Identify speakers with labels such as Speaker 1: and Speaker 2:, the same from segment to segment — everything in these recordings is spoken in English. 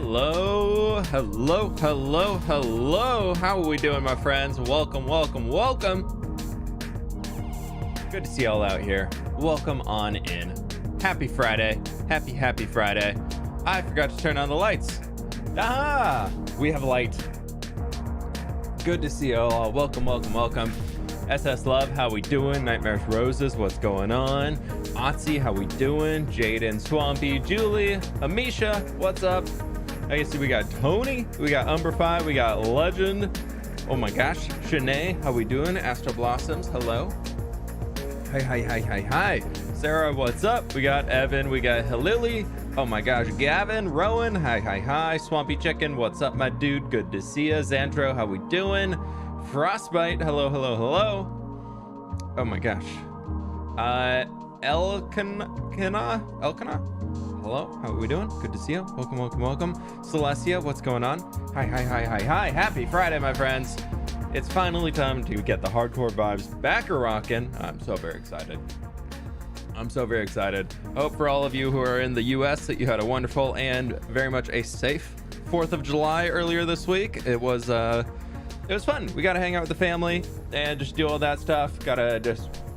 Speaker 1: Hello, hello, hello, hello. How are we doing, my friends? Welcome, welcome, welcome. Good to see y'all out here. Welcome on in. Happy Friday. Happy Friday. I forgot to turn on the lights. Aha! We have light. Good to see y'all. Welcome, welcome, welcome. SS Love, how we doing? Nightmares Roses, what's going on? Otzi, how we doing? Jaden, Swampy, Julie, Amisha, what's up? I see we got Tony, we got Umber5, we got Legend. Oh my gosh, Shanae, how we doing? Astro Blossoms, hello. Hi. Sarah, what's up? We got Evan, we got Halili. Oh my gosh, Gavin, Rowan, hi. Swampy Chicken, what's up, my dude? Good to see ya. Xandro, how we doing? Frostbite, hello. Oh my gosh. Elkanah, hello, how are we doing? Good to see you. Welcome. Celestia, what's going on? Hi. Happy Friday, my friends. It's finally time to get the hardcore vibes back a-rockin'. I'm so very excited. Hope for all of you who are in the US that you had a wonderful and very much a safe 4th of July earlier this week. It was fun. We got to hang out with the family and just do all that stuff.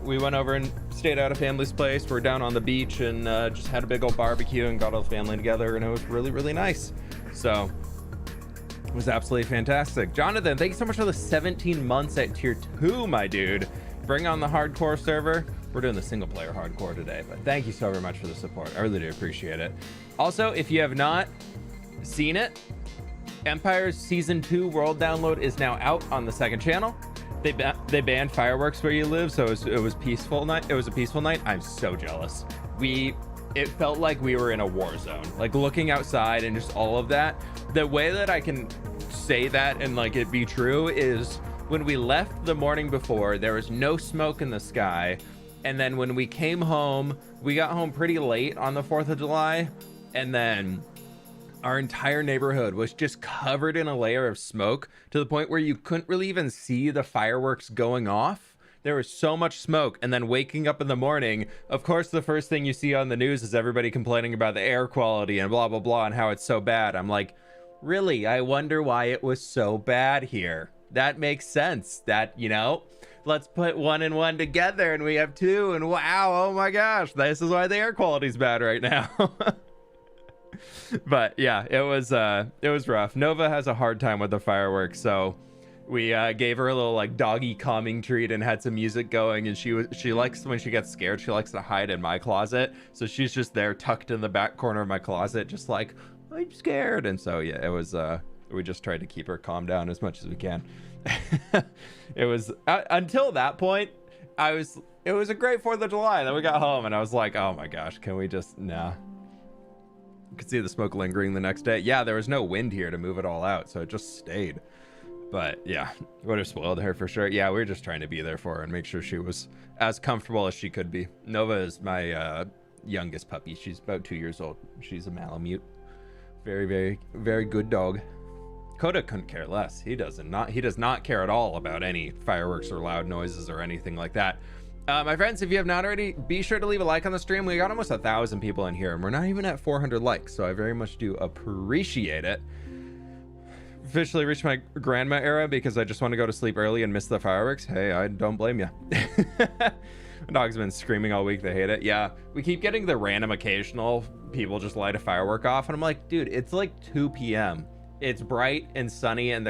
Speaker 1: We went over and stayed at a family's place. We're down on the beach and just had a big old barbecue and got all the family together, and it was really nice. So it was absolutely fantastic. Jonathan, thank you so much for the 17 months at tier 2, my dude. Bring on the hardcore server. We're doing the single player hardcore today, but thank you so very much for the support. I really do appreciate it. Also, if you have not seen it, Empire's Season 2 World Download is now out on the second channel. They banned fireworks where you live, so it was peaceful night. It was a peaceful night. I'm so jealous. It felt like we were in a war zone. Like looking outside and just all of that. The way that I can say that and like it be true is when we left the morning before, there was no smoke in the sky. And then when we came home, we got home pretty late on the 4th of July. And then our entire neighborhood was just covered in a layer of smoke to the point where you couldn't really even see the fireworks going off. There was so much smoke. And then waking up in the morning, of course, the first thing you see on the news is everybody complaining about the air quality and blah, blah, blah, and how it's so bad. I'm like, really? I wonder why it was so bad here. That makes sense. That, let's put 1 and 1 together and we have 2, and wow, oh my gosh, this is why the air quality's bad right now. But yeah, it was rough. Nova has a hard time with the fireworks, so we gave her a little like doggy calming treat and had some music going, and she likes, when she gets scared, she likes to hide in my closet, so she's just there tucked in the back corner of my closet, just like, I'm scared. And so yeah, it was we just tried to keep her calmed down as much as we can. It was until that point it was a great 4th of July. Then we got home and I was like, oh my gosh, can we just nah. You could see the smoke lingering the next day. Yeah, there was no wind here to move it all out, so it just stayed. But yeah, would have spoiled her for sure. Yeah, we were just trying to be there for her and make sure she was as comfortable as she could be. Nova is my youngest puppy. She's about 2 years old. She's a Malamute. Very good dog. Coda couldn't care less. He does not care at all about any fireworks or loud noises or anything like that. My friends, if you have not already, be sure to leave a like on the stream. We got almost 1,000 people in here and we're not even at 400 likes, so I very much do appreciate it. Officially reached my grandma era because I just want to go to sleep early and miss the fireworks. Hey, I don't blame you. My dog's been screaming all week. They hate it. Yeah, we keep getting the random occasional people just light a firework off and I'm like, dude, it's like 2 p.m. It's bright and sunny and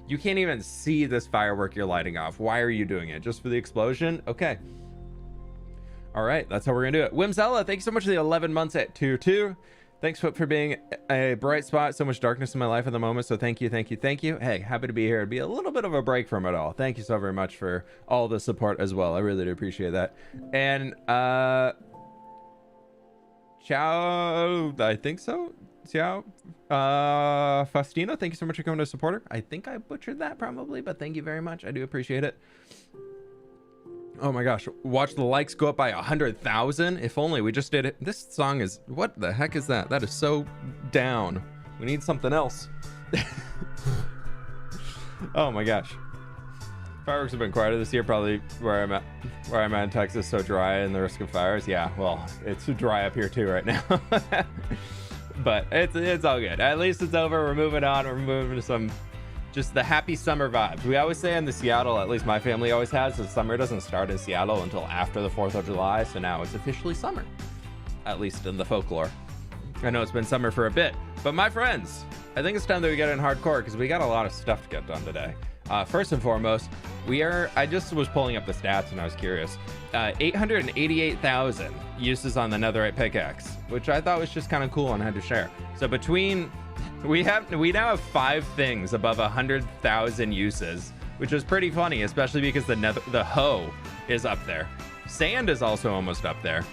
Speaker 1: you can't even see this firework you're lighting off. Why are you doing it? Just for the explosion? Okay. All right, that's how we're gonna do it. Wimzella, thanks so much for the 11 months at tier 2. Thanks for being a bright spot. So much darkness in my life at the moment, so thank you. Hey, happy to be here. It'd be a little bit of a break from it all. Thank you so very much for all the support as well. I really do appreciate that. And Ciao, I think so. Ciao. Faustino, thank you so much for coming to support her. I think I butchered that probably, but thank you very much. I do appreciate it. Oh my gosh, watch the likes go up by 100,000. If only we just did it. This song is, what the heck is that? That is so down. We need something else. Oh my gosh. Fireworks have been quieter this year, probably where I'm at in Texas, so dry and the risk of fires. Yeah, well, it's dry up here too right now. But it's all good. At least it's over. We're moving on. We're moving to some just the happy summer vibes. We always say in the Seattle, at least my family always has, that summer doesn't start in Seattle until after the 4th of July. So now it's officially summer, at least in the folklore. I know it's been summer for a bit, but my friends, I think it's time that we get in hardcore because we got a lot of stuff to get done today. First and foremost, I just was pulling up the stats and I was curious. 888,000 uses on the netherite pickaxe, which I thought was just kind of cool and had to share. So we now have 5 things above 100,000 uses, which is pretty funny, especially because the hoe is up there. Sand is also almost up there.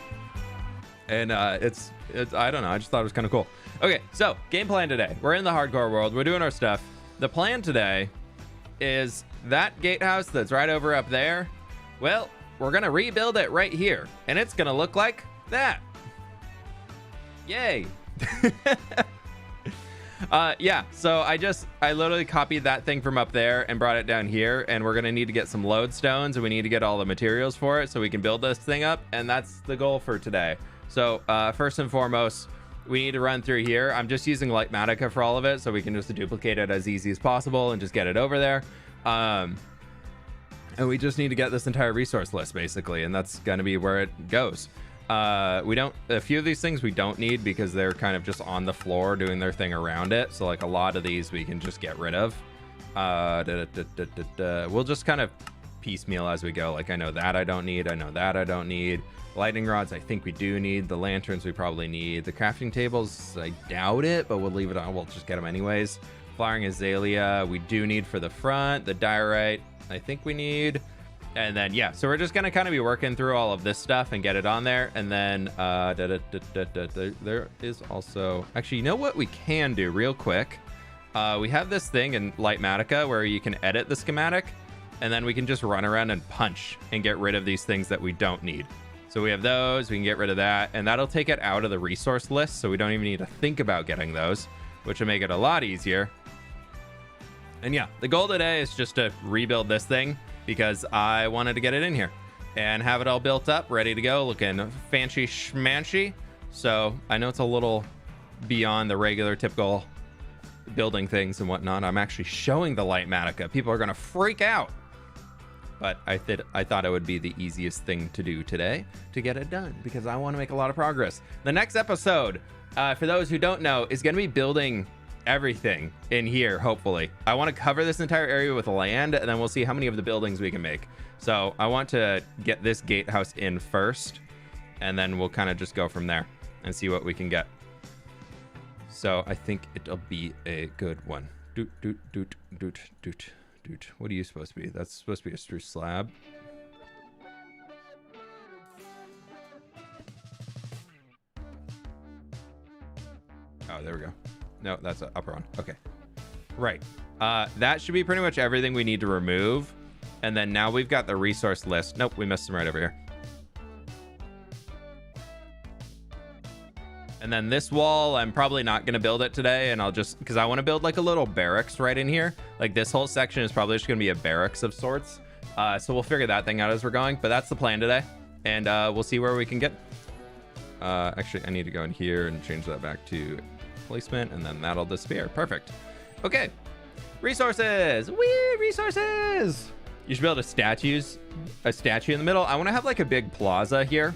Speaker 1: And it's I don't know, I just thought it was kind of cool. Okay, so game plan today. We're in the hardcore world. We're doing our stuff. The plan today is that gatehouse that's right over up there. Well, we're gonna rebuild it right here, and it's gonna look like that. Yay. Yeah, so I literally copied that thing from up there and brought it down here, and we're gonna need to get some lodestones, and we need to get all the materials for it so we can build this thing up, and that's the goal for today. So first and foremost, we need to run through here. I'm just using Lightmatica for all of it, so we can just duplicate it as easy as possible and just get it over there. And we just need to get this entire resource list, basically, and that's gonna be where it goes. A few of these things we don't need because they're kind of just on the floor doing their thing around it. So like a lot of these we can just get rid of. We'll just kind of piecemeal as we go. Like I know that I don't need. I know that I don't need. Lightning rods, I think we do need. The lanterns we probably need. The crafting tables, I doubt it, but we'll leave it on. We'll just get them anyways. Flowering azalea, we do need for the front. The diorite, I think we need. And then, yeah, so we're just going to kind of be working through all of this stuff and get it on there. And then there is also... Actually, you know what we can do real quick? We have this thing in Lightmatica where you can edit the schematic. And then we can just run around and punch and get rid of these things that we don't need. So we have those, we can get rid of that, and that'll take it out of the resource list, so we don't even need to think about getting those, which will make it a lot easier. And yeah, the goal today is just to rebuild this thing, because I wanted to get it in here and have it all built up, ready to go, looking fancy schmancy. So I know it's a little beyond the regular typical building things and whatnot. I'm actually showing the Lightmatica. People are going to freak out. But I thought it would be the easiest thing to do today to get it done because I want to make a lot of progress. The next episode, for those who don't know, is going to be building everything in here, hopefully. I want to cover this entire area with land, and then we'll see how many of the buildings we can make. So I want to get this gatehouse in first, and then we'll kind of just go from there and see what we can get. So I think it'll be a good one. Doot, doot, doot, doot, doot. Dude, what are you supposed to be? That's supposed to be a spruce slab. Oh, there we go. No, that's an upper one. Okay. Right. That should be pretty much everything we need to remove. And then now we've got the resource list. Nope, we missed some right over here. And then this wall, I'm probably not going to build it today. And I'll just, because I want to build like a little barracks right in here. Like this whole section is probably just going to be a barracks of sorts. So we'll figure that thing out as we're going. But that's the plan today. And we'll see where we can get. Actually, I need to go in here and change that back to placement. And then that'll disappear. Perfect. Okay. Resources. Wee, resources. You should build a statue in the middle. I want to have like a big plaza here,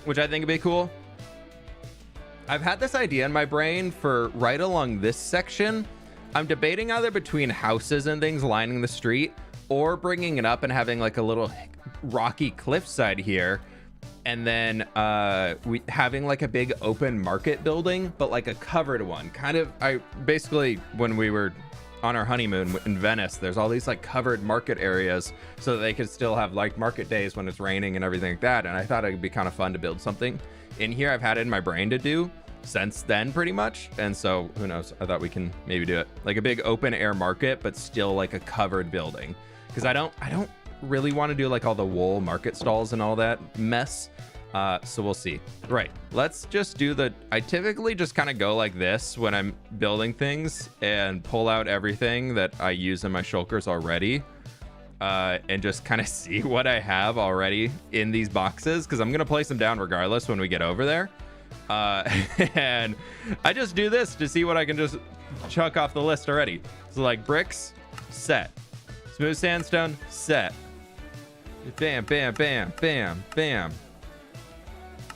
Speaker 1: which I think would be cool. I've had this idea in my brain for right along this section. I'm debating either between houses and things lining the street or bringing it up and having like a little rocky cliffside here. And then having like a big open market building, but like a covered one. Kind of, basically when we were on our honeymoon in Venice, there's all these like covered market areas so that they could still have like market days when it's raining and everything like that. And I thought it'd be kind of fun to build something in here. I've had it in my brain to do since then pretty much. And so who knows, I thought we can maybe do it like a big open air market, but still like a covered building. Cause I don't really want to do like all the wool market stalls and all that mess. So we'll see. Right. Let's just do I typically just kind of go like this when I'm building things and pull out everything that I use in my shulkers already. And just kind of see what I have already in these boxes. Cause I'm going to place them down regardless when we get over there. And I just do this to see what I can just chuck off the list already. So like bricks, set. Smooth sandstone, set. Bam, bam, bam, bam, bam.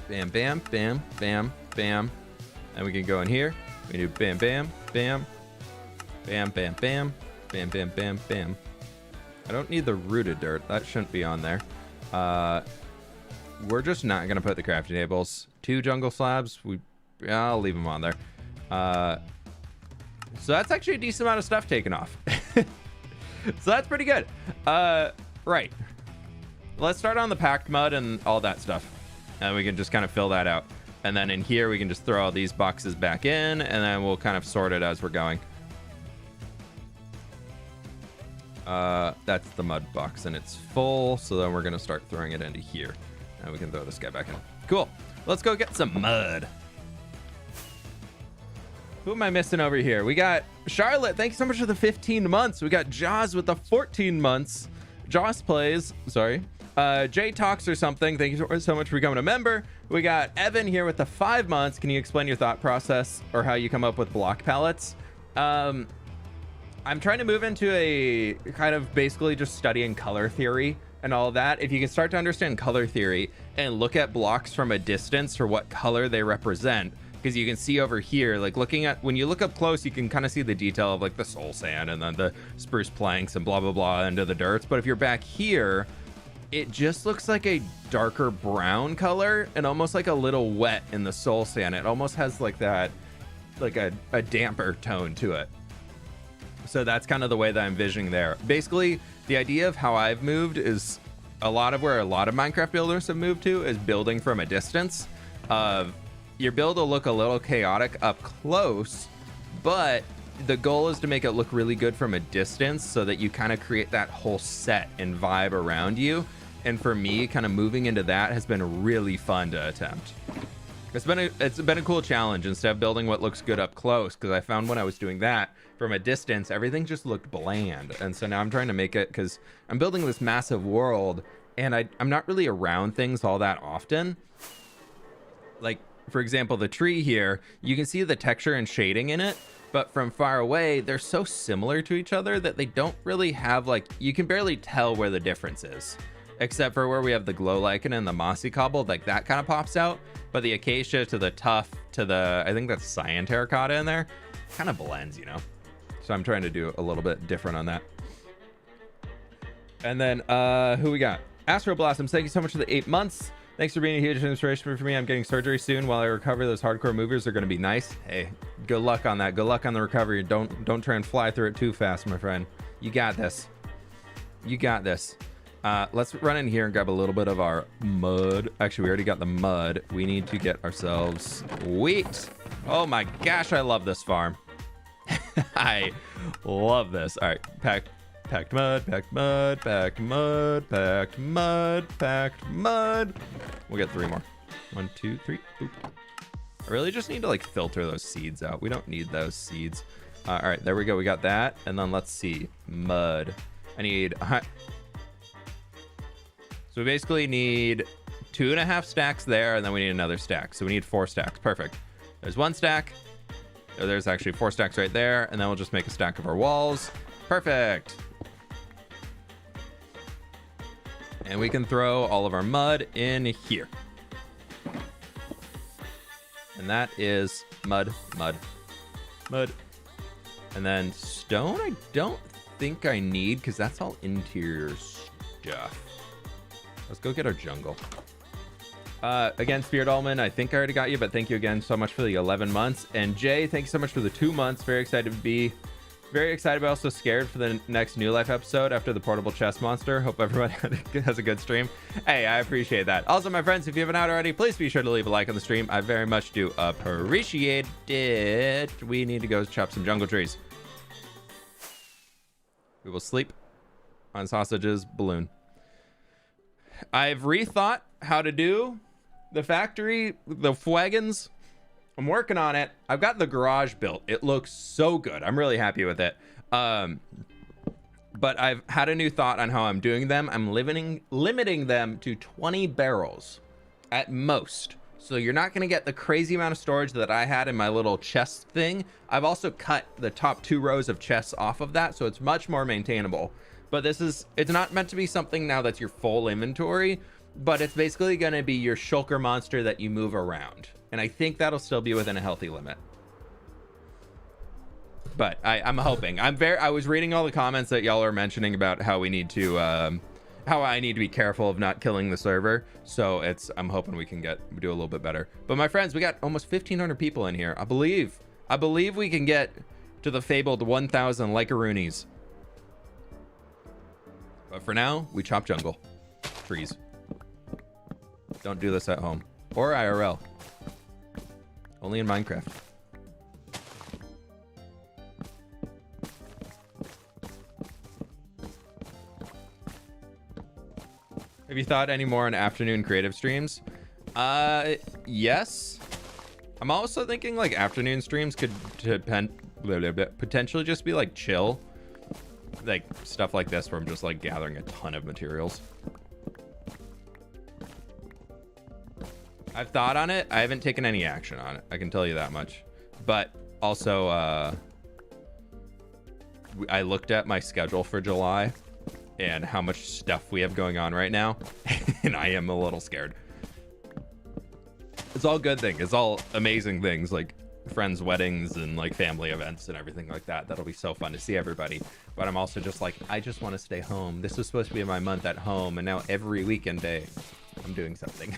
Speaker 1: Bam, bam, bam, bam, bam. And we can go in here. We do bam, bam, bam. Bam, bam, bam. Bam, bam, bam, bam. I don't need the rooted dirt. That shouldn't be on there. We're just not going to put the crafting tables. 2 jungle slabs. I'll leave them on there. So that's actually a decent amount of stuff taken off. So that's pretty good. Right. Let's start on the packed mud and all that stuff. And we can just kind of fill that out. And then in here, we can just throw all these boxes back in, and then we'll kind of sort it as we're going. That's the mud box, and it's full. So then we're going to start throwing it into here. And we can throw this guy back in. Cool. Let's go get some mud. Who am I missing over here? We got Charlotte. Thank you so much for the 15 months. We got Jaws with the 14 months. Jaws plays. Sorry. Jay Talks or something. Thank you so much for becoming a member. We got Evan here with the 5 months. Can you explain your thought process or how you come up with block palettes? I'm trying to move into a kind of basically just studying color theory and all that. If you can start to understand color theory and look at blocks from a distance for what color they represent, because you can see over here, like looking at, when you look up close, you can kind of see the detail of like the soul sand and then the spruce planks and blah, blah, blah into the dirts. But if you're back here, it just looks like a darker brown color and almost like a little wet in the soul sand. It almost has like that, like a damper tone to it. So that's kind of the way that I'm envisioning there. Basically, the idea of how I've moved is a lot of where a lot of Minecraft builders have moved to is building from a distance. Your build will look a little chaotic up close, but the goal is to make it look really good from a distance so that you kind of create that whole set and vibe around you. And for me, kind of moving into that has been really fun to attempt. It's been a cool challenge instead of building what looks good up close, because I found when I was doing that from a distance, everything just looked bland. And so now I'm trying to make it, because I'm building this massive world and I'm not really around things all that often. Like, for example, the tree here, you can see the texture and shading in it, but from far away, they're so similar to each other that they don't really have, like, you can barely tell where the difference is. Except for where we have the glow lichen and the mossy cobble, like that kind of pops out. But the acacia to the tough to the, I think that's cyan terracotta in there, kind of blends, you know? So I'm trying to do a little bit different on that. And then who we got? Astro Blossoms, thank you so much for the 8 months. Thanks for being a huge inspiration for me. I'm getting surgery soon. While I recover, those hardcore movers are going to be nice. Hey, good luck on that. Good luck on the recovery. Don't try and fly through it too fast, my friend. You got this. You got this. Let's run in here and grab a little bit of our mud. Actually, we already got the mud. We need to get ourselves wheat. Oh my gosh, I love this farm. I love this. All right, packed mud, packed mud, packed mud, packed mud, packed mud. We'll get 3 more. 1, 2, 3. Boop. I really just need to like filter those seeds out. We don't need those seeds. All right, there we go. We got that. And then let's see. Mud. I need... So we basically need 2.5 stacks there, and then we need another stack. So we need 4 stacks. Perfect. There's 1 stack. There's actually 4 stacks right there, and then we'll just make a stack of our walls. Perfect. And we can throw all of our mud in here. And that is mud, mud, mud. And then stone, I don't think I need, because that's all interior stuff. Let's go get our jungle. Again, Spirit Almond, I think I already got you, but thank you again so much for the 11 months. And Jay, thank you so much for the 2 months. Very excited to be, very excited, but also scared for the next New Life episode after the portable chest monster. Hope everyone has a good stream. Hey, I appreciate that. Also, my friends, if you haven't out already, please be sure to leave a like on the stream. I very much do appreciate it. We need to go chop some jungle trees. We will sleep on Sausage's balloon. I've rethought how to do the factory, the wagons. I'm working on it. I've got the garage built. It looks so good. I'm really happy with it. But I've had a new thought on how I'm doing them. I'm limiting them to 20 barrels at most So you're not going to get the crazy amount of storage that I had in my little chest thing. I've also cut the top 2 rows of chests off of that, so it's much more maintainable. But it's not meant to be something now that's your full inventory, but it's basically going to be your shulker monster that you move around. And I think that'll still be within a healthy limit. But I'm hoping. I was reading all the comments that y'all are mentioning about how we need to, how I need to be careful of not killing the server. So I'm hoping we can do a little bit better. But my friends, we got almost 1,500 people in here. I believe we can get to the fabled 1,000 like-a-roonies. But for now, we chop jungle. Trees. Don't do this at home. Or IRL. Only in Minecraft. Have you thought any more on afternoon creative streams? Yes. I'm also thinking like afternoon streams could potentially just be like chill. Like stuff like this where I'm just like gathering a ton of materials. I've thought on it. I haven't taken any action on it. I can tell you that much. But also, I looked at my schedule for July and how much stuff we have going on right now. And I am a little scared. It's all good things. It's all amazing things like friends' weddings and like family events and everything like that. That'll be so fun to see everybody. But I'm also just like, I just want to stay home. This was supposed to be my month at home. And now every weekend day, I'm doing something.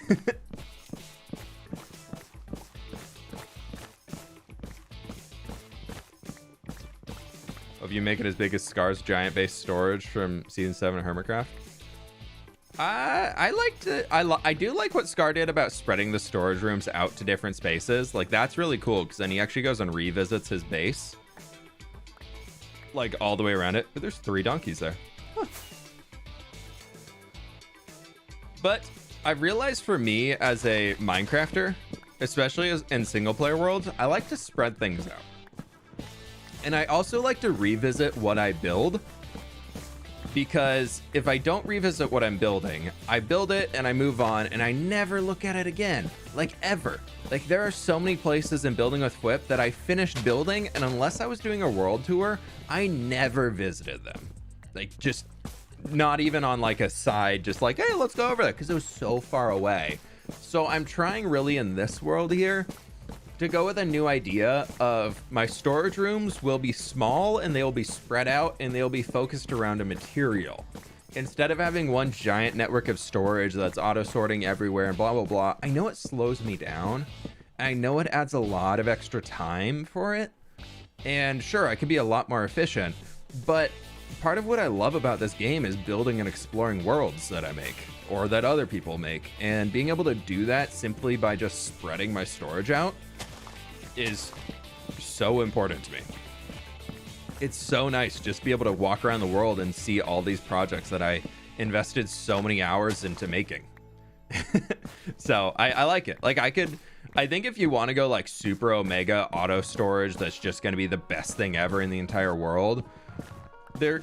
Speaker 1: If you make it as big as Scar's giant base storage from season 7 of Hermitcraft. I do like what Scar did about spreading the storage rooms out to different spaces. Like that's really cool because then he actually goes and revisits his base. Like all the way around it. But there's 3 donkeys there. Huh. But I realized for me as a Minecrafter, especially in single player worlds, I like to spread things out. And I also like to revisit what I build, because if I don't revisit what I'm building, I build it and I move on and I never look at it again, like ever. Like there are so many places in Building with fWhip that I finished building, and unless I was doing a world tour, I never visited them. Like just not even on like a side, just like, hey, let's go over there, because it was so far away. So I'm trying really in this world here to go with a new idea of my storage rooms will be small and they will be spread out and they'll be focused around a material. Instead of having one giant network of storage that's auto sorting everywhere and blah, blah, blah. I know it slows me down. I know it adds a lot of extra time for it. And sure, I can be a lot more efficient, but part of what I love about this game is building and exploring worlds that I make or that other people make. And being able to do that simply by just spreading my storage out is so important to me. It's so nice just to be able to walk around the world and see all these projects that I invested so many hours into making. So I like it. Like I think if you want to go like super omega auto storage that's just going to be the best thing ever in the entire world,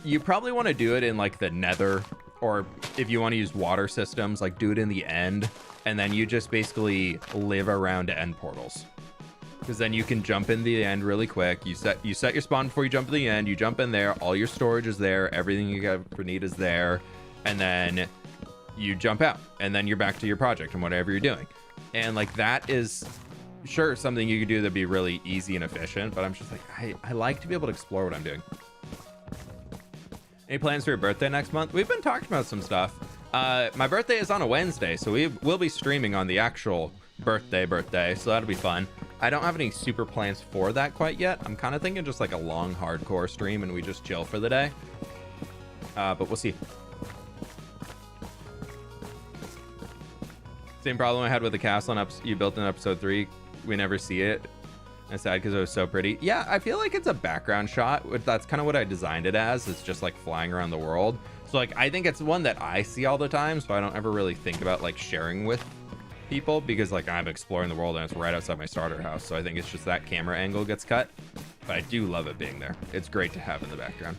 Speaker 1: you probably want to do it in like the nether, or if you want to use water systems, like do it in the end, and then you just basically live around end portals. Because then you can jump in the end really quick. You set your spawn before you jump to the end. You jump in there. All your storage is there. Everything you got for need is there. And then you jump out. And then you're back to your project and whatever you're doing. And like that is, sure, something you could do that'd be really easy and efficient. But I'm just like, I like to be able to explore what I'm doing. Any plans for your birthday next month? We've been talking about some stuff. My birthday is on a Wednesday. So we'll be streaming on the actual birthday. So that'll be fun. I don't have any super plans for that quite yet. I'm kind of thinking just like a long hardcore stream and we just chill for the day. But we'll see. Same problem I had with the castle you built in episode 3. We never see it. I'm sad because it was so pretty. Yeah, I feel like it's a background shot. That's kind of what I designed it as. It's just like flying around the world. So like I think it's one that I see all the time. So I don't ever really think about like sharing with people, because like I'm exploring the world and it's right outside my starter house. So I think it's just that camera angle gets cut, but I do love it being there. It's great to have in the background.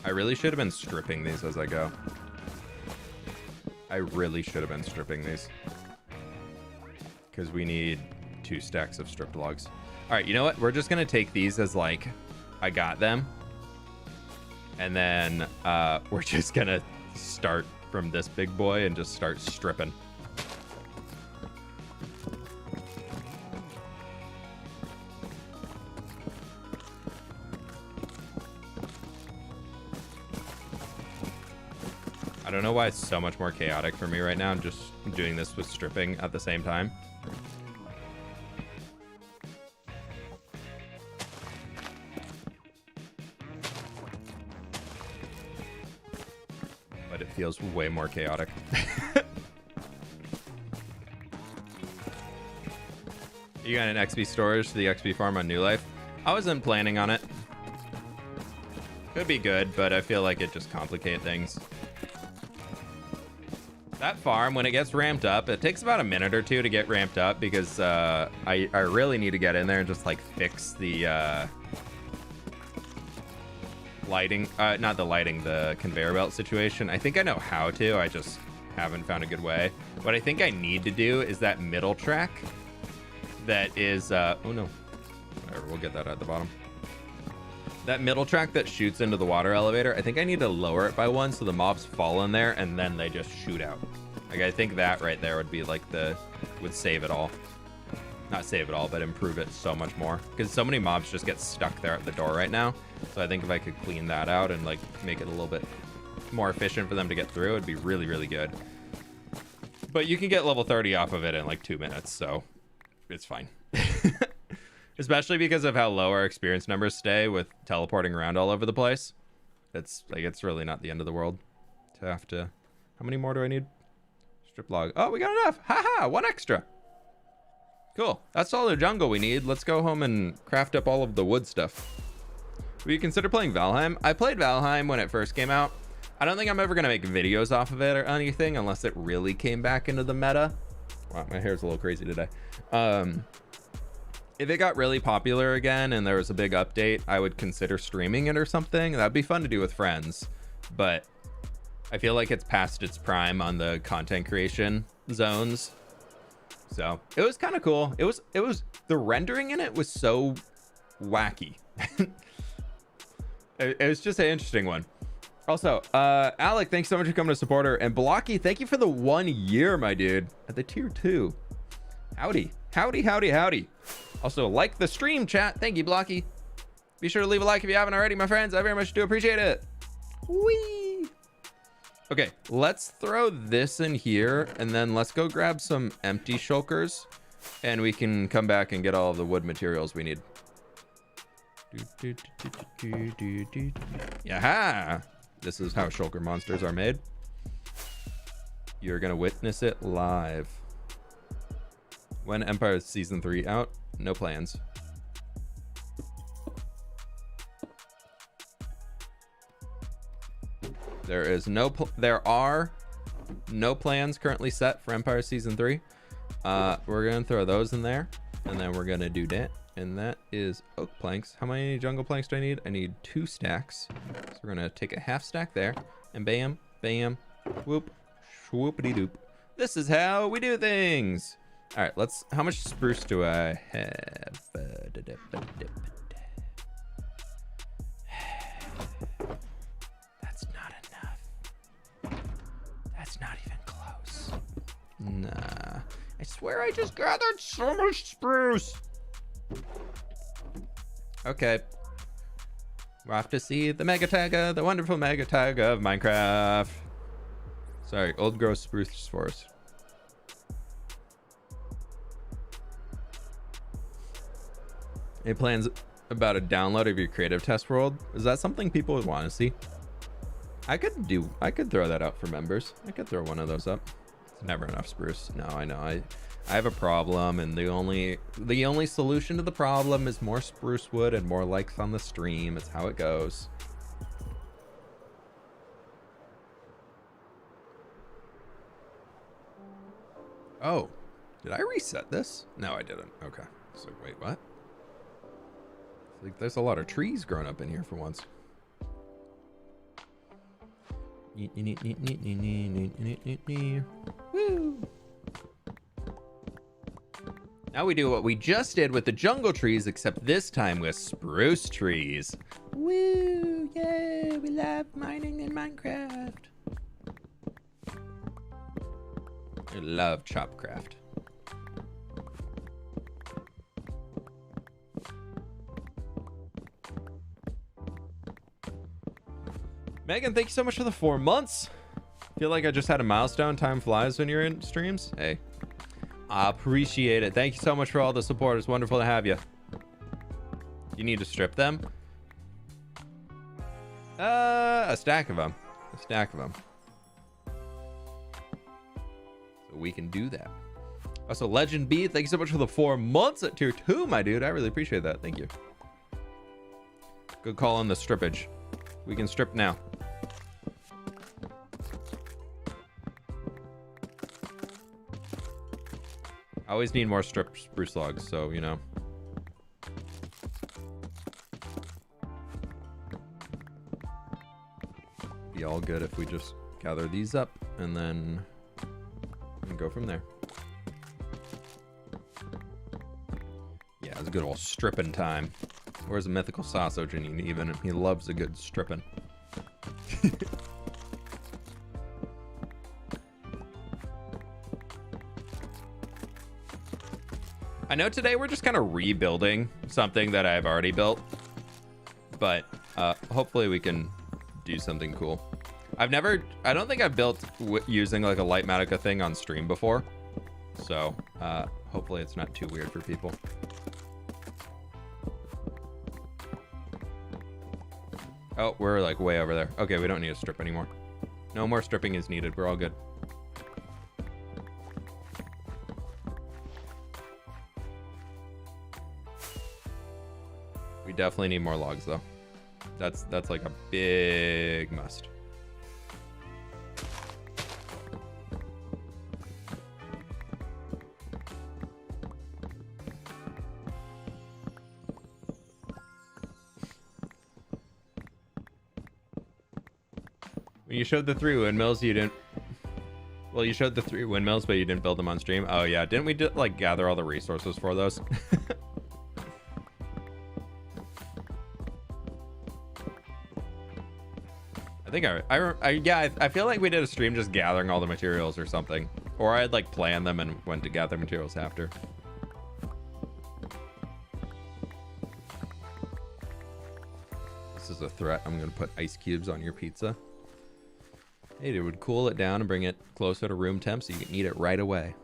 Speaker 1: I really should have been stripping these as I go. I really should have been stripping these. Because we need 2 stacks of stripped logs. All right, you know what? We're just going to take these as like, I got them. And then we're just going to start from this big boy and just start stripping. I don't know why it's so much more chaotic for me right now. I'm just doing this with stripping at the same time. But it feels way more chaotic. You got an XP storage to the XP farm on New Life? I wasn't planning on it. Could be good, but I feel like it just complicates things. That farm, when it gets ramped up, it takes about a minute or 2 to get ramped up because I really need to get in there and just like fix the lighting, not the lighting, the conveyor belt situation. I think I know how to, I just haven't found a good way. What I think I need to do is that middle track that is, oh no, whatever, we'll get that at the bottom. That middle track that shoots into the water elevator, I think I need to lower it by 1 so the mobs fall in there and then they just shoot out. Like, I think that right there would be like would save it all. Not save it all, but improve it so much more. Because so many mobs just get stuck there at the door right now. So I think if I could clean that out and like make it a little bit more efficient for them to get through, it'd be really, really good. But you can get level 30 off of it in like 2 minutes, so it's fine. Especially because of how low our experience numbers stay with teleporting around all over the place. It's like, it's really not the end of the world to have to... How many more do I need? Strip log. Oh, we got enough. Haha, 1 extra. Cool. That's all the jungle we need. Let's go home and craft up all of the wood stuff. Will you consider playing Valheim? I played Valheim when it first came out. I don't think I'm ever going to make videos off of it or anything unless it really came back into the meta. Wow, my hair's a little crazy today. If it got really popular again and there was a big update, I would consider streaming it or something. That'd be fun to do with friends. But I feel like it's past its prime on the content creation zones. So it was kind of cool. It was the rendering in it was so wacky. It was just an interesting one. Also, Alec, thanks so much for coming to support her. And Blocky, thank you for the 1 year, my dude, at the tier 2. Howdy, howdy, howdy, howdy. Also, like the stream, chat. Thank you, Blocky. Be sure to leave a like if you haven't already, my friends. I very much do appreciate it. Whee! Okay, let's throw this in here, and then let's go grab some empty shulkers, and we can come back and get all of the wood materials we need. Yaha! This is how shulker monsters are made. You're gonna witness it live. When Empire Season 3 out? No plans. There are no plans currently set for Empire Season 3. We're gonna throw those in there, and then we're gonna do that. And that is oak planks. How many jungle planks do I need? I need 2 stacks. So we're gonna take a half stack there, and bam, bam, whoop, swoopity doop. This is how we do things. All right, how much spruce do I have? That's not enough. That's not even close. Nah, I swear I just gathered so much spruce. Okay. We'll have to see the mega tagga, the wonderful mega tagga of Minecraft. Sorry, old growth spruce forest. Any plans about a download of your creative test world? Is that something people would want to see? I could throw that out for members. I could throw one of those up. It's never enough spruce. No, I know. I have a problem, and the only solution to the problem is more spruce wood and more likes on the stream. It's how it goes. Oh, did I reset this? No, I didn't. Okay. So wait, what? Like, there's a lot of trees growing up in here for once. Woo. Now we do what we just did with the jungle trees, except this time with spruce trees. Woo! Yay! We love mining in Minecraft. I love Chopcraft. Megan, thank you so much for the 4 months. Feel like I just had a milestone. Time flies when you're in streams. Hey, I appreciate it. Thank you so much for all the support. It's wonderful to have you. You need to strip them? A stack of them. A stack of them. So we can do that. Also, Legend B, thank you so much for the 4 months at tier 2, my dude. I really appreciate that. Thank you. Good call on the strippage. We can strip now. I always need more stripped spruce logs, so, you know. Be all good if we just gather these up and then go from there. Yeah, it's a good old stripping time. Where's the mythical sausage and even he loves a good stripping. I know today we're just kind of rebuilding something that I've already built, but hopefully we can do something cool. I don't think I've built using like a Lightmatica thing on stream before, so hopefully it's not too weird for people. Oh, we're like way over there. Okay, we don't need to strip anymore. No more stripping is needed. We're all good. We definitely need more logs though. That's like a big must. When you showed the 3 windmills, you didn't... Well, you showed the 3 windmills, but you didn't build them on stream. Oh yeah, didn't we like gather all the resources for those? I think I feel like we did a stream just gathering all the materials or something, or I'd like planned them and went to gather materials after. This is a threat. I'm gonna put ice cubes on your pizza. Hey, it would cool it down and bring it closer to room temp so you can eat it right away.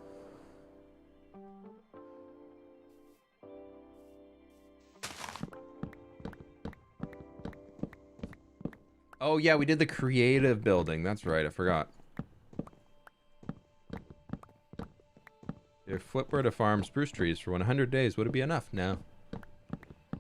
Speaker 1: Oh yeah, we did the creative building. That's right, I forgot. If fWhip were to farm spruce trees for 100 days, would it be enough? No.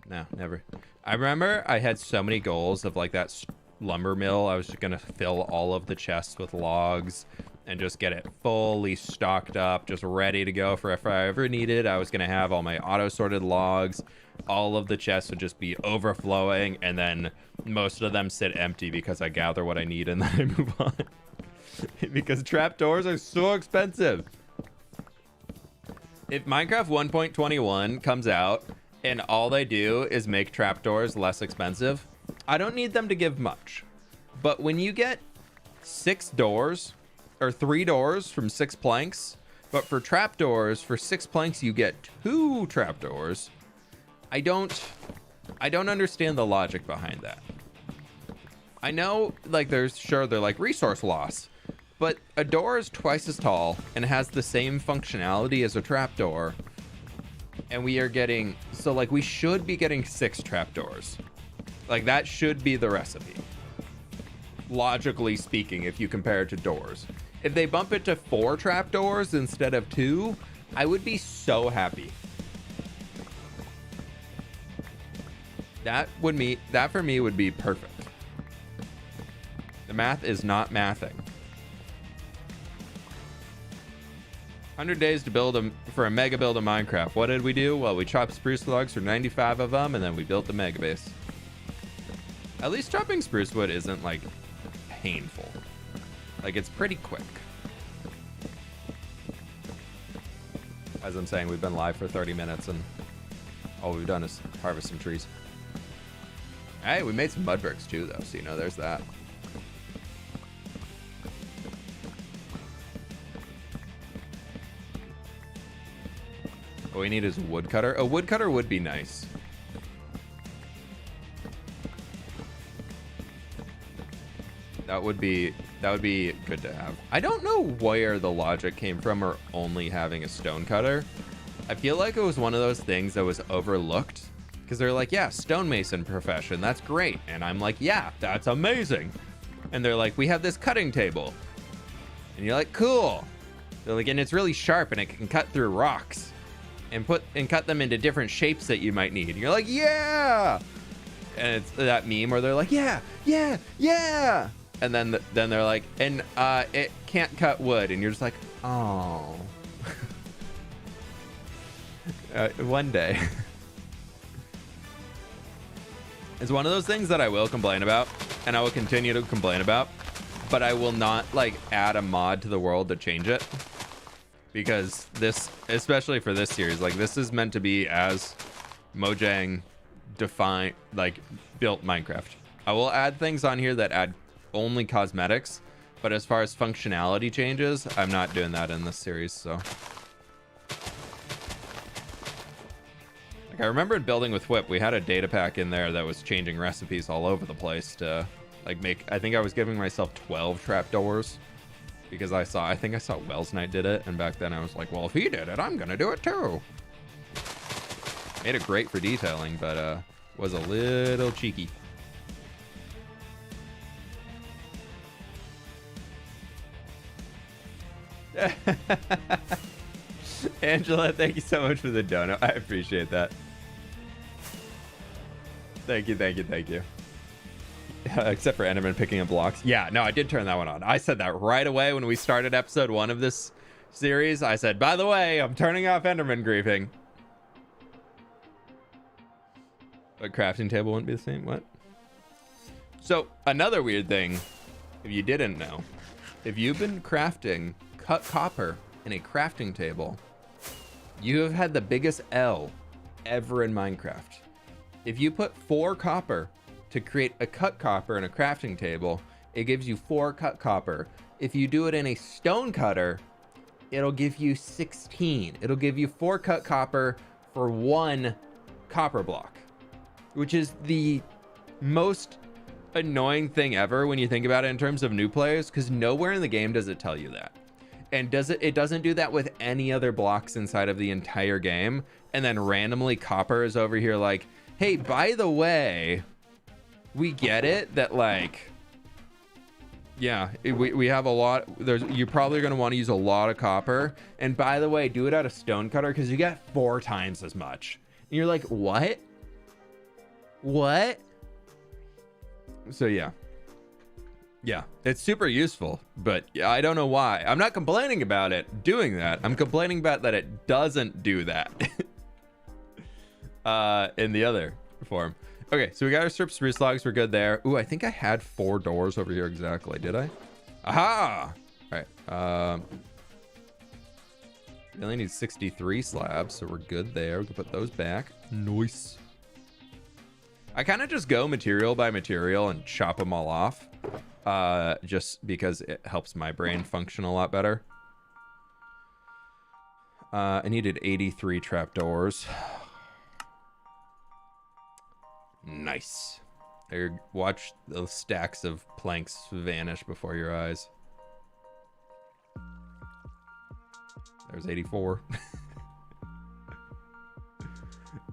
Speaker 1: No, never. I remember I had so many goals of like that lumber mill. I was just gonna fill all of the chests with logs and just get it fully stocked up, just ready to go for if I ever needed. I was gonna have all my auto sorted logs. All of the chests would just be overflowing, and then most of them sit empty because I gather what I need and then I move on. Because trapdoors are so expensive. If Minecraft 1.21 comes out and all they do is make trapdoors less expensive, I don't need them to give much. But when you get 6 doors or 3 doors from 6 planks, but for trapdoors, for 6 planks, you get 2 trapdoors. I don't understand the logic behind that. I know like they're like resource loss, but a door is twice as tall and has the same functionality as a trapdoor. And we are getting, so like we should be getting 6 trapdoors. Like that should be the recipe. Logically speaking, if you compare it to doors. If they bump it to 4 trapdoors instead of 2, I would be so happy. That for me would be perfect. The math is not mathing. 100 days to build for a mega build of Minecraft. What did we do? Well, we chopped spruce logs for 95 of them, and then we built the mega base. At least chopping spruce wood isn't like painful. Like, it's pretty quick. As I'm saying, we've been live for 30 minutes and all we've done is harvest some trees. Hey, we made some mud bricks too, though, so you know there's that. What we need is a woodcutter. A woodcutter would be nice. That would be good to have. I don't know where the logic came from or only having a stone cutter. I feel like it was one of those things that was overlooked because they're like, yeah, stonemason profession, that's great. And I'm like, yeah, that's amazing. And they're like, we have this cutting table. And you're like, cool. They're like, and it's really sharp and it can cut through rocks and cut them into different shapes that you might need. And you're like, yeah. And it's that meme where they're like, yeah, yeah, yeah. And then they're like, and it can't cut wood. And you're just like, oh. One day. It's one of those things that I will complain about, and I will continue to complain about, but I will not like add a mod to the world to change it. Because this, especially for this series, like this is meant to be as Mojang defined, like built Minecraft. I will add things on here that add only cosmetics, but as far as functionality changes, I'm not doing that in this series. So like I remember in building with fWhip, we had a data pack in there that was changing recipes all over the place to like make, I think I was giving myself 12 trapdoors because I think I saw Wells Knight did it, and back then I was like, well, if he did it, I'm gonna do it too. Made it great for detailing, but was a little cheeky. Angela, thank you so much for the donut. I appreciate that. Thank you, thank you, thank you. Except for Enderman picking up blocks. Yeah, no, I did turn that one on. I said that right away when we started episode 1 of this series. I said, by the way, I'm turning off Enderman griefing. But crafting table wouldn't be the same. What? So another weird thing, if you didn't know, if you've been crafting cut copper in a crafting table, you have had the biggest L ever in Minecraft. If you put 4 copper to create a cut copper in a crafting table, it gives you 4 cut copper. If you do it in a stone cutter, it'll give you 16. It'll give you 4 cut copper for 1 copper block, which is the most annoying thing ever when you think about it in terms of new players, because nowhere in the game does it tell you that. And it doesn't do that with any other blocks inside of the entire game. And then randomly copper is over here like, hey, by the way, we get it that like, yeah, we have a lot. You're probably going to want to use a lot of copper. And by the way, do it out of stone cutter because you get 4 times as much. And you're like, what? What? So yeah. Yeah, it's super useful, but I don't know why. I'm not complaining about it doing that. I'm complaining about that it doesn't do that in the other form. Okay, so we got our stripped spruce logs. We're good there. Ooh, I think I had 4 doors over here exactly. Did I? Aha! All right. We only need 63 slabs, so we're good there. We can put those back. Nice. I kind of just go material by material and chop them all off. Just because it helps my brain function a lot better. I needed 83 trapdoors. Nice. Watch those stacks of planks vanish before your eyes. There's 84.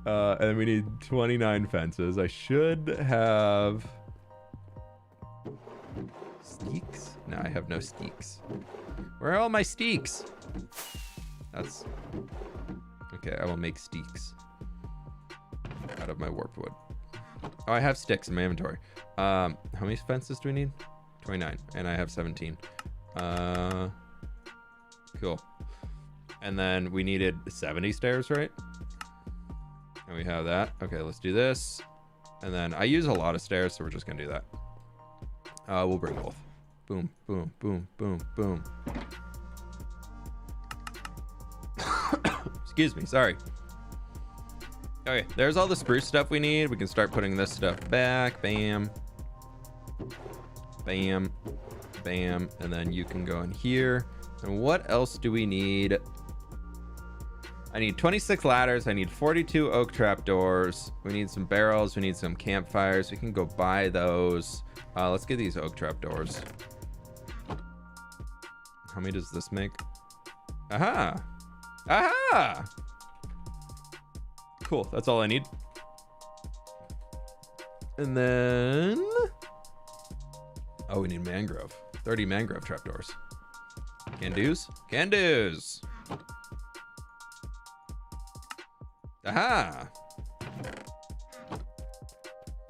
Speaker 1: And we need 29 fences. I should have steaks. No, I have no steaks. Where are all my steaks? That's okay. I will make steaks out of my warped wood. Oh, I have sticks in my inventory. How many fences do we need? 29, and I have 17. Cool. And then we needed 70 stairs, right? And we have that. Okay, let's do this. And then I use a lot of stairs, so we're just gonna do that. We'll bring both. Boom, boom, boom, boom, boom. Excuse me, sorry. Okay, there's all the spruce stuff we need. We can start putting this stuff back. Bam. Bam. Bam. And then you can go in here. And what else do we need? I need 26 ladders. I need 42 oak trapdoors. We need some barrels. We need some campfires. We can go buy those. Let's get these oak trapdoors. How many does this make? Aha! Aha! Cool, that's all I need. And then... oh, we need mangrove. 30 mangrove trapdoors. Can do's? Can do's! Aha!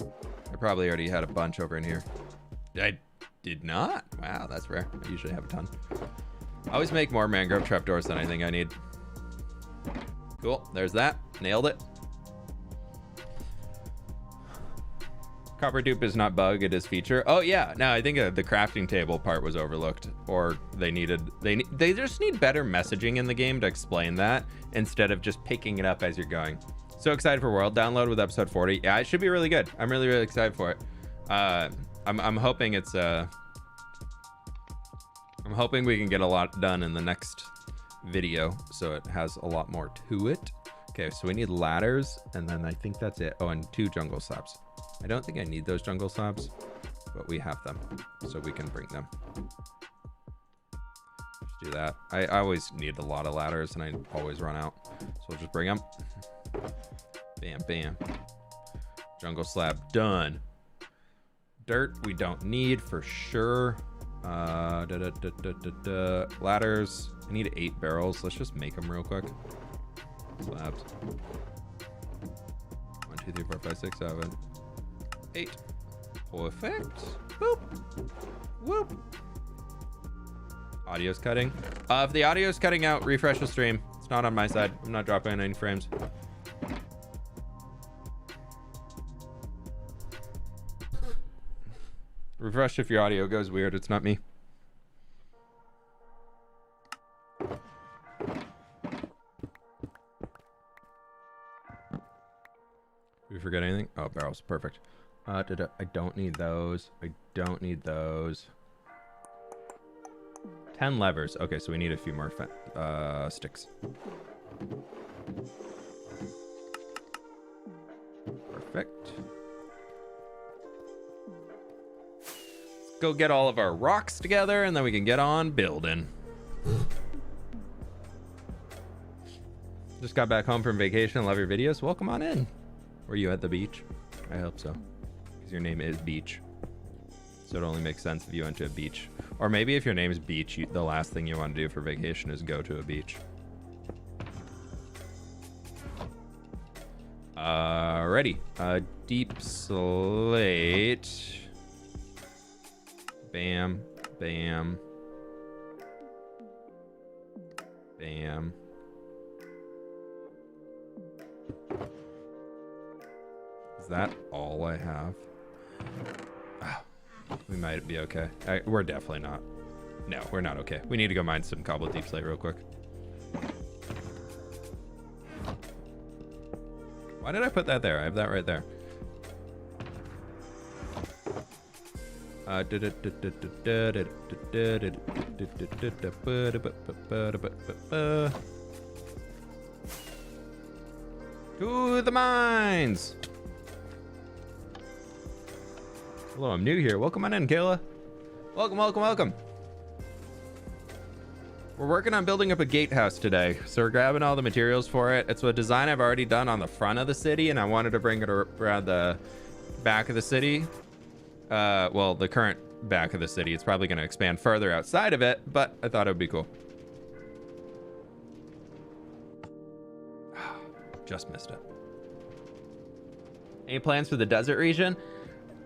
Speaker 1: I probably already had a bunch over in here. I did not? Wow, that's rare. I usually have a ton. I always make more mangrove trapdoors than I think I need. Cool, there's that. Nailed it. Copper dupe is not bug, it is feature. Oh yeah, no, I think the crafting table part was overlooked, or they just need better messaging in the game to explain that instead of just picking it up as you're going. So excited for world download with episode 40. Yeah, it should be really good. I'm really excited for it. I'm hoping it's I'm hoping we can get a lot done in the next video, so it has a lot more to it. Okay, so we need ladders, and then I think that's it. Oh, and 2 jungle slabs. I don't think I need those jungle slabs, but we have them, so we can bring them. Just do that. I always need a lot of ladders, and I always run out, so we'll just bring them. Bam, bam. Jungle slab done. Dirt we don't need for sure. Ladders. I need 8 barrels. Let's just make them real quick. Slabs. 1, 2, 3, 4, 5, 6, 7, 8. Perfect. Whoop. Whoop. Audio's cutting. If the audio's cutting out, refresh the stream. It's not on my side. I'm not dropping any frames. Refresh if your audio goes weird. It's not me. Did we forget anything? Oh, barrels. Perfect. I don't need those. I don't need those. 10 levers. Okay, so we need a few more sticks. Perfect. Let's go get all of our rocks together, and then we can get on building. Just got back home from vacation. Love your videos. Welcome on in. Were you at the beach? I hope so. Because your name is Beach. So it only makes sense if you went to a beach. Or maybe if your name is Beach, the last thing you want to do for vacation is go to a beach. Ready. Deep slate. Bam. Bam. Bam. Is that all I have? Oh, we might be okay. We're definitely not. No, we're not okay. We need to go mine some cobble deep slate real quick. Why did I put that there? I have that right there. To the mines! Hello, I'm new here. Welcome on in, Kayla. Welcome, welcome, welcome. We're working on building up a gatehouse today, so we're grabbing all the materials for it. It's a design I've already done on the front of the city, and I wanted to bring it around the back of the city. Well, the current back of the city. It's probably going to expand further outside of it, but I thought it would be cool. Just missed it. Any plans for the desert region?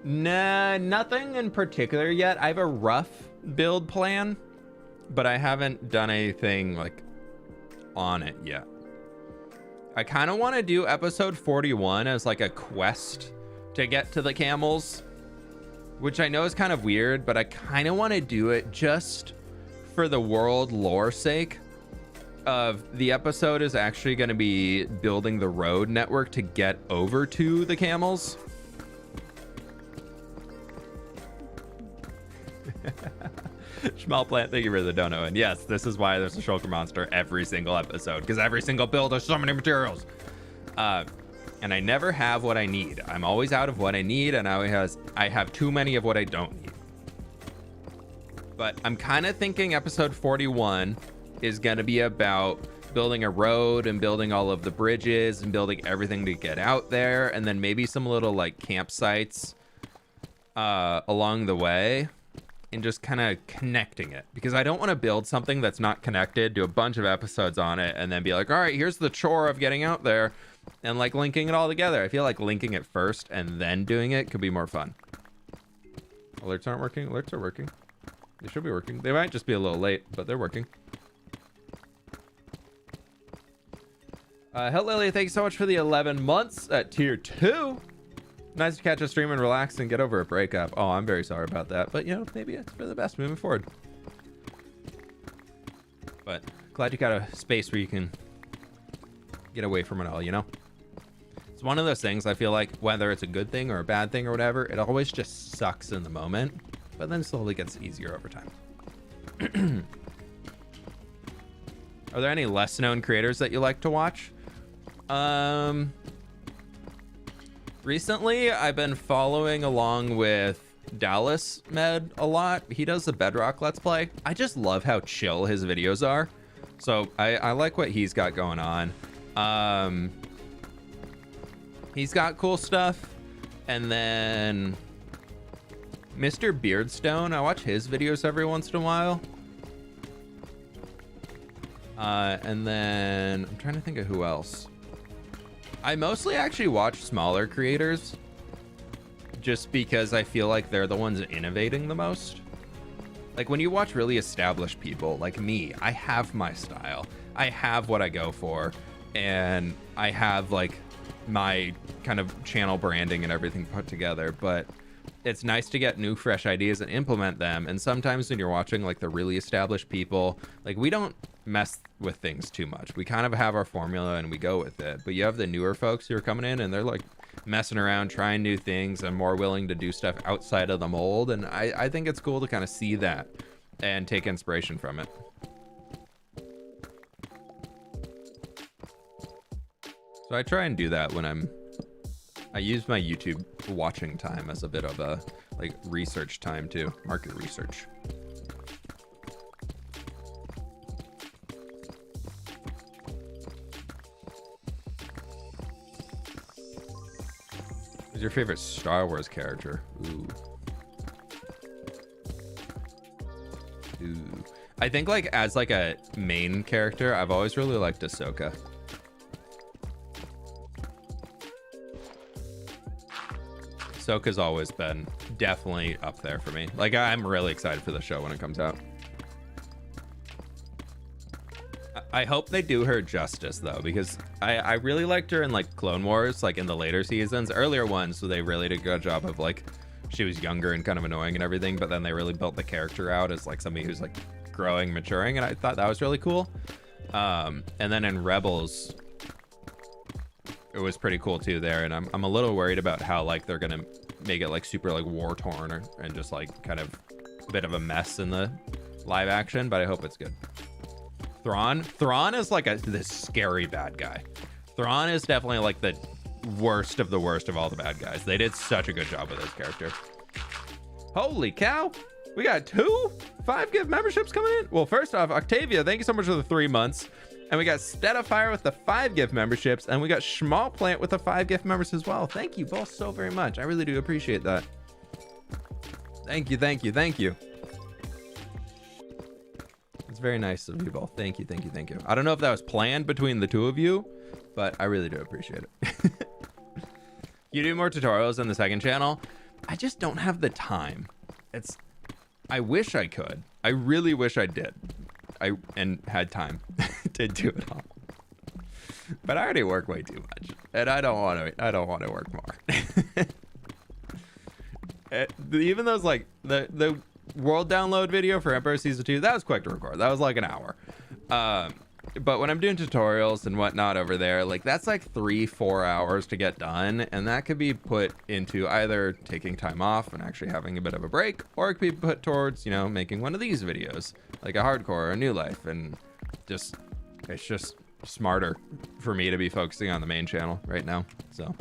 Speaker 1: Nah, nothing in particular yet. I have a rough build plan, but I haven't done anything like on it yet. I kind of want to do episode 41 as like a quest to get to the camels. which I know is kind of weird, but I kind of want to do it just for the world lore sake of the episode is actually going to be building the road network to get over to the camels. Small plant, thank you for the dono. And yes, this is why there's a shulker monster every single episode, because every single build has so many materials. And I never have what I need. I'm always out of what I need, and I have too many of what I don't need. But I'm kind of thinking episode 41 is going to be about building a road and building all of the bridges and building everything to get out there, and then maybe some little like campsites along the way, and just kind of connecting it, because I don't want to build something that's not connected, do a bunch of episodes on it, and then be like, all right, here's the chore of getting out there, and like linking it all together. I feel like linking it first and then doing it could be more fun. Alerts aren't working. Alerts are working. They should be working. They might just be a little late, but they're working. Hello, Lily. Thanks so much for the 11 months at tier 2. Nice to catch a stream and relax and get over a breakup. Oh, I'm very sorry about that. But, you know, maybe it's for the best moving forward. But glad you got a space where you can get away from it all, you know? It's one of those things, I feel like, whether it's a good thing or a bad thing or whatever, it always just sucks in the moment, but then slowly gets easier over time. Are there any less known creators that you like to watch? Recently, I've been following along with Dallas Med a lot. He does the Bedrock Let's Play. I just love how chill his videos are. So I like what he's got going on. He's got cool stuff. And then Mr. Beardstone, I watch his videos every once in a while. And then I'm trying to think of who else. I mostly actually watch smaller creators just because I feel like they're the ones innovating the most. Like when you watch really established people like me, I have my style. I have what I go for, and I have like my kind of channel branding and everything put together, but it's nice to get new fresh ideas and implement them. And sometimes when you're watching like the really established people, like we don't mess with things too much. We kind of have our formula and we go with it. But you have the newer folks who are coming in and they're like messing around, trying new things, and more willing to do stuff outside of the mold. And I think it's cool to kind of see that and take inspiration from it. So I try and do that when I use my YouTube watching time as a bit of a like research time too, market research. Who's your favorite Star Wars character? Ooh. I think like as like a main character, I've always really liked Ahsoka. Ahsoka's always been definitely up there for me. Like I'm really excited for the show when it comes out. I hope they do her justice though, because I really liked her in like Clone Wars, like in the later seasons. Earlier ones, so they really did a good job of like, she was younger and kind of annoying and everything, but then they really built the character out as like somebody who's like growing, maturing, and I thought that was really cool. And then in Rebels, it was pretty cool too there, and I'm a little worried about how like they're gonna make it like super like war torn and just like kind of a bit of a mess in the live action, but I hope it's good. Thrawn is like this scary bad guy. Thrawn is definitely like the worst of all the bad guys. They did such a good job with his character. Holy cow, we got 2 5-gift memberships coming in. Well, first off, Octavia, thank you so much for the 3 months. And we got Steadafire with the 5-gift memberships, and we got Schmall Plant with the 5-gift members as well. Thank you both so very much. I really do appreciate that. Thank you, thank you, thank you. It's very nice of you both. Thank you, thank you, thank you. I don't know if that was planned between the two of you, but I really do appreciate it. You do more tutorials on the second channel? I just don't have the time. I wish I could. I really wish I did. And had time to do it all. But I already work way too much, and I don't want to work more. Even those like the world download video for Emperor Season 2, that was quick to record. That was like an hour. But when I'm doing tutorials and whatnot over there, like that's like 3-4 hours to get done, and that could be put into either taking time off and actually having a bit of a break, or it could be put towards, you know, making one of these videos like a hardcore or a new life. And just it's just smarter for me to be focusing on the main channel right now. So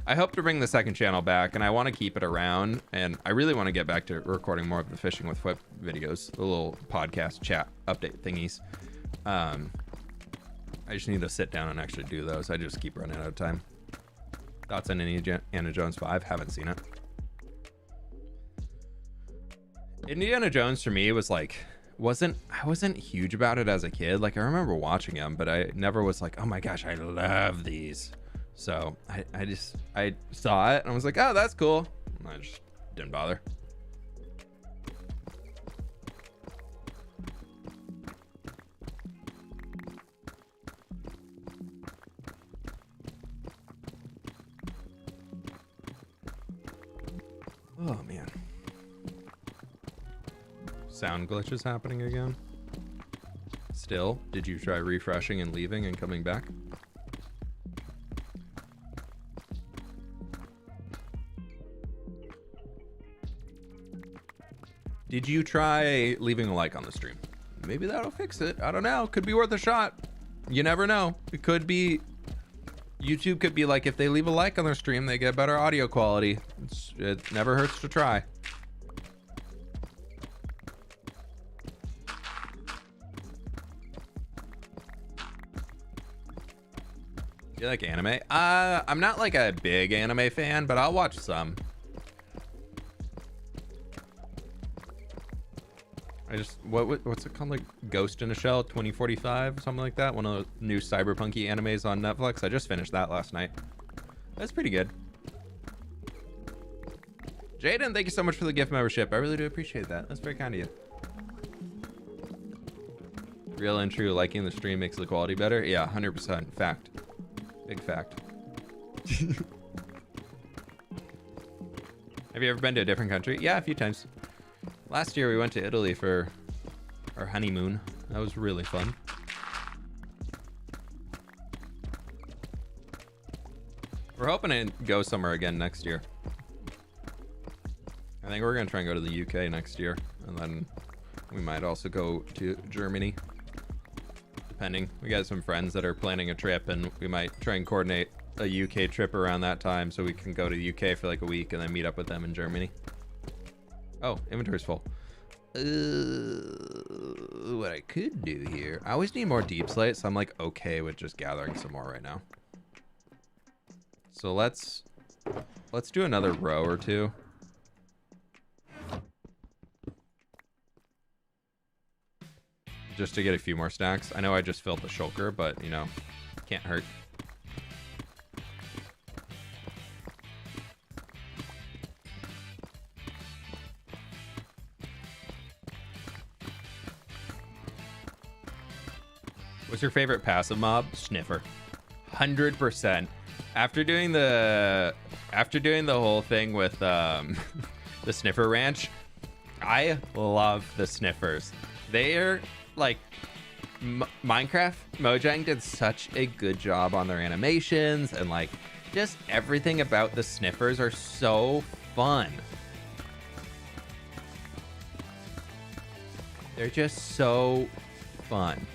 Speaker 1: I hope to bring the second channel back, and I want to keep it around, and I really want to get back to recording more of the fishing with fWhip videos, the little podcast chat update thingies. I just need to sit down and actually do those. I just keep running out of time. Thoughts on Indiana Jones 5? Haven't seen it. Indiana Jones for me was like, I wasn't huge about it as a kid. Like I remember watching them, but I never was like, oh my gosh, I love these. So I saw it and I was like, oh, that's cool. And I just didn't bother. Oh man. Sound glitches happening again. Still, did you try refreshing and leaving and coming back? Did you try leaving a like on the stream? Maybe that'll fix it. I don't know. Could be worth a shot. You never know. It could be. YouTube could be like, if they leave a like on their stream, they get better audio quality. It never hurts to try. You like anime? I'm not like a big anime fan, but I'll watch some. What's it called? Like Ghost in a Shell 2045, something like that. One of the new cyberpunky animes on Netflix. I just finished that last night. That's pretty good. Jaden, thank you so much for the gift membership. I really do appreciate that. That's very kind of you. Real and true, liking the stream makes the quality better. Yeah, 100%. Fact. Big fact. Have you ever been to a different country? Yeah, a few times. Last year we went to Italy for our honeymoon. That was really fun. We're hoping to go somewhere again next year. I think we're gonna try and go to the UK next year, and then we might also go to Germany. Depending. We got some friends that are planning a trip, and we might try and coordinate a UK trip around that time so we can go to the UK for like a week and then meet up with them in Germany. Oh, inventory's full. What I could do here, I always need more deep slate, so I'm like okay with just gathering some more right now. So let's do another row or two. Just to get a few more stacks. I know I just filled the shulker, but you know, can't hurt. What's your favorite passive mob? Sniffer. 100%. After doing the whole thing with the Sniffer Ranch, I love the Sniffers. They're like Minecraft Mojang did such a good job on their animations, and like just everything about the Sniffers are so fun. They're just so fun.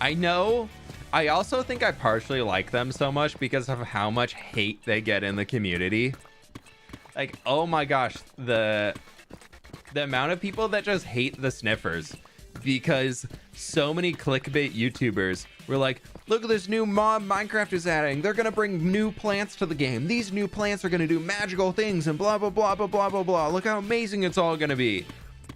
Speaker 1: I know. I also think I partially like them so much because of how much hate they get in the community. Like, oh my gosh, the amount of people that just hate the Sniffers because so many clickbait YouTubers were like, look at this new mob Minecraft is adding. They're going to bring new plants to the game. These new plants are going to do magical things and blah, blah, blah, blah, blah, blah, blah. Look how amazing it's all going to be.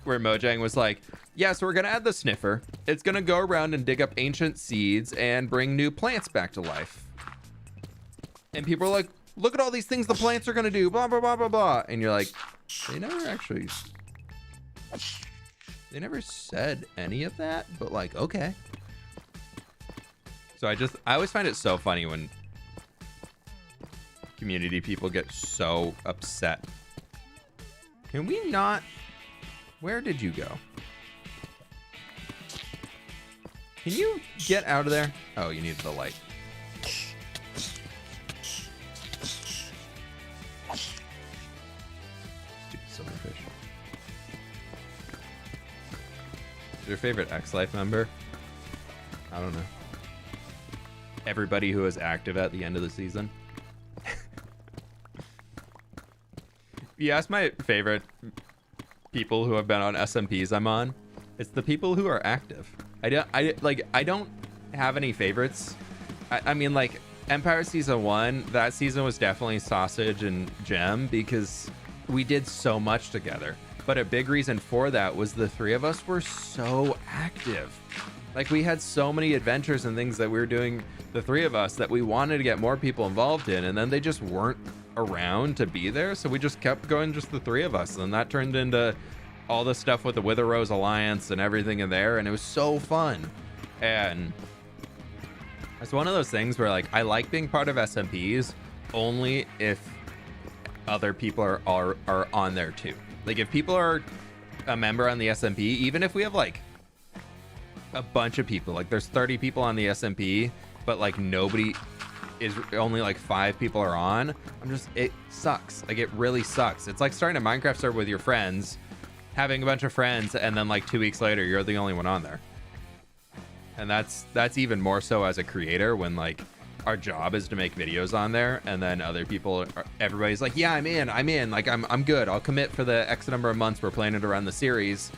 Speaker 1: Where Mojang was like, yeah, so we're going to add the Sniffer. It's going to go around and dig up ancient seeds and bring new plants back to life. And people are like, look at all these things the plants are going to do, blah, blah, blah, blah, blah. And you're like, they never said any of that, but like, okay. So I always find it so funny when community people get so upset. Can we not? Where did you go? Can you get out of there? Oh, you needed the light. Stupid silverfish. Your favorite X-Life member? I don't know. Everybody who was active at the end of the season. You ask my favorite people who have been on SMPs I'm on, it's the people who are active. I don't have any favorites. I mean, like, Empire Season 1, that season was definitely Sausage and Gem because we did so much together. But a big reason for that was the three of us were so active. Like, we had so many adventures and things that we were doing, the three of us, that we wanted to get more people involved in, and then they just weren't around to be there, so we just kept going, just the three of us, and that turned into all the stuff with the Wither Rose Alliance and everything in there, and it was so fun. And it's one of those things where, like, I like being part of SMPs only if other people are on there too. Like, if people are a member on the SMP, even if we have like a bunch of people, like there's 30 people on the SMP, but like nobody is, only like 5 people are on, it sucks. Like, it really sucks. It's like starting a Minecraft server with your friends, having a bunch of friends, and then like 2 weeks later you're the only one on there. And that's even more so as a creator, when like our job is to make videos on there, and then other people everybody's like, yeah, I'm in, like I'm good, I'll commit for the X number of months we're planning to run the series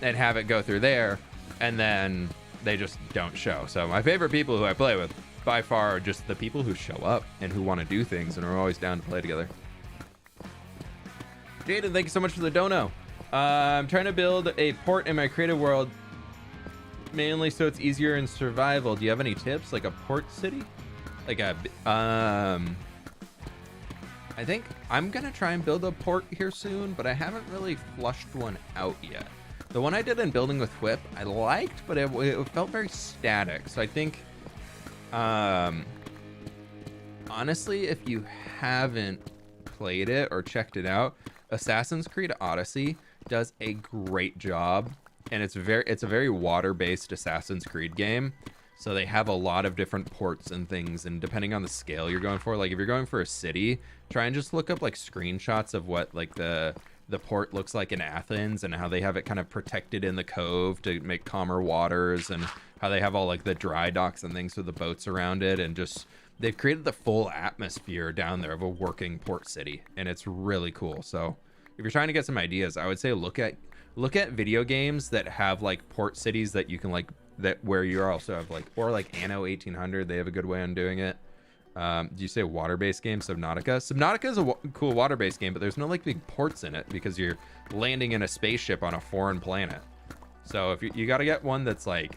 Speaker 1: and have it go through there, and then they just don't show. So my favorite people who I play with by far are just the people who show up and who want to do things and are always down to play together. Jaden, thank you so much for the dono. I'm trying to build a port in my creative world, mainly so it's easier in survival. Do you have any tips, like a port city? Like a I think I'm gonna try and build a port here soon, but I haven't really flushed one out yet. The one I did in building with fWhip I liked, but it felt very static. So I think honestly, if you haven't played it or checked it out, Assassin's Creed Odyssey does a great job, and it's a very water-based Assassin's Creed game. So they have a lot of different ports and things, and depending on the scale you're going for, like if you're going for a city, try and just look up like screenshots of what like the port looks like in Athens, and how they have it kind of protected in the cove to make calmer waters, and how they have all like the dry docks and things with the boats around it, and just they've created the full atmosphere down there of a working port city, and it's really cool. So if you're trying to get some ideas, I would say look at video games that have like port cities that you can like, that where you also have like, or like Anno 1800, they have a good way on doing it. Do you say water-based game? Subnautica is a cool water-based game, but there's no like big ports in it because you're landing in a spaceship on a foreign planet. So if you got to get one that's like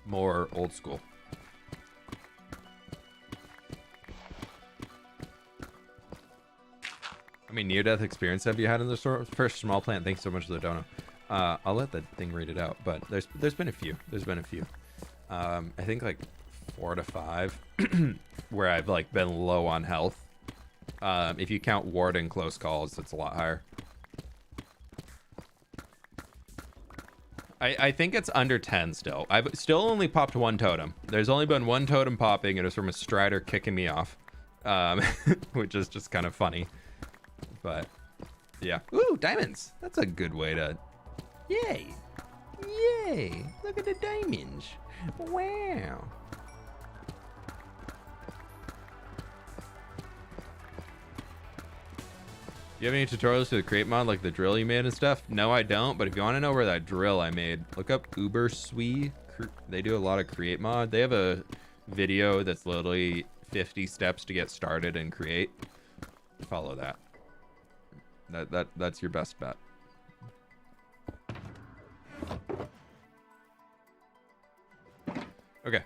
Speaker 1: more old school. I mean, near-death experience have you had in the store? First small plant, thanks so much for the dono. I'll let the thing read it out, but there's been a few. I think like 4 to 5 where I've like been low on health. If you count ward and close calls, it's a lot higher. I think it's under 10 still. I've still only popped 1 totem. There's only been 1 totem popping, and it was from a strider kicking me off, which is just kind of funny. But yeah. Ooh, diamonds. That's a good way to... Yay. Yay. Look at the diamonds. Wow. Do you have any tutorials for the create mod, like the drill you made and stuff? No, I don't, but if you want to know where that drill I made, look up Ubersui. They do a lot of create mod. They have a video that's literally 50 steps to get started and create. Follow that. That's your best bet. Okay.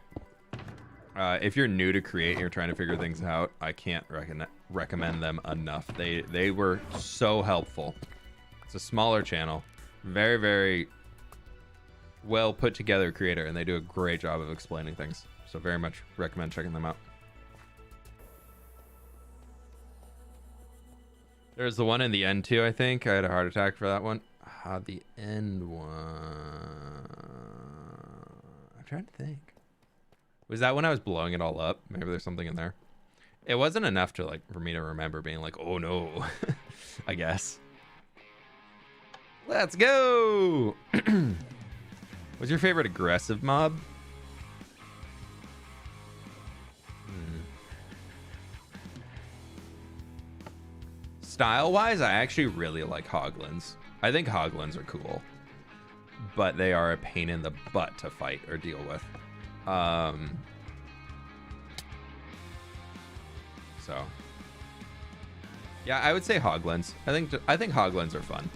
Speaker 1: If you're new to create and you're trying to figure things out, I can't recommend them enough. They were so helpful. It's a smaller channel, very, very well put together creator, and they do a great job of explaining things. So very much recommend checking them out. There's the one in the end too, I think. I had a heart attack for that one. The end one. I'm trying to think. Was that when I was blowing it all up? Maybe there's something in there. It wasn't enough to like for me to remember being like, oh no. I guess. Let's go. What's your favorite aggressive mob? Style-wise, I actually really like hoglins. I think hoglins are cool, but they are a pain in the butt to fight or deal with. So, yeah, I would say hoglins. I think hoglins are fun.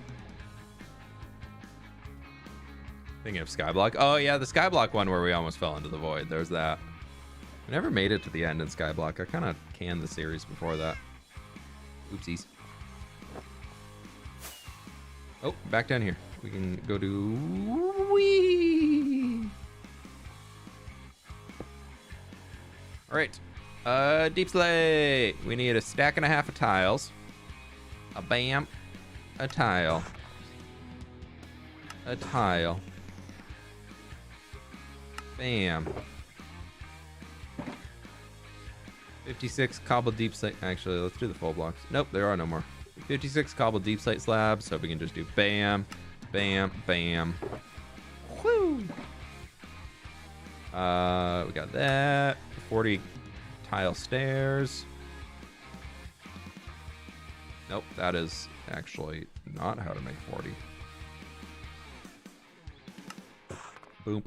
Speaker 1: Thinking of Skyblock. Oh yeah, the Skyblock one where we almost fell into the void. There's that. I never made it to the end in Skyblock. I kind of canned the series before that. Oopsies. Oh, back down here. We can go to wee. All right. Deep slate. We need a stack and a half of tiles. A bam. A tile. A tile. Bam. 56 cobbled deep slate. Actually, let's do the full blocks. Nope, there are no more. 56 cobbled deep slate slabs, so we can just do bam, bam, bam. Woo! We got that. 40 tile stairs. Nope, that is actually not how to make 40. Boom.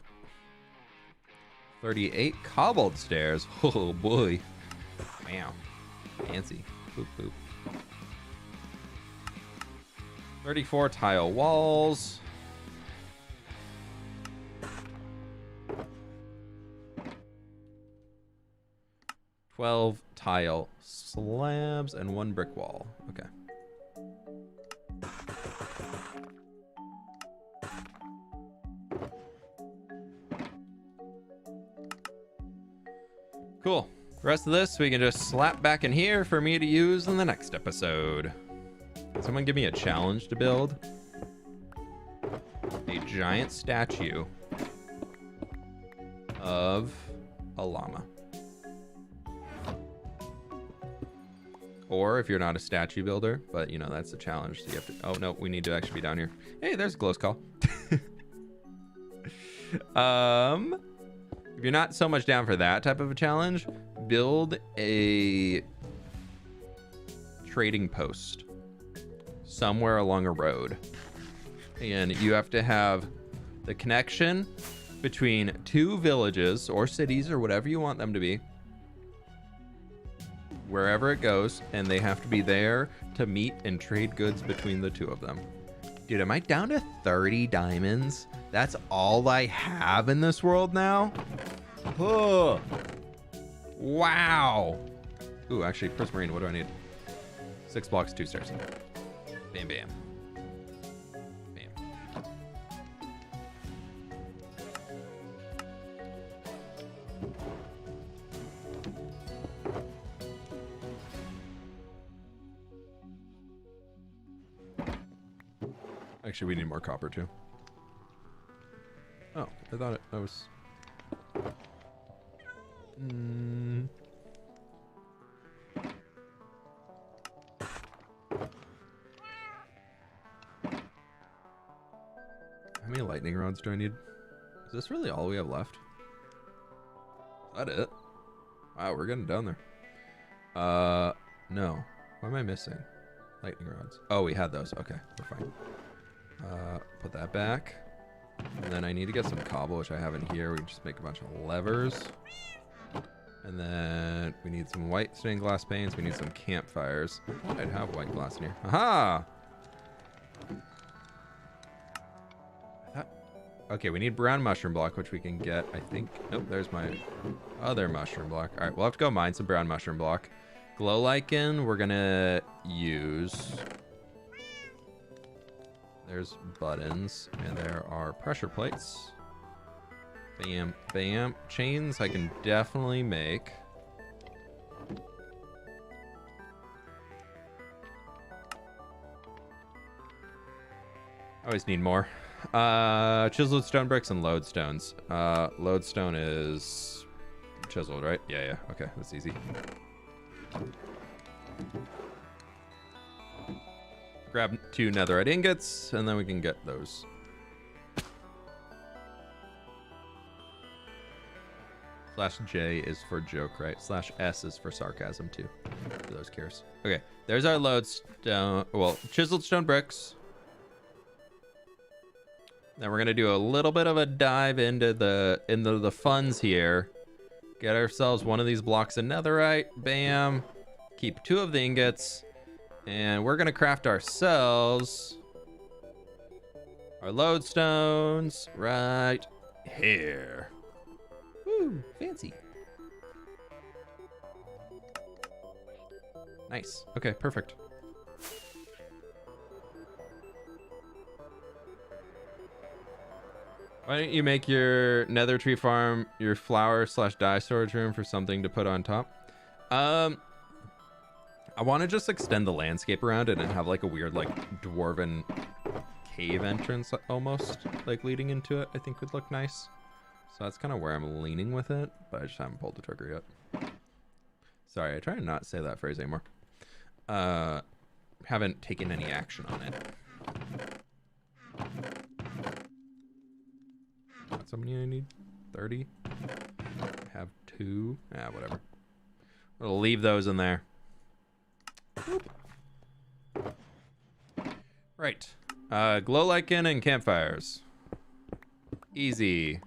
Speaker 1: 38 cobbled stairs. Oh boy. Wow. Fancy. Boop, boop. 34 tile walls. $12 tile slabs and 1 brick wall. Okay. Cool. The rest of this we can just slap back in here for me to use in the next episode. Someone give me a challenge to build a giant statue of a llama. Or if you're not a statue builder, but you know, that's the challenge. So you have to, oh no, we need to actually be down here. Hey, there's a close call. If you're not so much down for that type of a challenge, build a trading post somewhere along a road. And you have to have the connection between 2 villages or cities or whatever you want them to be, wherever it goes, and they have to be there to meet and trade goods between the 2 of them. Dude, am I down to 30 diamonds? That's all I have in this world now? Oh, wow. Ooh, actually, Prismarine, what do I need? 6 blocks, 2 stairs. Bam, bam. Bam. Actually, we need more copper too. Oh, I thought it was... How many lightning rods do I need? Is this really all we have left? Is that it? Wow, we're getting down there. No. What am I missing? Lightning rods. Oh, we had those. Okay, we're fine. Put that back. And then I need to get some cobble, which I have in here. We can just make a bunch of levers. And then we need some white stained glass panes. We need some campfires. I thought I'd have white glass in here. Aha! Okay, we need brown mushroom block, which we can get, I think. Nope, there's my other mushroom block. All right, we'll have to go mine some brown mushroom block. Glow lichen, we're gonna use. There's buttons, and there are pressure plates. Bam, bam. Chains I can definitely make. Always need more. Chiseled stone bricks and lodestones. Lodestone is chiseled, right? Yeah. Okay, that's easy. Grab 2 netherite ingots, and then we can get those. /J is for joke, right? /S is for sarcasm, too. For those cares. Okay, there's our lodestone. Well, chiseled stone bricks. Then we're gonna do a little bit of a dive into the funds here. Get ourselves one of these blocks of netherite. Bam. Keep 2 of the ingots. And we're gonna craft ourselves our lodestones right here. Woo, fancy. Nice. Okay, perfect. Why don't you make your nether tree farm your flower / dye storage room for something to put on top? I want to just extend the landscape around it and have like a weird like dwarven cave entrance almost like leading into it. I think would look nice. So that's kind of where I'm leaning with it, but I just haven't pulled the trigger yet. Sorry, I try to not say that phrase anymore. Haven't taken any action on it. How many I need? 30? I have 2. Whatever. We'll leave those in there. Right. Glow lichen and campfires. Easy.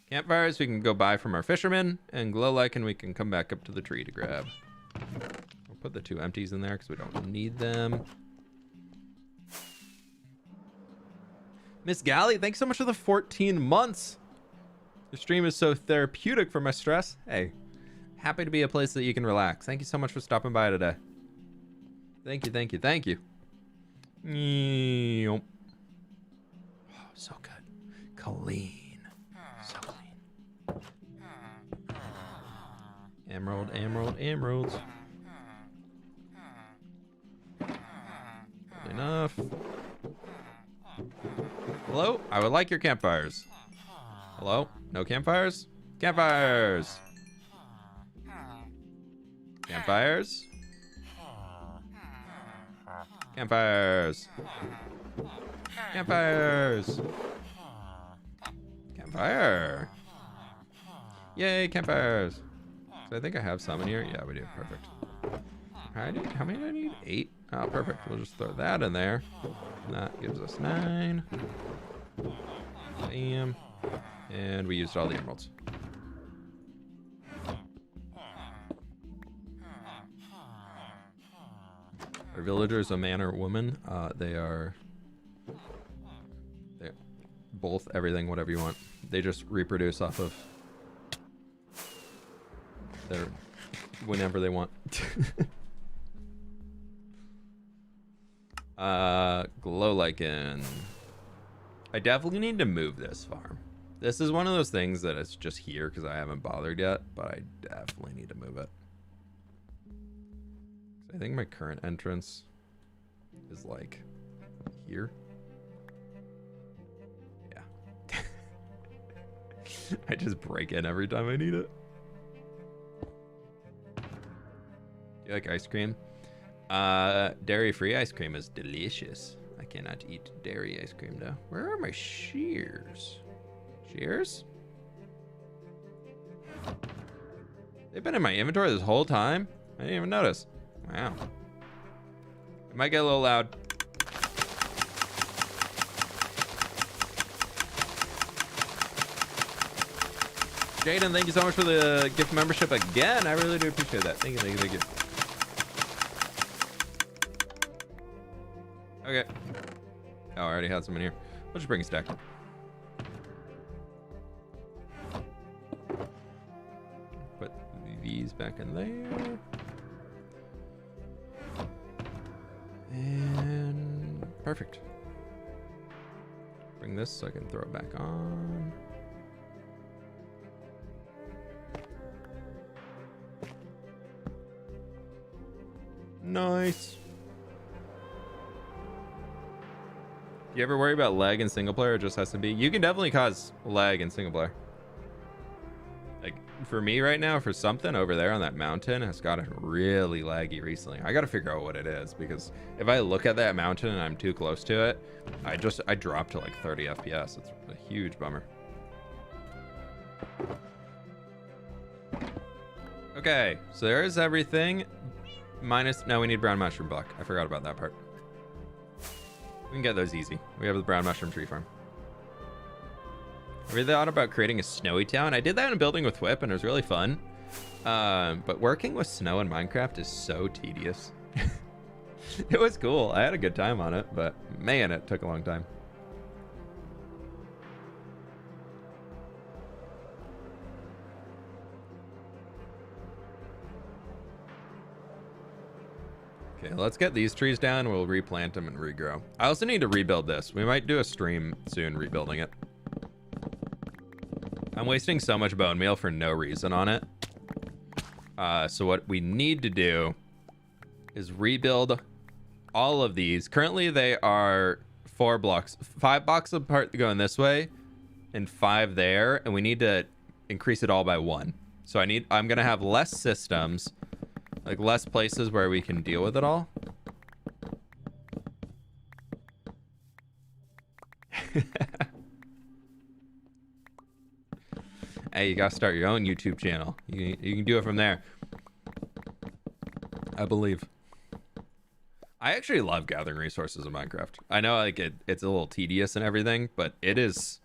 Speaker 1: Campfires we can go buy from our fishermen, and glow lichen we can come back up to the tree to grab. We'll put the 2 empties in there because we don't need them. Miss Galley, thanks so much for the 14 months. Your stream is so therapeutic for my stress. Hey, happy to be a place that you can relax. Thank you so much for stopping by today. Thank you, thank you, thank you. Oh, so good. Clean. So clean. Emerald, emerald, emeralds. Good enough. Hello? I would like your campfires. Hello? No campfires? Campfires! Campfires? Campfires! Campfires! Campfire! Yay, campfires! So I think I have some in here. Yeah, we do. Perfect. How many do I need? 8? Oh, perfect. We'll just throw that in there. And that gives us 9. Bam. And we used all the emeralds. Are villagers a man or woman? They're both, everything, whatever you want. They just reproduce off of their whenever they want. Glow lichen. I definitely need to move this farm. This is one of those things that it's just here because I haven't bothered yet, but I definitely need to move it. I think my current entrance is like here. Yeah. I just break in every time I need it. Do you like ice cream? Dairy-free ice cream is delicious. I cannot eat dairy ice cream though. Where are my shears? Shears? They've been in my inventory this whole time? I didn't even notice. Wow. It might get a little loud. Jaden, thank you so much for the gift membership again. I really do appreciate that. Thank you, thank you, thank you. Okay. Oh, I already had some in here. I'll just bring a stack. Put these back in there. And perfect. Bring this so I can throw it back on. Nice. You ever worry about lag in single player or just SMB? You can definitely cause lag in single player. Like for me right now, for something over there on that mountain has gotten really laggy recently. I got to figure out what it is, because if I look at that mountain and I'm too close to it, I drop to like 30 FPS. It's a huge bummer. Okay, so there's everything. Minus, no, we need brown mushroom block. I forgot about that part. We can get those easy. We have the brown mushroom tree farm. I really thought about creating a snowy town. I did that in building with fWhip, and it was really fun. But working with snow in Minecraft is so tedious. It was cool. I had a good time on it, but man, it took a long time. Okay, let's get these trees down. We'll replant them and regrow. I also need to rebuild this. We might do a stream soon rebuilding it. I'm wasting so much bone meal for no reason on it. So what we need to do is rebuild all of these. Currently they are 5 blocks apart going this way and 5 there, and we need to increase it all by 1. So I'm gonna have less systems, like less places where we can deal with it all. Hey, you gotta start your own YouTube channel. You can do it from there, I believe. I actually love gathering resources in Minecraft. I know like it's a little tedious and everything, but it's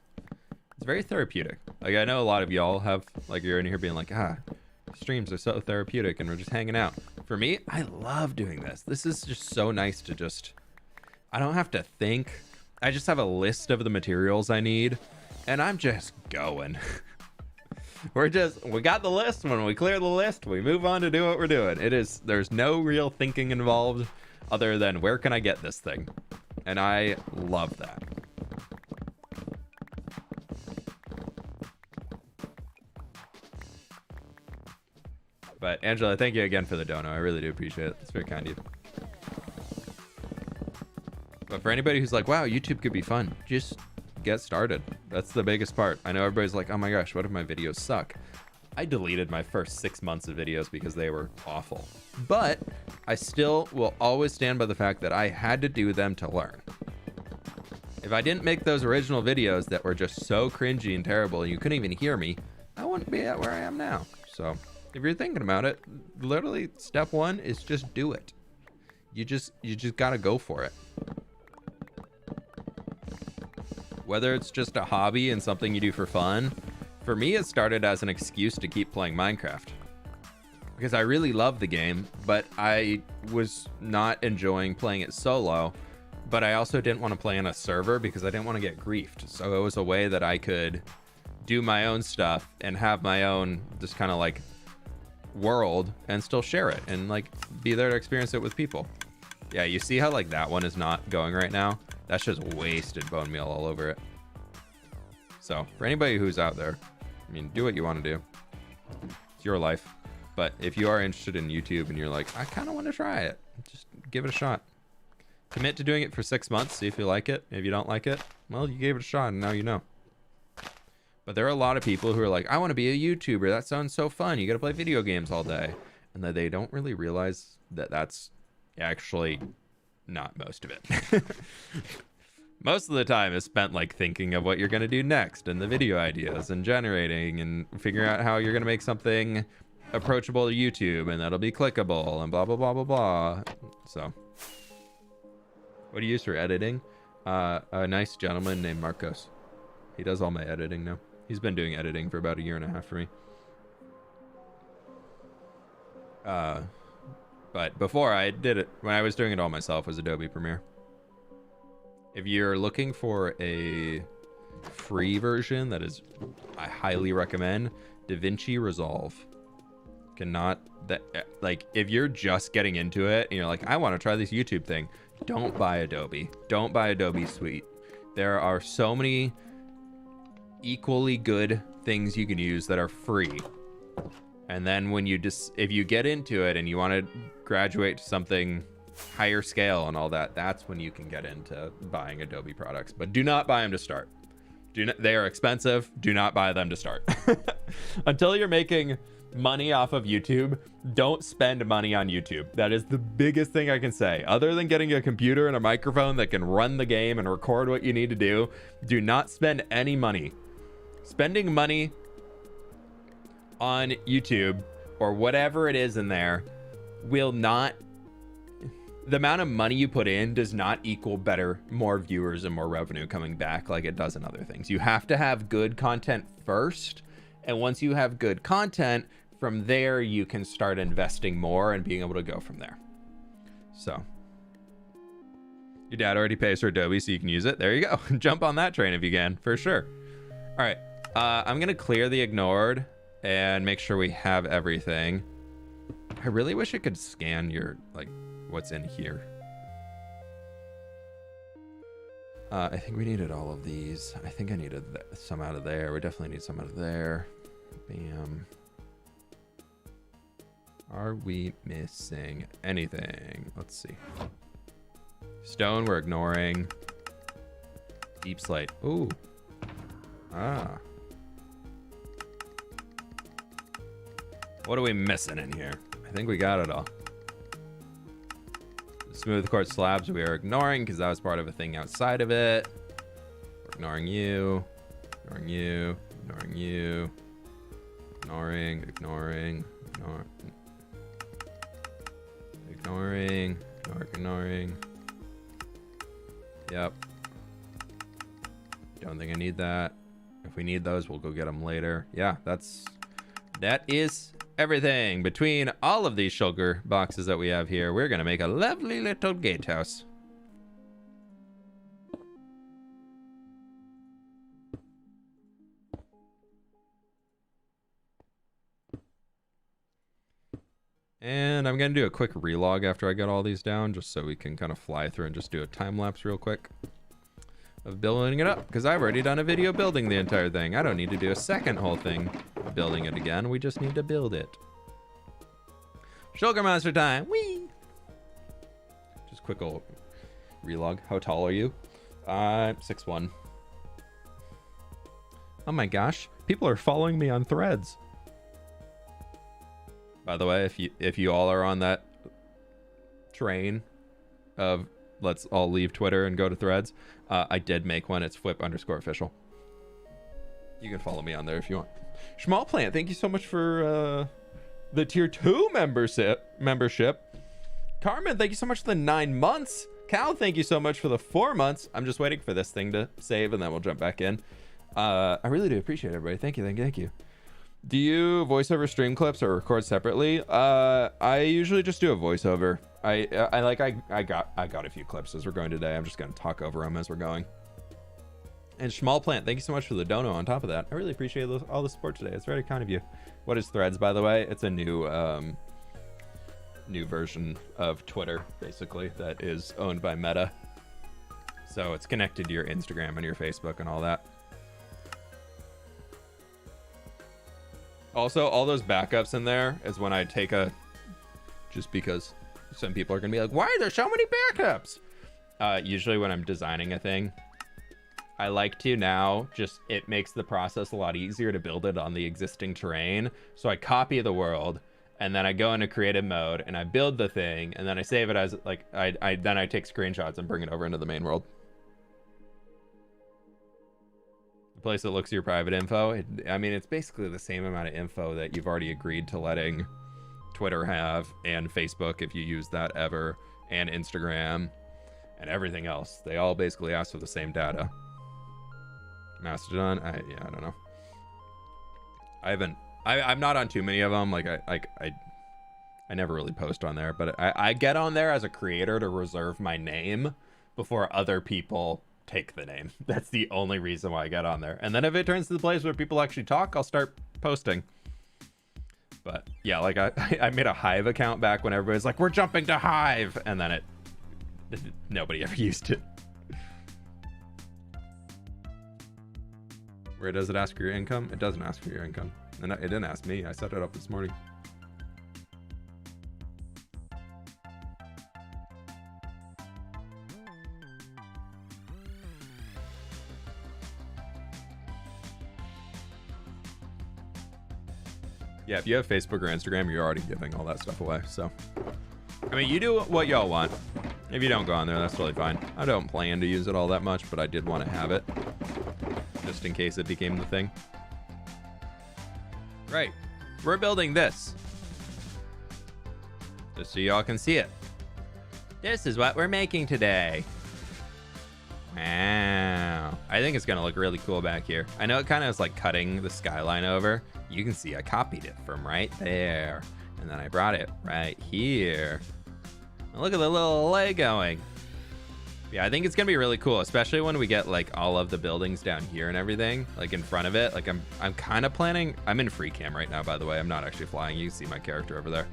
Speaker 1: very therapeutic. Like I know a lot of y'all have, like, you're in here being like, streams are so therapeutic and we're just hanging out. For me, I love doing this. This is just so nice to just, I don't have to think. I just have a list of the materials I need and I'm just going. We got the list. When we clear the list, we move on to do what we're doing. There's no real thinking involved other than where can I get this thing? And I love that. But Angela, thank you again for the dono. I really do appreciate it. It's very kind of you. But for anybody who's like, wow, YouTube could be fun, just get started. That's the biggest part. I know everybody's like, oh my gosh, what if my videos suck? I deleted my first 6 months of videos because they were awful. But I still will always stand by the fact that I had to do them to learn. If I didn't make those original videos that were just so cringy and terrible and you couldn't even hear me, I wouldn't be at where I am now. So if you're thinking about it, literally step 1 is just do it. You just gotta go for it. Whether it's just a hobby and something you do for fun, for me it started as an excuse to keep playing Minecraft. Because I really love the game, but I was not enjoying playing it solo. But I also didn't want to play on a server because I didn't want to get griefed. So it was a way that I could do my own stuff and have my own just kind of like world and still share it and like be there to experience it with people. Yeah, you see how like that one is not going right now? That's just wasted bone meal all over it. So for anybody who's out there, I mean, do what you want to do. It's your life. But if you are interested in YouTube and you're like, I kind of want to try it, just give it a shot. Commit to doing it for 6 months, see if you like it. If you don't like it, well, you gave it a shot and now you know. But there are a lot of people who are like, I want to be a YouTuber. That sounds so fun. You got to play video games all day. And that they don't really realize that that's actually not most of it. Most of the time is spent like thinking of what you're going to do next and the video ideas and generating and figuring out how you're going to make something approachable to YouTube and that'll be clickable and blah, blah, blah, blah, blah. So what do you use for editing? A nice gentleman named Marcos. He does all my editing now. He's been doing editing for about 1.5 years for me. But before I did it, when I was doing it all myself, was Adobe Premiere. If you're looking for a free version, I highly recommend DaVinci Resolve. Like if you're just getting into it and you're like, I want to try this YouTube thing, don't buy Adobe. Don't buy Adobe Suite. There are so many equally good things you can use that are free. And then when if you get into it and you want to graduate to something higher scale and all that, that's when you can get into buying Adobe products. But do not buy them to start. They are expensive. Do not buy them to start. Until you're making money off of YouTube, don't spend money on YouTube. That is the biggest thing I can say. Other than getting a computer and a microphone that can run the game and record what you need to do not spend any money. Spending money on YouTube or whatever it is in there will not, the amount of money you put in does not equal more viewers and more revenue coming back like it does in other things. You have to have good content first, and once you have good content, from there you can start investing more and being able to go from there. So your dad already pays for Adobe so you can use it. There you go. Jump on that train if you can, for sure. All right, I'm gonna clear the ignored and make sure we have everything. I really wish it could scan your, like, what's in here. I think we needed all of these. I think I needed some out of there. We definitely need some out of there. Bam. Are we missing anything? Let's see. Stone, we're ignoring. Deep slate. Ooh. Ah. What are we missing in here? I think we got it all. Smooth quartz slabs we are ignoring because that was part of a thing outside of it. We're ignoring you. Ignoring you. Ignoring you. Ignoring. Ignoring. Ignoring. Ignoring. Yep. Don't think I need that. If we need those, we'll go get them later. Yeah, that is everything. Between all of these sugar boxes that we have here, we're gonna make a lovely little gatehouse. And I'm gonna do a quick relog after I get all these down, just so we can kind of fly through and just do a time lapse real quick of building it up, because I've already done a video building the entire thing. I don't need to do a second whole thing building it again. We just need to build it. Sugar monster time. Whee! Just quick old relog. How tall are you? 6'1". Oh my gosh, people are following me on Threads. By the way, if you all are on that train of let's all leave Twitter and go to Threads, I did make one. It's fWhip_official. You can follow me on there if you want. Small Plant, thank you so much for the tier 2 membership. Carmen, thank you so much for the 9 months. Cal, thank you so much for the 4 months. I'm just waiting for this thing to save and then we'll jump back in. I really do appreciate everybody. Thank you. Do you voiceover stream clips or record separately? I usually just do a voiceover. I got a few clips as we're going today. I'm just gonna talk over them as we're going. And Small Plant, thank you so much for the dono on top of that. I really appreciate all the support today. It's very kind of you. What is Threads, by the way? It's a new version of Twitter, basically, that is owned by Meta. So it's connected to your Instagram and your Facebook and all that. Also, all those backups in there is when I take just because some people are gonna be like, why are there so many backups? Usually when I'm designing a thing, I like to now it makes the process a lot easier to build it on the existing terrain. So I copy the world and then I go into creative mode and I build the thing and then I save it as like, then I take screenshots and bring it over into the main world. Place that looks at your private info. I mean, it's basically the same amount of info that you've already agreed to letting Twitter have, and Facebook if you use that ever, and Instagram and everything else. They all basically ask for the same data. Mastodon, I don't know. I'm not on too many of them. Like I never really post on there, but I get on there as a creator to reserve my name before other people take the name. That's the only reason why I get on there. And then if it turns to the place where people actually talk, I'll start posting. But yeah, like I made a Hive account back when everybody's like, we're jumping to Hive, and then nobody ever used it. Where does it ask for your income? It doesn't ask for your income. And it didn't ask me. I set it up this morning. Yeah, if you have Facebook or Instagram, you're already giving all that stuff away. So, I mean, you do what y'all want. If you don't go on there, that's totally fine. I don't plan to use it all that much, but I did want to have it just in case it became the thing. Right. We're building this. Just so y'all can see it. This is what we're making today. Wow. I think it's going to look really cool back here. I know it kind of is like cutting the skyline over. You can see I copied it from right there. And then I brought it right here. And look at the little leg going. Yeah, I think it's going to be really cool, especially when we get like all of the buildings down here and everything, like in front of it. Like I'm kind of planning. I'm in free cam right now, by the way. I'm not actually flying. You can see my character over there.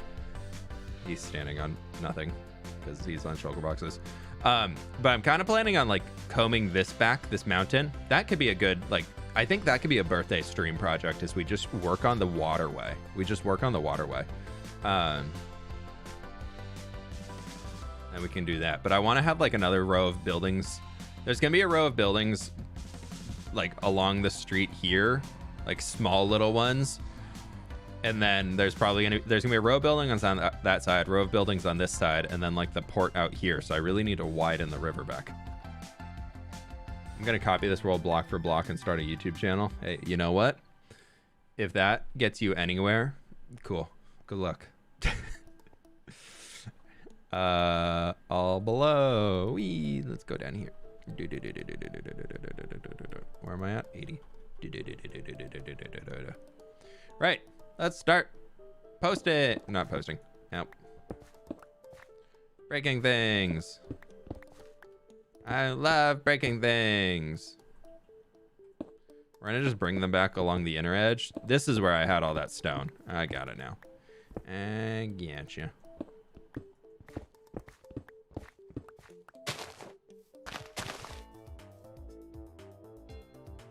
Speaker 1: He's standing on nothing because he's on shulker boxes. But I'm kind of planning on like combing this back, this mountain. That could be a good, like, I think that could be a birthday stream project is we just work on the waterway. We just work on the waterway. And we can do that. But I want to have like another row of buildings. There's going to be a row of buildings like along the street here, like small little ones. And then there's probably there's gonna be a row of buildings on that side, row of buildings on this side, and then like the port out here. So I really need to widen the river back. I'm gonna copy this world block for block and start a YouTube channel. Hey, you know what? If that gets you anywhere, cool. Good luck. All below. Wee. Let's go down here. Where am I at? 80. Right. Let's start. Post it. Not posting. Nope. Breaking things. I love breaking things. We're gonna just bring them back along the inner edge. This is where I had all that stone. I got it now. I getcha.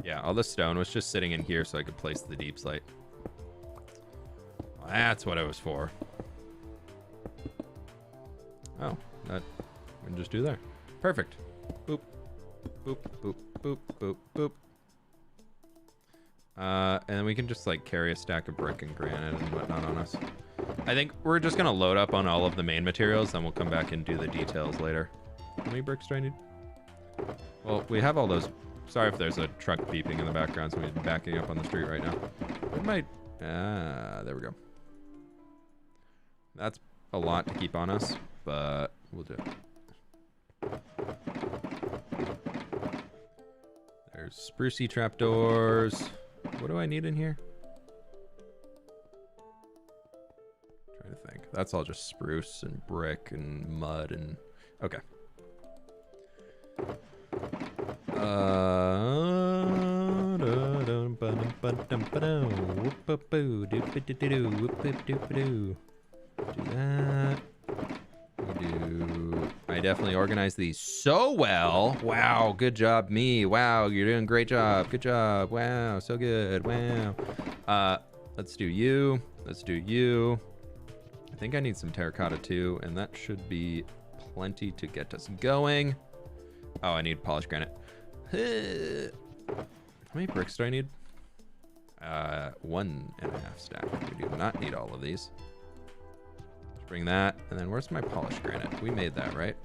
Speaker 1: Yeah, all the stone was just sitting in here so I could place the deep slate. That's what it was for. Oh, that we can just do there. Perfect. Boop, boop, boop, boop, boop, boop. And then we can just like carry a stack of brick and granite and whatnot on us. I think we're just gonna load up on all of the main materials, then we'll come back and do the details later. How many bricks do I need? Well, we have all those. Sorry if there's a truck beeping in the background, so we're backing up on the street right now. It might. There we go. That's a lot to keep on us, but we'll do it. There's sprucey trapdoors. What do I need in here? Trying to think. That's all just spruce and brick and mud and... Okay. Do that. We do. I definitely organized these so well. Wow, good job, me. Wow, you're doing a great job. Good job. Wow, so good. Wow. Let's do you. Let's do you. I think I need some terracotta too, and that should be plenty to get us going. Oh, I need polished granite. How many bricks do I need? 1.5 stack. We do not need all of these. Let's bring that. And then where's my polished granite? We made that, right?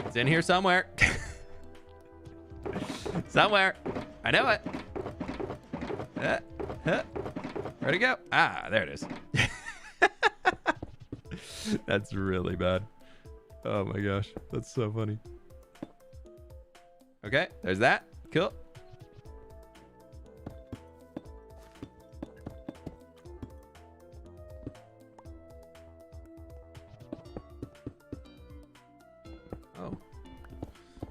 Speaker 1: It's in here somewhere. Somewhere. I know it. Where'd it go? Ah, there it is. That's really bad. Oh my gosh. That's so funny. Okay, there's that. Cool. Oh.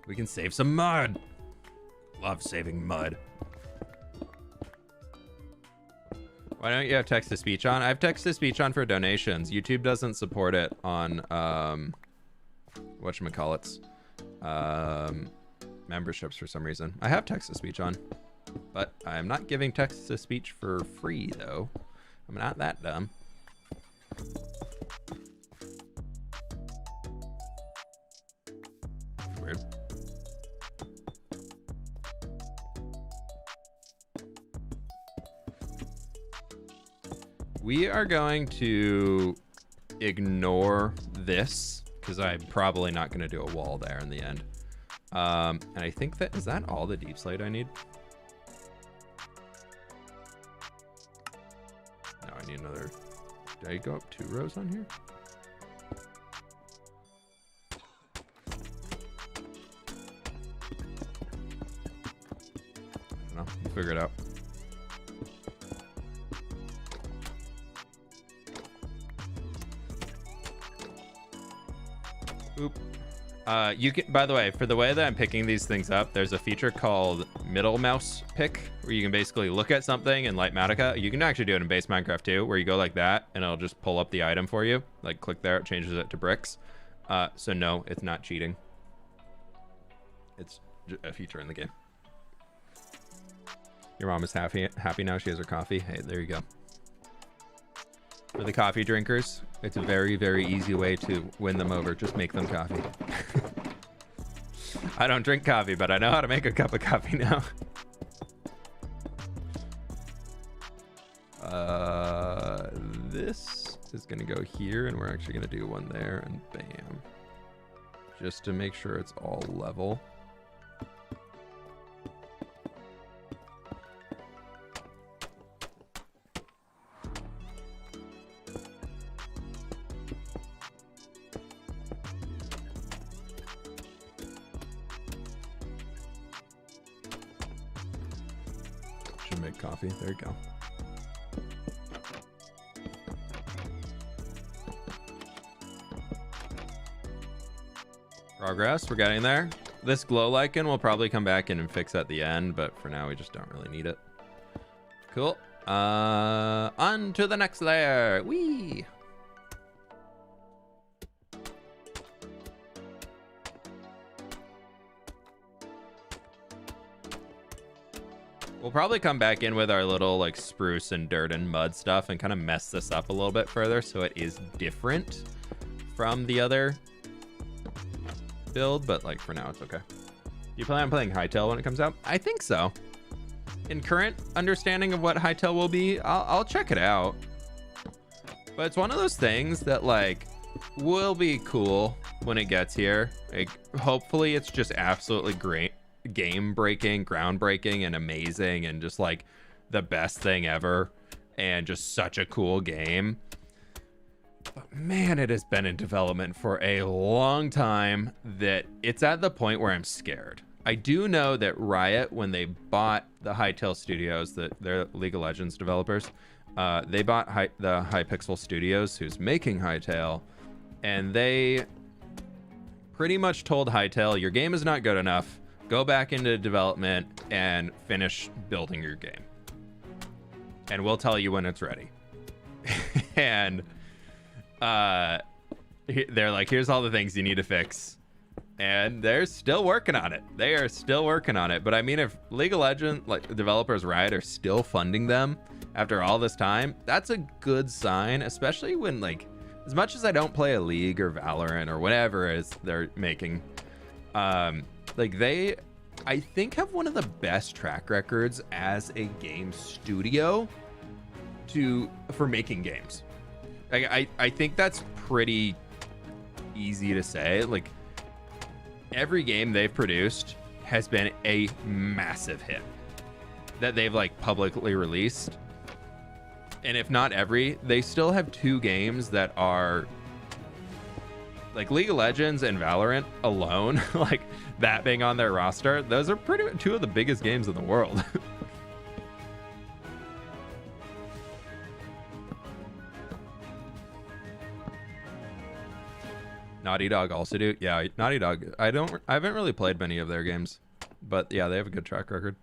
Speaker 1: We can save some mud. Love saving mud. Why don't you have text-to-speech on? I have text-to-speech on for donations. YouTube doesn't support it on, whatchamacallits. Memberships for some reason. I have text-to-speech on, but I'm not giving text-to-speech for free, though. I'm not that dumb. Weird. We are going to ignore this because I'm probably not going to do a wall there in the end. And I think that, is that all the deep slate I need? No, I need another. Did I go up 2 rows on here? I don't know. We'll figure it out. Oop. You can, by the way, for the way that I'm picking these things up, there's a feature called middle mouse pick where you can basically look at something in Litematica. You can actually do it in base Minecraft too, where you go like that and it'll just pull up the item for you. Like click there, it changes it to bricks. So no, it's not cheating. It's a feature in the game. Your mom is happy now she has her coffee. Hey, there you go. For the coffee drinkers, it's a very, very easy way to win them over. Just make them coffee. I don't drink coffee, but I know how to make a cup of coffee now. This is gonna go here, and we're actually gonna do one there, and bam. Just to make sure it's all level. Make coffee. There you go. Progress. We're getting there. This glow lichen will probably come back in and fix at the end, but for now we just don't really need it. Cool. On to the next layer. Whee! We'll probably come back in with our little like spruce and dirt and mud stuff and kind of mess this up a little bit further so it is different from the other build, but like for now it's okay. You plan on playing Hytale when it comes out? I think so. In current understanding of what Hytale will be, I'll check it out. But it's one of those things that like will be cool when it gets here. Like hopefully it's just absolutely great. Game breaking, groundbreaking, and amazing, and just like the best thing ever, and just such a cool game. But man, it has been in development for a long time that it's at the point where I'm scared. I do know that Riot, when they bought the Hytale Studios, that they're League of Legends developers, they bought the Hypixel Studios, who's making Hytale, and they pretty much told Hytale, your game is not good enough. Go back into development and finish building your game. And we'll tell you when it's ready. And they're like, here's all the things you need to fix. And they're still working on it. They are still working on it. But I mean, if League of Legends, like developers Riot, are still funding them after all this time, that's a good sign, especially when like, as much as I don't play a League or Valorant or whatever it is they're making, like they, I think, have one of the best track records as a game studio for making games. Like, I think that's pretty easy to say. Like every game they've produced has been a massive hit that they've like publicly released. And if not every, they still have 2 games that are like League of Legends and Valorant alone, like that being on their roster, those are pretty 2 of the biggest games in the world. Naughty Dog also do. Yeah, Naughty Dog. I haven't really played many of their games, but yeah, they have a good track record.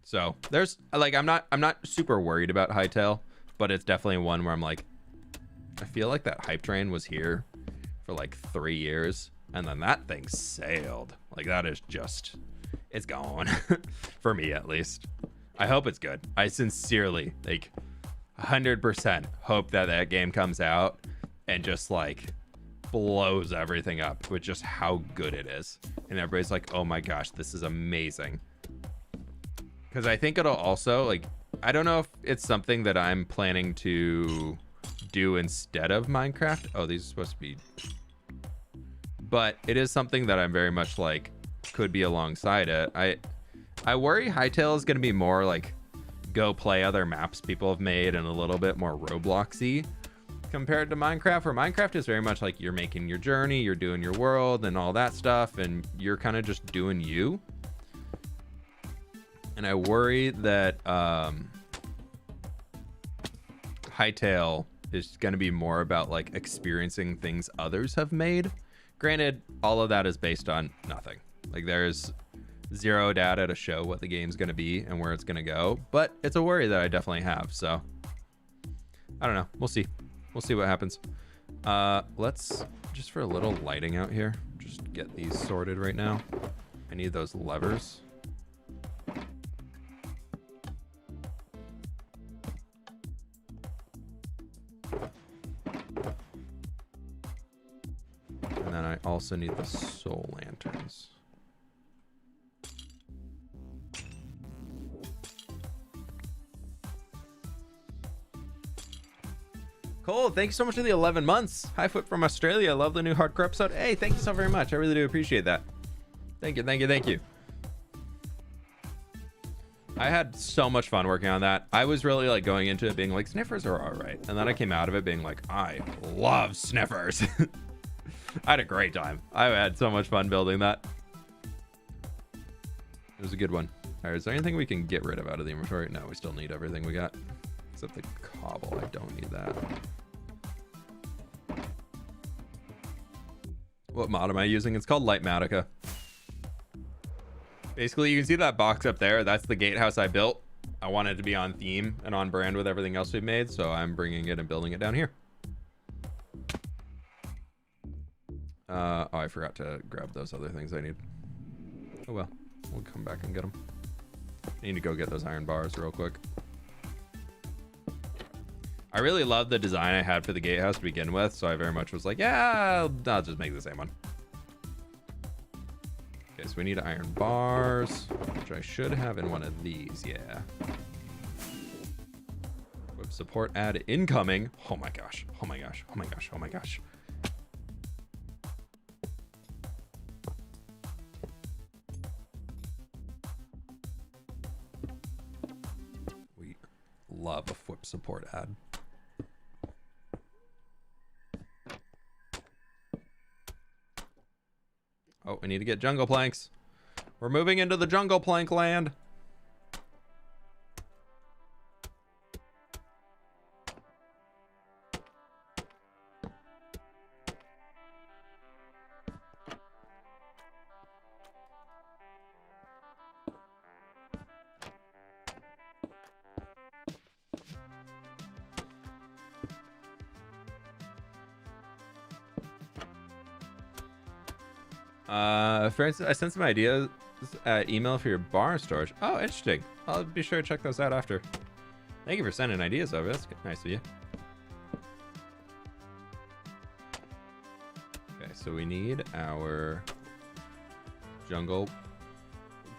Speaker 1: So there's like, I'm not super worried about Hytale, but it's definitely one where I'm like, I feel like that hype train was here for like 3 years, and then that thing sailed. Like that is just, it's gone for me at least. I hope it's good. I sincerely, like 100% hope that game comes out and just like blows everything up with just how good it is. And everybody's like, oh my gosh, this is amazing. Because I think it'll also, like, I don't know if it's something that I'm planning to do instead of Minecraft. Oh, these are supposed to be... But it is something that I'm very much, like, could be alongside it. I worry Hytale is going to be more, like, go play other maps people have made and a little bit more Robloxy compared to Minecraft, where Minecraft is very much like you're making your journey, you're doing your world and all that stuff, and you're kind of just doing you. And I worry that Hytale is going to be more about like experiencing things others have made. Granted, all of that is based on nothing. Like there's zero data to show what the game's going to be and where it's going to go, but it's a worry that I definitely have. So I don't know. We'll see. We'll see what happens. Let's just, for a little lighting out here, just get these sorted right now. I need those levers. And then I also need the soul lanterns. Cole, thank you so much for the 11 months. Hi, fWhip from Australia. Love the new hardcore episode. Hey, thank you so very much. I really do appreciate that. Thank you, thank you, thank you. I had so much fun working on that. I was really like going into it being like, sniffers are all right. And then I came out of it being like, I love sniffers. I had a great time. I had so much fun building that. It was a good one. All right, is there anything we can get rid of out of the inventory? No, we still need everything we got. Except the cobble, I don't need that. What mod am I using? It's called Lightmatica. Basically, you can see that box up there. That's the gatehouse I built. I wanted it to be on theme and on brand with everything else we've made, so I'm bringing it and building it down here. Oh, I forgot to grab those other things I need. Oh well, we'll come back and get them. I need to go get those iron bars real quick. I really love the design I had for the gatehouse to begin with, so I very much was like, yeah, I'll just make the same one. Okay, so we need iron bars, which I should have in one of these, yeah. Whip support ad incoming. Oh my gosh, oh my gosh, oh my gosh, oh my gosh. We love a fWhip support ad. Oh, we need to get jungle planks. We're moving into the jungle plank land. For instance, I sent some ideas email for your bar storage. Oh, interesting. I'll be sure to check those out after. Thank you for sending ideas over. That's nice of you. Okay, so we need our jungle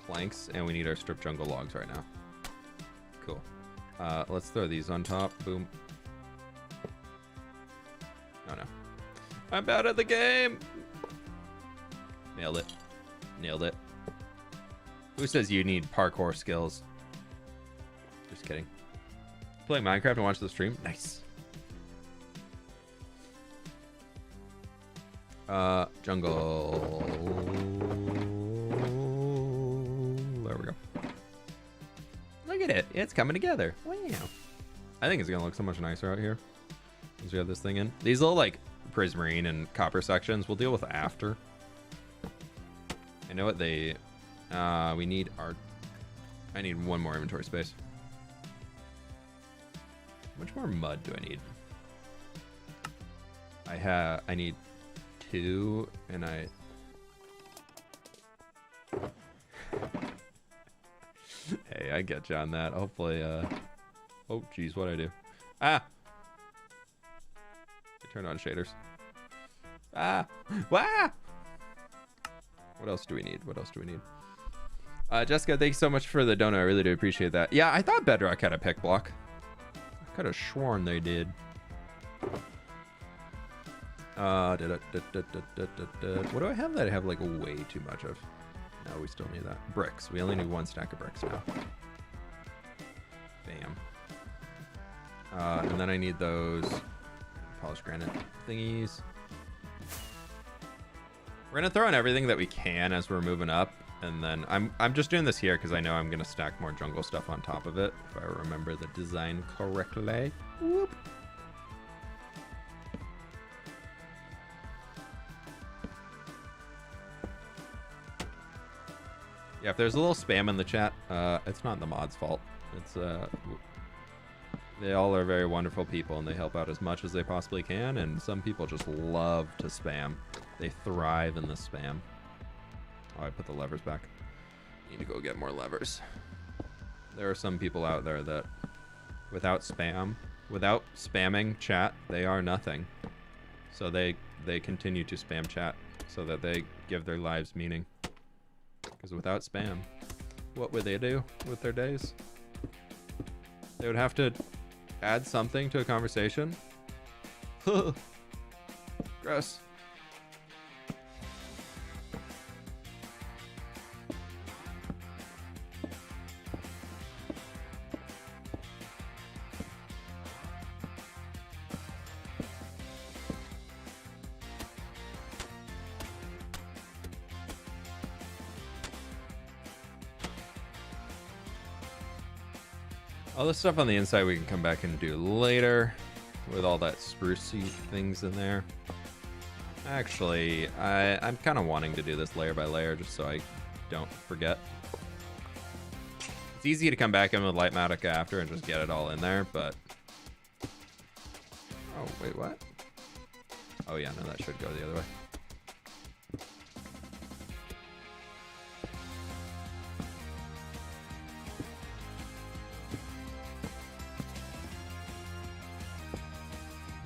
Speaker 1: planks and we need our strip jungle logs right now. Cool. Let's throw these on top. Boom. Oh no. I'm bad at the game. Nailed it. Nailed it. Who says you need parkour skills? Just kidding. Playing Minecraft and watch the stream? Nice. Jungle. There we go. Look at it. It's coming together. Wow. I think it's going to look so much nicer out here once we have this thing in. These little like prismarine and copper sections we'll deal with after. I know what they... we need our... I need one more inventory space. How much more mud do I need? I need 2, and I... Hey, I get you on that. Hopefully, oh, geez, what'd I do? Ah! I turned on shaders. Ah! Wah! What else do we need? What else do we need? Jessica, thank you so much for the donut. I really do appreciate that. Yeah, I thought Bedrock had a pick block. I could have sworn they did. What do I have that I have like way too much of? No, we still need that. Bricks. We only need 1 stack of bricks now. Bam. And then I need those polished granite thingies. We're gonna throw in everything that we can as we're moving up, and then I'm just doing this here because I know I'm gonna stack more jungle stuff on top of it if I remember the design correctly. Whoop. Yeah, if there's a little spam in the chat, it's not the mod's fault. It's they all are very wonderful people and they help out as much as they possibly can, and some people just love to spam. They thrive in the spam. Oh, I put the levers back. Need to go get more levers. There are some people out there that without spamming chat, they are nothing. So they continue to spam chat so that they give their lives meaning. Because without spam, what would they do with their days? They would have to add something to a conversation. Gross. All this stuff on the inside we can come back and do later with all that sprucey things in there. Actually, I'm kind of wanting to do this layer by layer just so I don't forget. It's easy to come back in with Lightmatic after and just get it all in there, but... Oh, wait, what? Oh yeah, no, that should go the other way.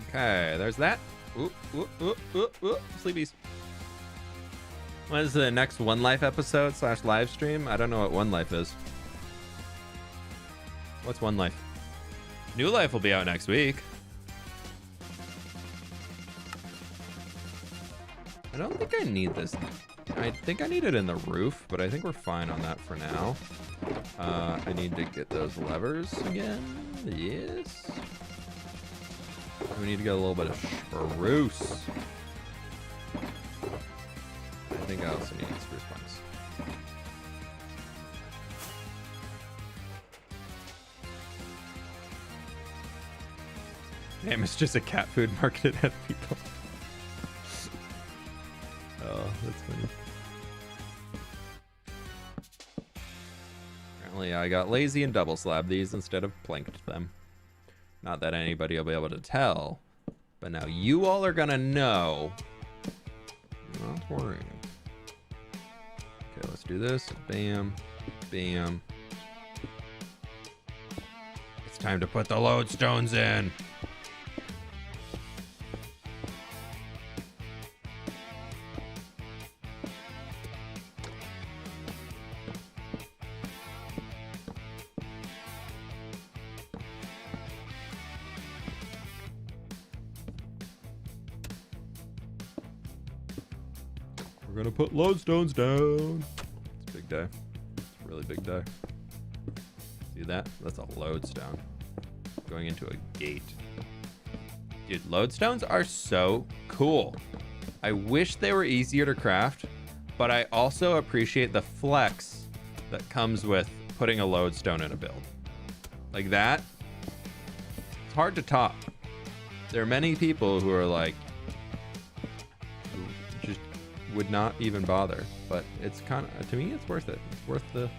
Speaker 1: Okay, there's that. Ooh, ooh, ooh, ooh, ooh. Sleepies. What is the next One Life episode / live stream? I don't know what One Life is. What's One Life? New Life will be out next week. I don't think I need this. I think I need it in the roof, but I think we're fine on that for now. I need to get those levers again. Yes. We need to get a little bit of spruce. I think I also need spruce planks. Damn, it's just a cat food marketed at people. Oh, that's funny. Apparently I got lazy and double slabbed these instead of planked them. Not that anybody will be able to tell, but now you all are gonna know. Not worrying. Okay, let's do this. Bam, bam. It's time to put the lodestones in. We're gonna put lodestones down. It's a big day. It's a really big day. See that? That's a lodestone. Going into a gate. Dude, lodestones are so cool. I wish they were easier to craft, but I also appreciate the flex that comes with putting a lodestone in a build. Like that, it's hard to top. There are many people who are like, would not even bother, but it's kind of, to me, it's worth it. It's worth the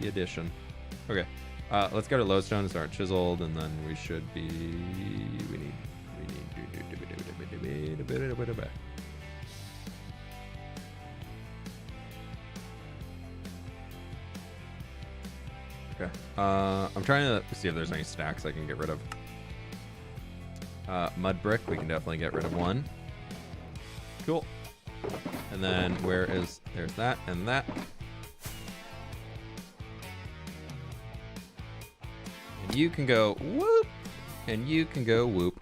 Speaker 1: addition. Okay, let's go to lodestone, start chiseled, and then we should be, we need okay, I'm trying to see if there's any stacks I can get rid of. Mud brick, we can definitely get rid of one. Cool. And then there's that and that. you can go whoop, and you can go whoop.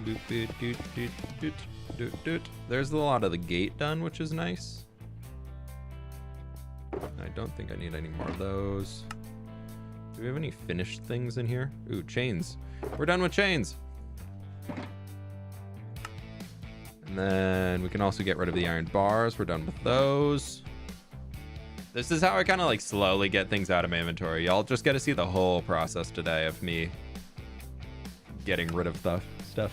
Speaker 1: Doot, doot, doot, doot, doot, doot, doot. There's a lot of the gate done, which is nice. I don't think I need any more of those. Do we have any finished things in here? Ooh, chains. We're done with chains. And then we can also get rid of the iron bars. We're done with those. This is how I kind of like slowly get things out of my inventory. Y'all just get to see the whole process today of me getting rid of the stuff.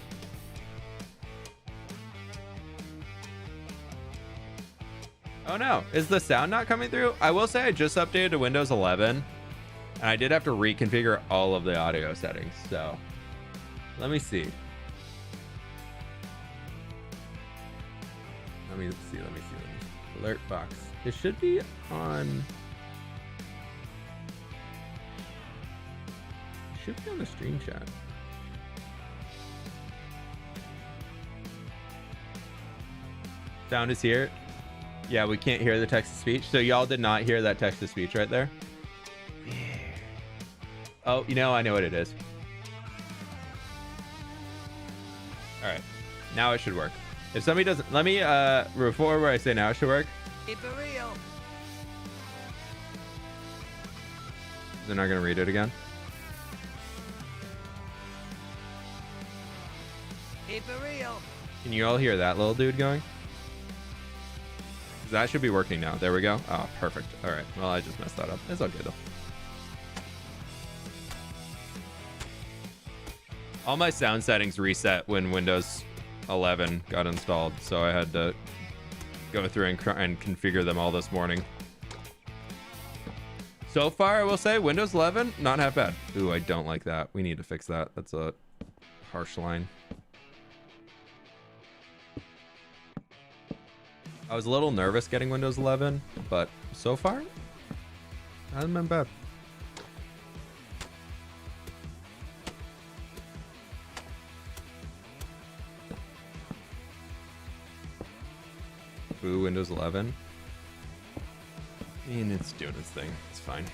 Speaker 1: Oh no, is the sound not coming through? I will say I just updated to Windows 11 and I did have to reconfigure all of the audio settings. So let me see. Let me see. Alert box. It should be on. It should be on the stream chat. Sound is here. Yeah, we can't hear the text to speech. So y'all did not hear that text to speech right there. Oh, you know, I know what it is. All right, now it should work. If somebody doesn't, let me before where I say now it should work.
Speaker 2: Keep it real.
Speaker 1: They're not gonna read it again.
Speaker 2: Keep it real.
Speaker 1: Can you all hear that little dude going? That should be working now. There we go. Oh, perfect. All right. Well, I just messed that up. It's okay though. All my sound settings reset when Windows 11 got installed, so I had to go through and configure them all this morning. So far, I will say Windows 11, not half bad. Ooh, I don't like that. We need to fix that. That's a harsh line. I was a little nervous getting Windows 11, but so far, hasn't been bad. Boo, Windows 11. I mean, it's doing its thing. It's fine.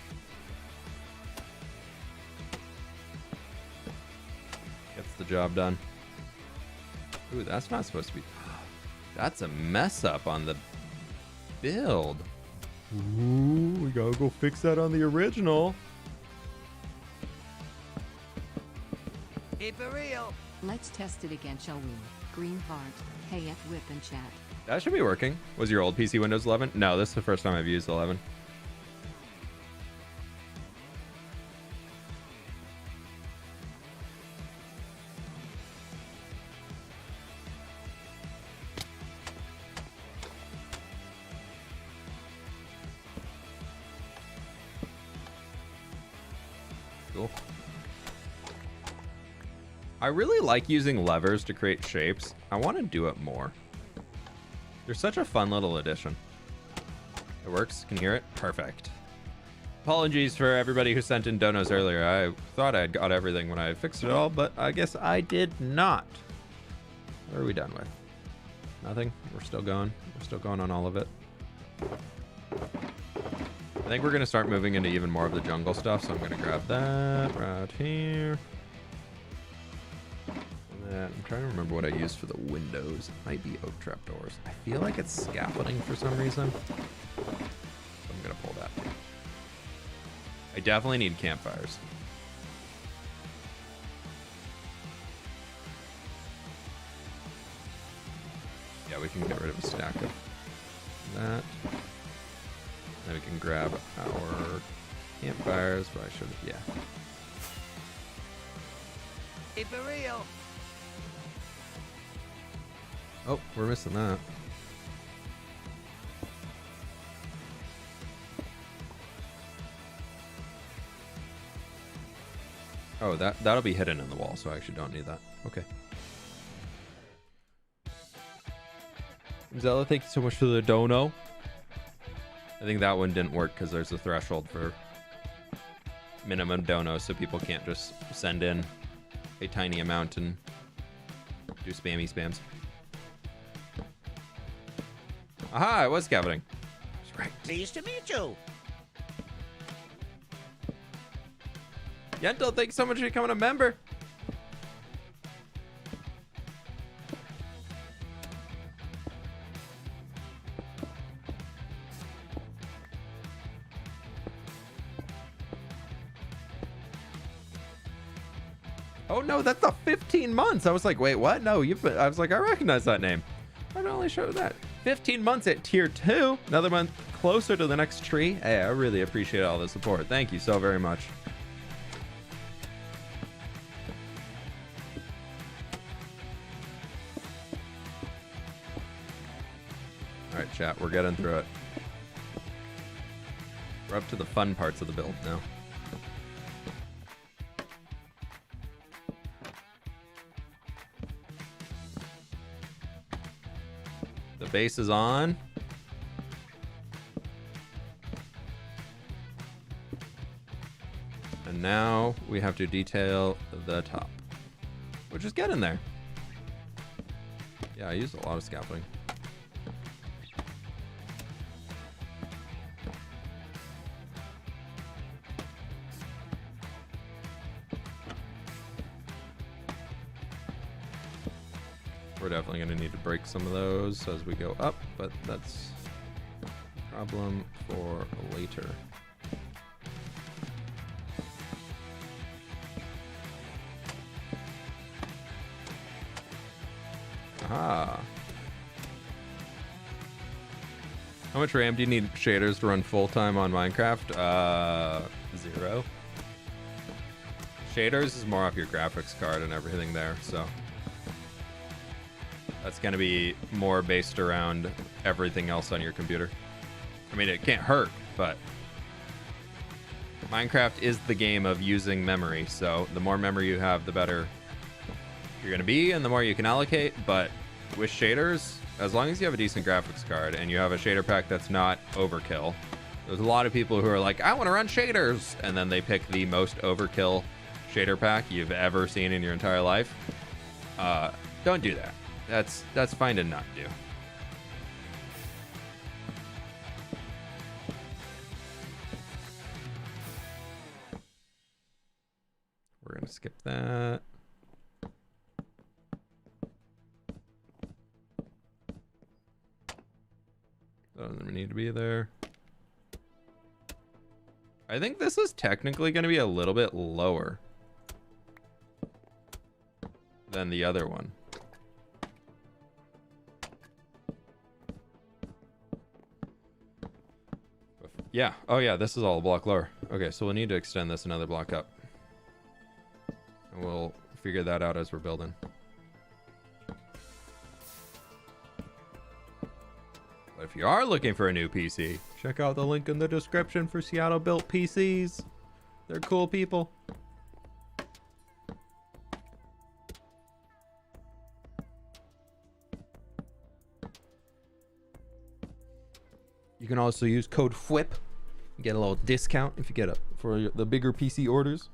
Speaker 1: Gets the job done. Ooh, that's not supposed to be... That's a mess up on the build. Ooh, we gotta go fix that on the original.
Speaker 2: Keep it real.
Speaker 3: Let's test it again, shall we? Green heart. Hey, fWhip and chat.
Speaker 1: That should be working. Was your old PC Windows 11? No, this is the first time I've used 11. Cool. I really like using levers to create shapes. I want to do it more. They're such a fun little addition. It works. Can you hear it? Perfect. Apologies for everybody who sent in donos earlier. I thought I had got everything when I fixed it all, but I guess I did not. What are we done with? Nothing? We're still going. We're still going on all of it. I think we're going to start moving into even more of the jungle stuff, so I'm going to grab that right here. I'm trying to remember what I used for the windows. It might be oak trapdoors. I feel like it's scaffolding for some reason. So I'm going to pull that too. I definitely need campfires. Yeah, we can get rid of a stack of that. Then we can grab our campfires, but I should, yeah.
Speaker 2: Keep it real.
Speaker 1: Oh, we're missing that. Oh, that'll be hidden in the wall, so I actually don't need that. Okay. Zella, thank you so much for the dono. I think that one didn't work because there's a threshold for minimum donos, so people can't just send in a tiny amount and do spammy spams. Aha, it was scavenging. That's right.
Speaker 2: Pleased to meet you.
Speaker 1: Yentl, thanks so much for becoming a member. Oh no, that's the 15 months. I was like, wait, what? No, I was like, I recognize that name. Why did it only show that? 15 months at tier 2. Another month closer to the next tree. Hey, I really appreciate all the support. Thank you so very much. All right, chat, we're getting through it. We're up to the fun parts of the build now. The base is on. And now we have to detail the top, which is getting there. Yeah, I used a lot of scaffolding. We're definitely going to need to break some of those as we go up, but that's a problem for later. Aha. How much RAM do you need shaders to run full-time on Minecraft? 0. Shaders is more off your graphics card and everything there, so that's going to be more based around everything else on your computer. I mean, it can't hurt, but Minecraft is the game of using memory, so the more memory you have, the better you're going to be, and the more you can allocate. But with shaders, as long as you have a decent graphics card and you have a shader pack that's not overkill, there's a lot of people who are like, I want to run shaders, and then they pick the most overkill shader pack you've ever seen in your entire life. Don't do that. That's fine to not do. We're gonna skip that. Doesn't need to be there. I think this is technically gonna be a little bit lower than the other one. Yeah. Oh, yeah. This is all a block lower. Okay, so we'll need to extend this another block up. And we'll figure that out as we're building. But if you are looking for a new PC, check out the link in the description for Seattle built PCs. They're cool people. You can also use code fWhip. Get a little discount if you get it for the bigger PC orders.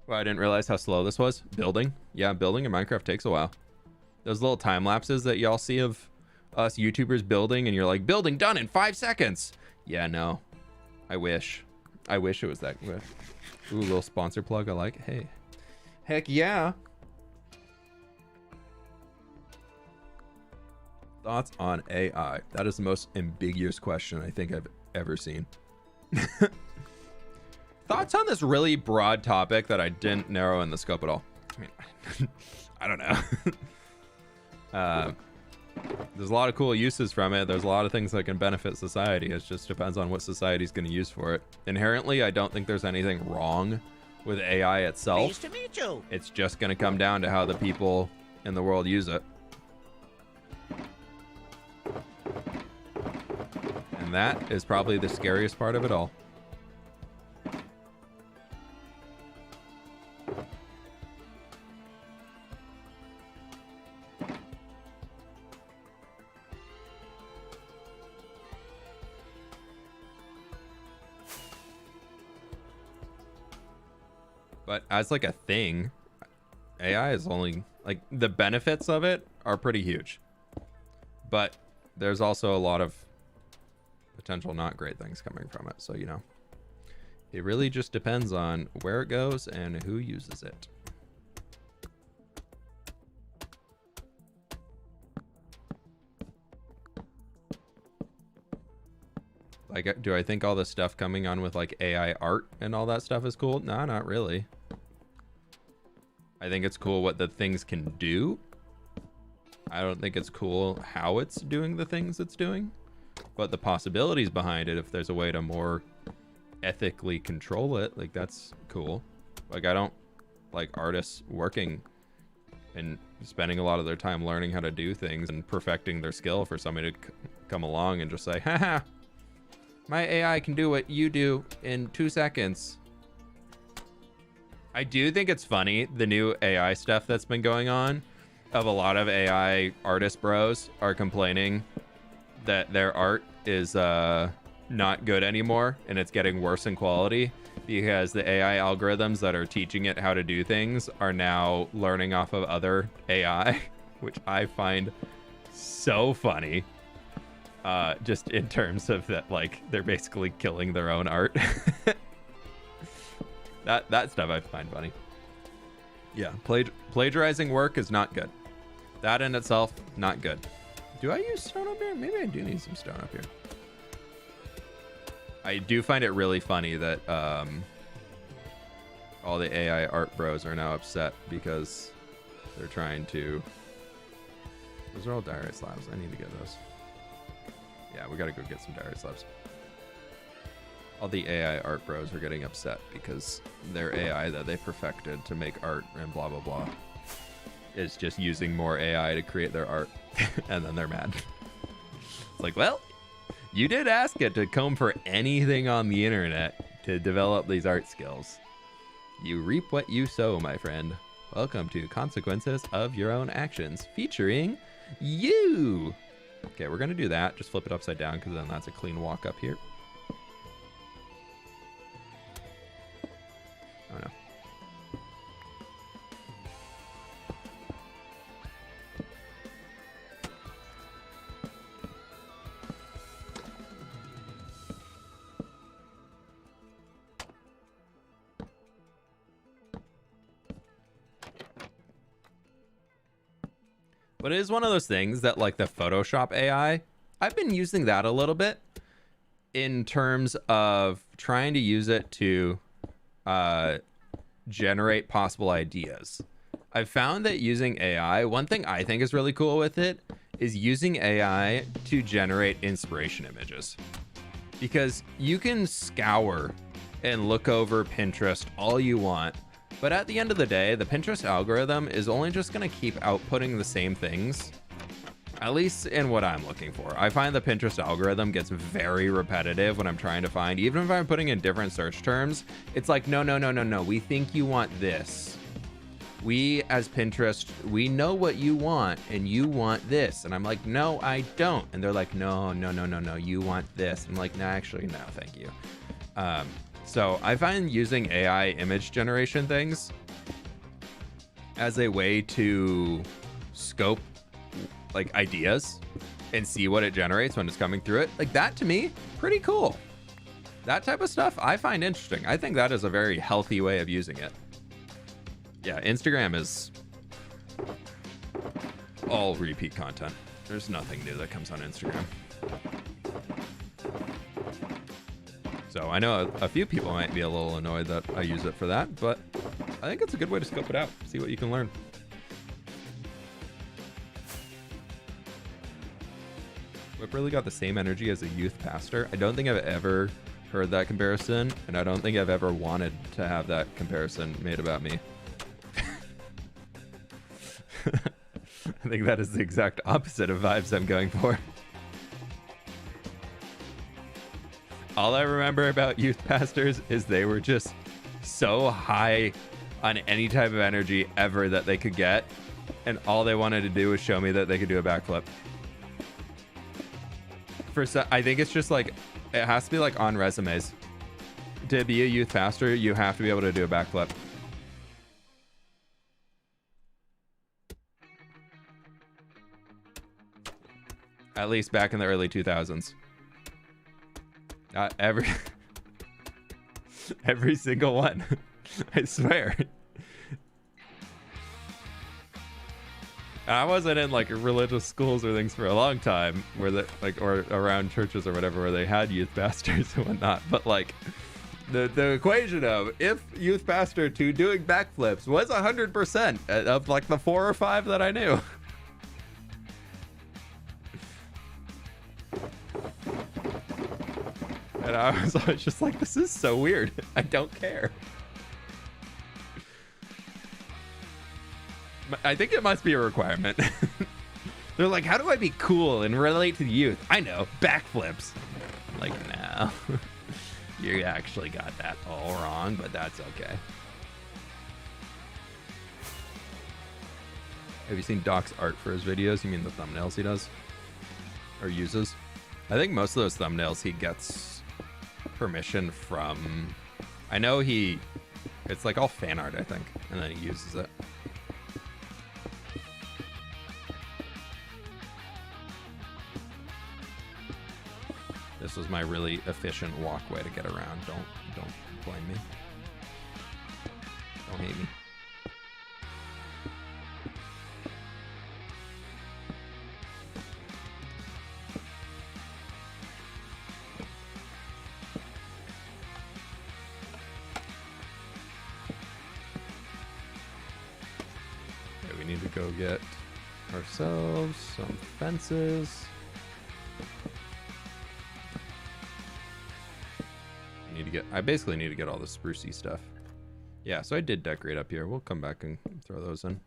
Speaker 1: Well, I didn't realize how slow this was. Building. Yeah, building in Minecraft takes a while. Those little time lapses that y'all see of us YouTubers building and you're like, building done in 5 seconds. Yeah, no. I wish. I wish it was that good. Ooh, little sponsor plug I like. Hey. Heck yeah. Thoughts on AI? That is the most ambiguous question I think I've ever seen. Thoughts on this really broad topic that I didn't narrow in the scope at all? I mean, I don't know. There's a lot of cool uses from it. There's a lot of things that can benefit society. It just depends on what society's going to use for it. Inherently, I don't think there's anything wrong with AI itself.
Speaker 2: Nice to meet you.
Speaker 1: It's just going to come down to how the people in the world use it. And that is probably the scariest part of it all. But as like a thing, AI is only like the benefits of it are pretty huge. But there's also a lot of potential not great things coming from it. So, you know, it really just depends on where it goes and who uses it. Like, do I think all the stuff coming on with like AI art and all that stuff is cool? No, not really. I think it's cool what the things can do. I don't think it's cool how it's doing the things it's doing, but the possibilities behind it, if there's a way to more ethically control it, like that's cool. Like I don't like artists working and spending a lot of their time learning how to do things and perfecting their skill for somebody to come along and just say, haha, my AI can do what you do in 2 seconds. I do think it's funny, the new AI stuff that's been going on, of a lot of AI artist bros are complaining that their art is not good anymore and it's getting worse in quality because the AI algorithms that are teaching it how to do things are now learning off of other AI, which I find so funny. Just in terms of that, like, they're basically killing their own art. That stuff I find funny. Yeah, plagiarizing work is not good. That in itself, not good. Do I use stone up here? Maybe I do need some stone up here. I do find it really funny that all the AI art bros are now upset because they're trying to... Those are all diorite slabs. I need to get those. Yeah, we gotta go get some diorite slabs. All the AI art bros are getting upset because their AI that they perfected to make art and blah, blah, blah is just using more AI to create their art. And then they're mad. It's like, well, you did ask it to comb for anything on the internet to develop these art skills. You reap what you sow, my friend. Welcome to Consequences of Your Own Actions, featuring you. Okay, we're gonna do that. Just flip it upside down because then that's a clean walk up here. Oh no. But it is one of those things that, like the Photoshop AI, I've been using that a little bit in terms of trying to use it to generate possible ideas. I've found that using AI, one thing I think is really cool with it is using AI to generate inspiration images. Because you can scour and look over Pinterest all you want, but at the end of the day, the Pinterest algorithm is only just going to keep outputting the same things, at least in what I'm looking for. I find the Pinterest algorithm gets very repetitive when I'm trying to find, even if I'm putting in different search terms, it's like, no, we think you want this. We, as Pinterest, we know what you want, and you want this. And I'm like, no, I don't. And they're like, no, you want this. I'm like, no, actually, no, thank you. So I find using AI image generation things as a way to scope like ideas and see what it generates when it's coming through it. Like that to me, pretty cool. That type of stuff I find interesting. I think that is a very healthy way of using it. Yeah, Instagram is all repeat content. There's nothing new that comes on Instagram. So I know a few people might be a little annoyed that I use it for that, but I think it's a good way to scope it out, see what you can learn. Whip really got the same energy as a youth pastor. I don't think I've ever heard that comparison, and I don't think I've ever wanted to have that comparison made about me. I think that is the exact opposite of vibes I'm going for. All I remember about youth pastors is they were just so high on any type of energy ever that they could get, and all they wanted to do was show me that they could do a backflip. I think it's just like, it has to be like on resumes. To be a youth pastor, you have to be able to do a backflip. At least back in the early 2000s. Every every single one. I swear. I wasn't in like religious schools or things for a long time where they like, or around churches or whatever, where they had youth pastors and whatnot. But like the equation of if youth pastor to doing backflips was 100% of like the 4 or 5 that I knew. And I was always just like, this is so weird. I don't care. I think it must be a requirement. They're like, how do I be cool and relate to the youth? I know, backflips. I'm like, no. You actually got that all wrong, but that's okay. Have you seen Doc's art for his videos? You mean the thumbnails he does? Or uses? I think most of those thumbnails he gets permission from... I know it's like all fan art, I think, and then he uses it. This was my really efficient walkway to get around. Don't blame me. Don't hate me. Okay, we need to go get ourselves some fences. I basically need to get all the sprucey stuff. Yeah, so I did decorate up here. We'll come back and throw those in.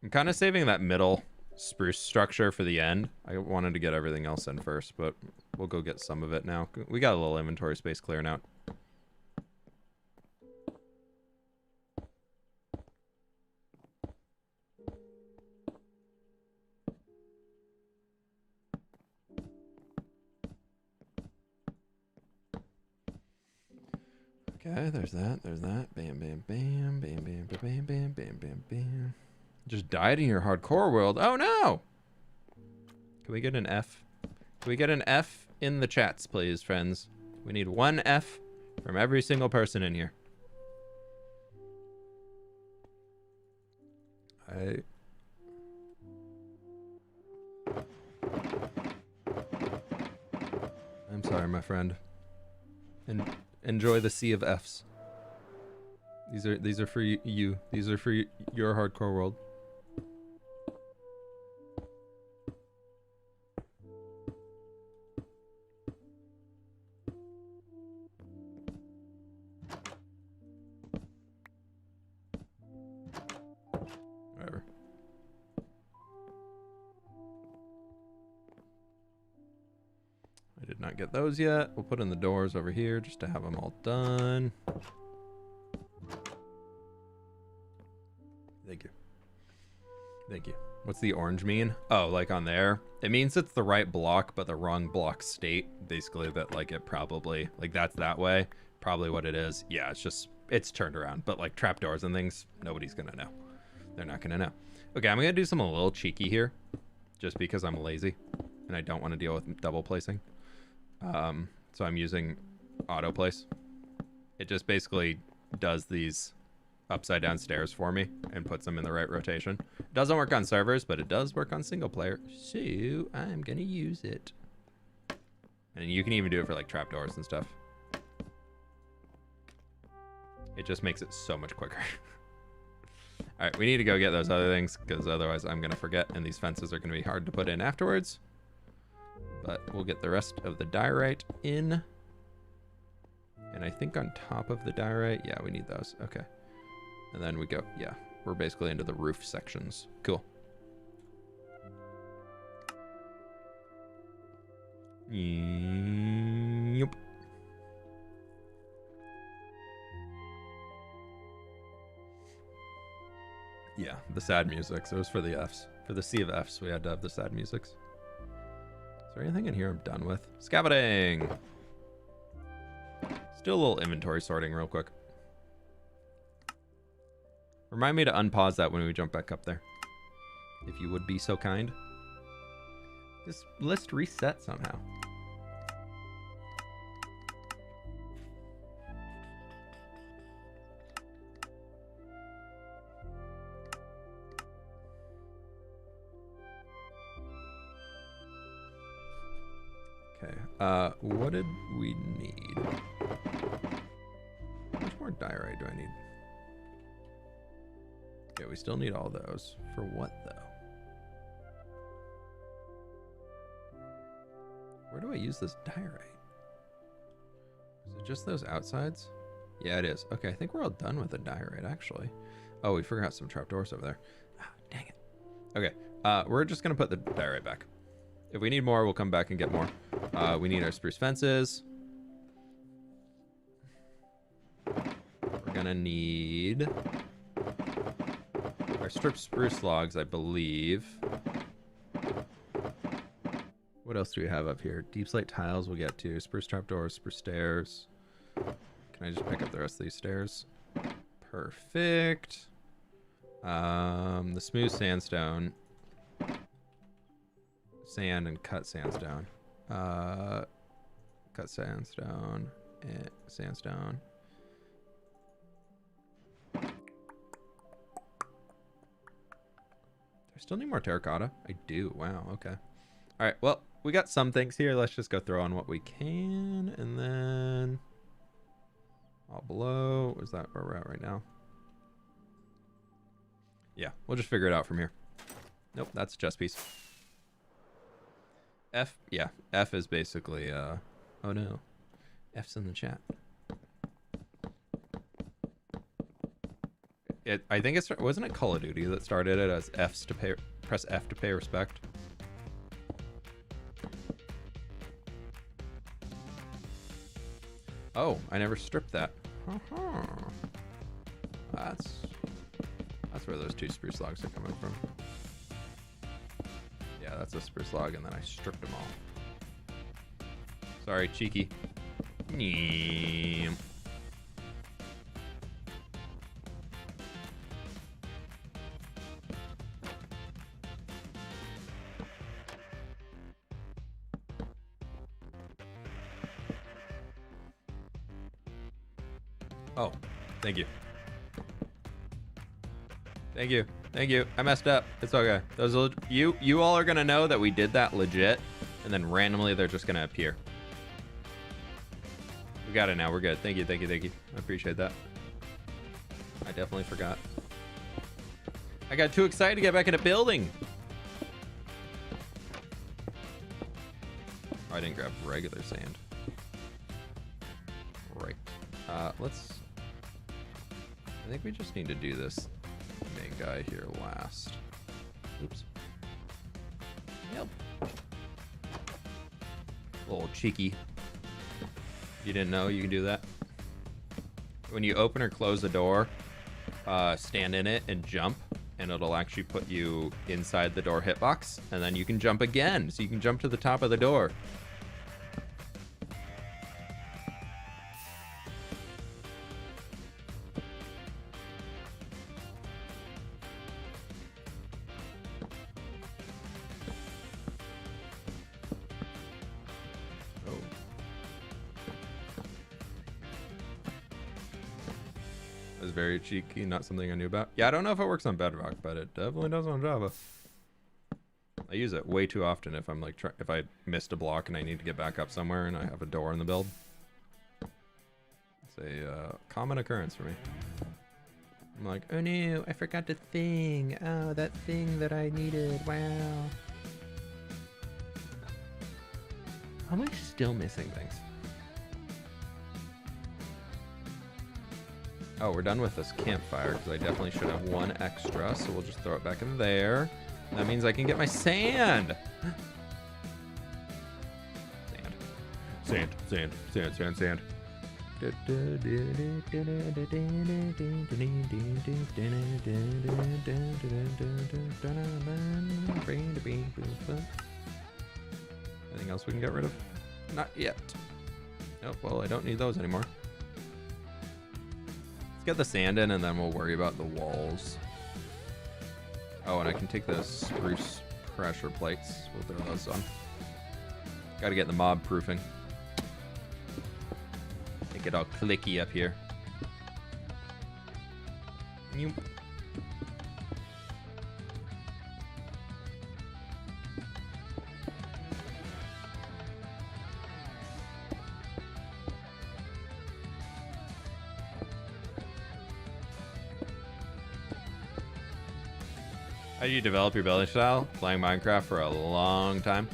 Speaker 1: I'm kind of saving that middle spruce structure for the end. I wanted to get everything else in first, but we'll go get some of it now. We got a little inventory space clearing out. Okay, there's that, bam, bam, bam, bam, bam, bam, bam, bam, bam, bam. Just died in your hardcore world. Oh no! Can we get an F? Can we get an F in the chats, please, friends? We need one F from every single person in here. I'm sorry, my friend. And enjoy the sea of Fs. These are for you. These are for your hardcore world. Whatever. I did not get those yet. We'll put in the doors over here just to have them all done. Thank you. Thank you. What's the orange mean? Oh, like on there? It means it's the right block, but the wrong block state. Basically that like it probably, like that's that way. Probably what it is. Yeah, it's turned around. But like trapdoors and things, nobody's gonna know. They're not gonna know. Okay, I'm gonna do something a little cheeky here. Just because I'm lazy. And I don't want to deal with double placing. So I'm using auto place. It just basically does these upside down stairs for me and puts them in the right rotation. It doesn't work on servers, but it does work on single player. So I'm gonna use it. And you can even do it for like trapdoors and stuff. It just makes it so much quicker. All right, we need to go get those other things because otherwise I'm gonna forget and these fences are gonna be hard to put in afterwards. But we'll get the rest of the diorite in. And I think on top of the diorite, yeah, we need those. Okay. And then we go, yeah, we're basically into the roof sections. Cool. Yep. Yeah, the sad music. So it was for the Fs. For the sea of Fs, we had to have the sad musics. Is there anything in here I'm done with? Scavenging! Let's do a little inventory sorting real quick. Remind me to unpause that when we jump back up there. If you would be so kind. This list reset somehow. Okay. What did we need? How much more diorite do I need? Okay, we still need all those. For what, though? Where do I use this diorite? Is it just those outsides? Yeah, it is. Okay, I think we're all done with the diorite, actually. Oh, we forgot some trapdoors over there. Ah, dang it. Okay, we're just going to put the diorite back. If we need more, we'll come back and get more. We need our spruce fences. We're going to need our stripped spruce logs, I believe. What else do we have up here? Deep slate tiles we'll get to. Spruce trapdoors, spruce stairs. Can I just pick up the rest of these stairs? Perfect. The smooth sandstone. Sand and cut sandstone. Cut sandstone. Sandstone. Do I still need more terracotta? I do. Wow, okay. All right, well, we got some things here. Let's just go throw on what we can. And then all below. Is that where we're at right now? Yeah, we'll just figure it out from here. Nope, that's a chest piece. F, yeah, F is basically, oh no, F's in the chat. I think it's, wasn't it Call of Duty that started it as F's to pay, press F to pay respect? Oh, I never stripped that. That's where those two spruce logs are coming from. Yeah, that's a spruce log, and then I stripped them all. Sorry, cheeky. Oh, thank you. Thank you. Thank you. I messed up. It's okay. Those you all are gonna know that we did that legit, and then randomly they're just gonna appear. We got it now. We're good. Thank you. Thank you. Thank you. I appreciate that. I definitely forgot. I got too excited to get back into building. Oh, I didn't grab regular sand. Right. Let's. I think we just need to do this main guy here last. Oops. Yep. Little cheeky. You didn't know you can do that? When you open or close the door, stand in it and jump, and it'll actually put you inside the door hitbox, and then you can jump again, so you can jump to the top of the door. Very cheeky, not something I knew about. Yeah, I don't know if it works on Bedrock, but it definitely does on Java. I use it way too often if I'm like, if I missed a block and I need to get back up somewhere and I have a door in the build. It's a common occurrence for me. I'm like, oh no, I forgot the thing. Oh, that thing that I needed. Wow. How am I still missing things? Oh, we're done with this campfire because I definitely should have one extra, so we'll just throw it back in there. That means I can get my sand. Sand, sand, sand, sand, sand. Anything else we can get rid of? Not yet. Oh, well, I don't need those anymore. Let's get the sand in and then we'll worry about the walls. Oh, and I can take the spruce pressure plates. We'll throw those on. Gotta get the mob proofing. Make it all clicky up here. You. How do you develop your building style? Playing Minecraft for a long time.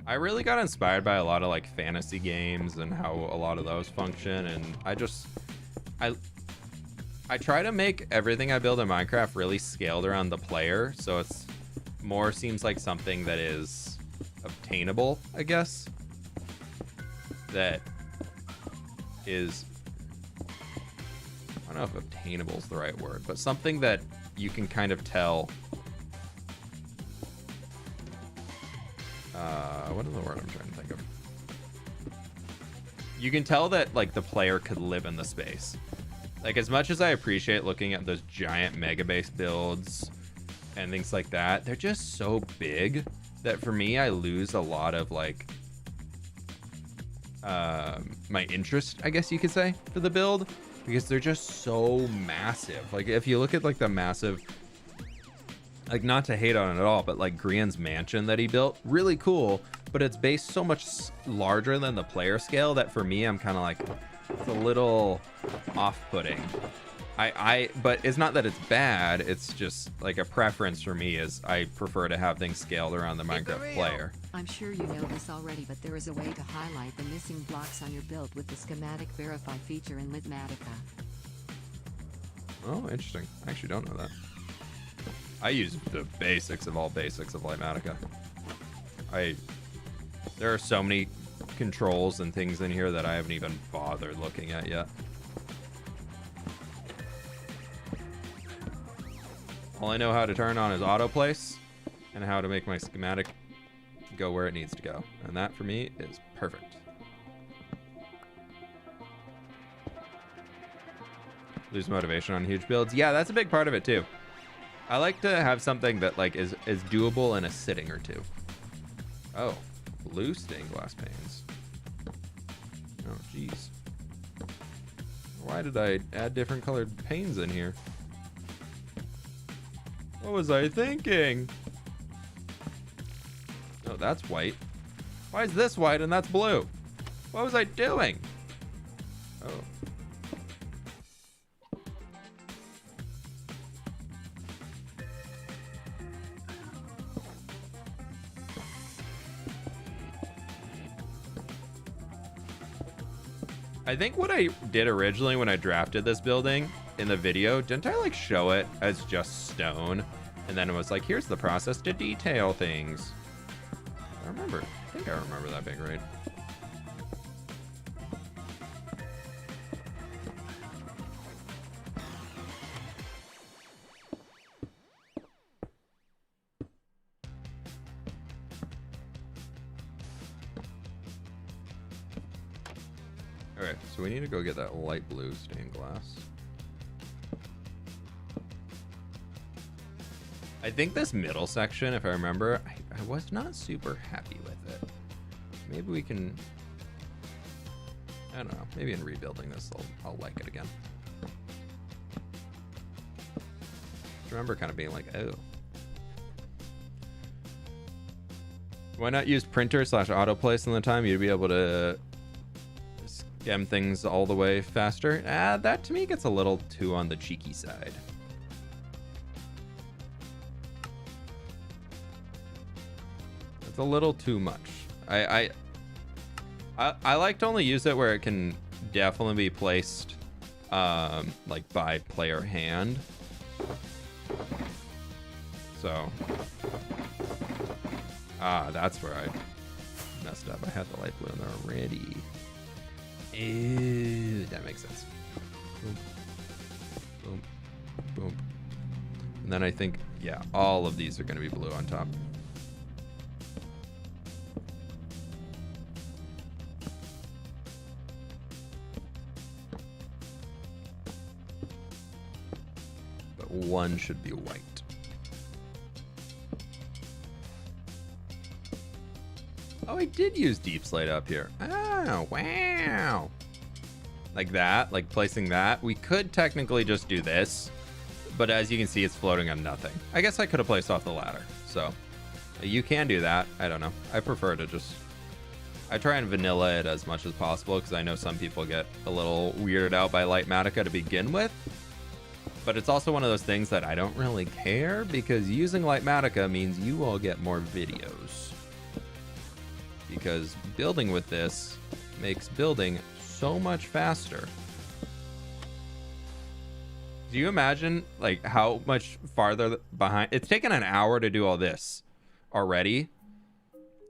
Speaker 1: I really got inspired by a lot of like fantasy games and how a lot of those function, and I try to make everything I build in Minecraft really scaled around the player, so it's more seems like something that is obtainable, I guess. That is, I don't know if obtainable is the right word, but something that you can kind of tell. What is the word I'm trying to think of? You can tell that like the player could live in the space. Like, as much as I appreciate looking at those giant mega base builds and things like that, they're just so big that for me, I lose a lot of like my interest, I guess you could say, for the build, because they're just so massive. Like, if you look at like the massive, like, not to hate on it at all, but like Grian's mansion that he built, really cool, but it's based so much larger than the player scale that for me, I'm kind of like, it's a little off-putting. But it's not that it's bad, it's just like a preference for me is I prefer to have things scaled around the Minecraft player.
Speaker 3: I'm sure you know this already, but there is a way to highlight the missing blocks on your build with the schematic verify feature in Litmatica.
Speaker 1: Oh, interesting. I actually don't know that. I use the basics of all basics of Litmatica. There are so many controls and things in here that I haven't even bothered looking at yet. All I know how to turn on is auto place and how to make my schematic go where it needs to go. And that for me is perfect. Lose motivation on huge builds. Yeah, that's a big part of it too. I like to have something that like is doable in a sitting or two. Oh, blue stained glass panes. Oh, jeez. Why did I add different colored panes in here? What was I thinking? Oh, that's white. Why is this white and that's blue? What was I doing? Oh. I think what I did originally when I drafted this building in the video, didn't I like show it as just stone? And then it was like, here's the process to detail things. I think I remember that being right. Okay, so we need to go get that light blue stained glass. I think this middle section, if I remember, I was not super happy with it. Maybe we can, I don't know, maybe in rebuilding this, I'll like it again. I remember kind of being like, oh. Why not use printer / autoplace in the time? You'd be able to skim things all the way faster. That to me gets a little too on the cheeky side. It's a little too much. I like to only use it where it can definitely be placed like by player hand. So that's where I messed up. I had the light blue in there already. Ew, that makes sense. Boom, boom, boom. And then I think, yeah, all of these are going to be blue on top. But one should be white. Oh, I did use deep slate up here. Oh, wow. Like that, like placing that. We could technically just do this, but as you can see, it's floating on nothing. I guess I could have placed off the ladder. So you can do that. I don't know. I prefer to just I try and vanilla it as much as possible because I know some people get a little weirded out by Lightmatica to begin with. But it's also one of those things that I don't really care because using Lightmatica means you all get more videos. Because building with this makes building so much faster. Do you imagine like how much farther behind? It's taken an hour to do all this already.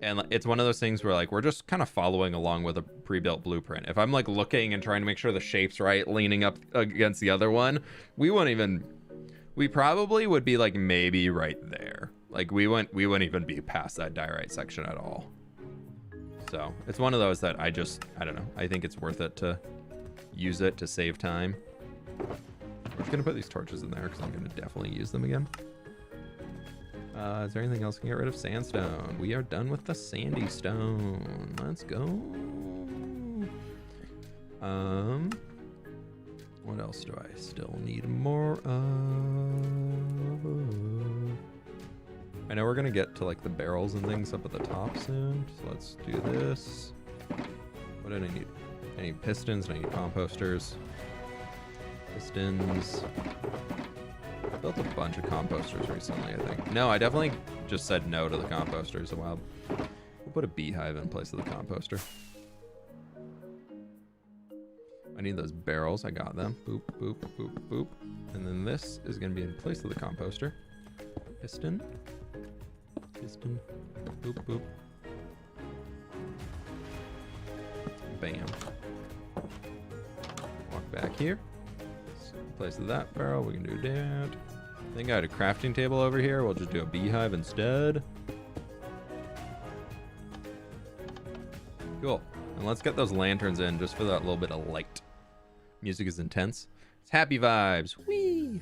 Speaker 1: And it's one of those things where like we're just kind of following along with a pre-built blueprint. If I'm like looking and trying to make sure the shape's right, leaning up against the other one, we probably would be like maybe right there. Like we wouldn't even be past that diorite section at all. So it's one of those that I don't know. I think it's worth it to use it to save time. I'm just gonna put these torches in there because I'm gonna definitely use them again. Is there anything else we can get rid of? Sandstone. We are done with the sandy stone. Let's go. What else do I still need more of? I know we're gonna get to like the barrels and things up at the top soon. So let's do this. What did I need? I need pistons, I need composters. Pistons. Built a bunch of composters recently, I think. No, I definitely just said no to the composters a while. We'll put a beehive in place of the composter. I need those barrels. I got them. Boop, boop, boop, boop. And then this is going to be in place of the composter. Piston. Piston. Boop, boop. Bam. Walk back here. Place of that barrel, we can do that. I think I had a crafting table over here. We'll just do a beehive instead. Cool. And let's get those lanterns in just for that little bit of light. Music is intense. It's happy vibes. Whee!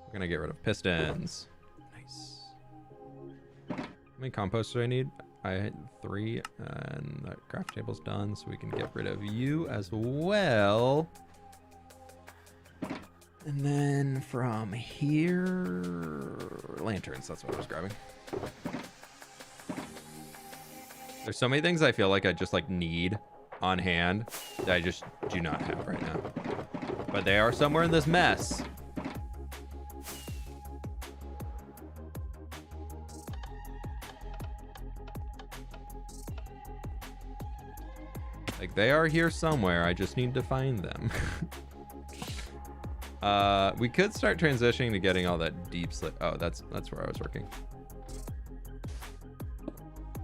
Speaker 1: We're gonna get rid of pistons. Nice. How many composters do I need? I had 3, and that craft table's done, so we can get rid of you as well. And then from here, lanterns, that's what I was grabbing. There's so many things I feel like I just like need on hand that I just do not have right now. But they are somewhere in this mess. Like they are here somewhere, I just need to find them. We could start transitioning to getting all that deep slit. Oh, that's where I was working.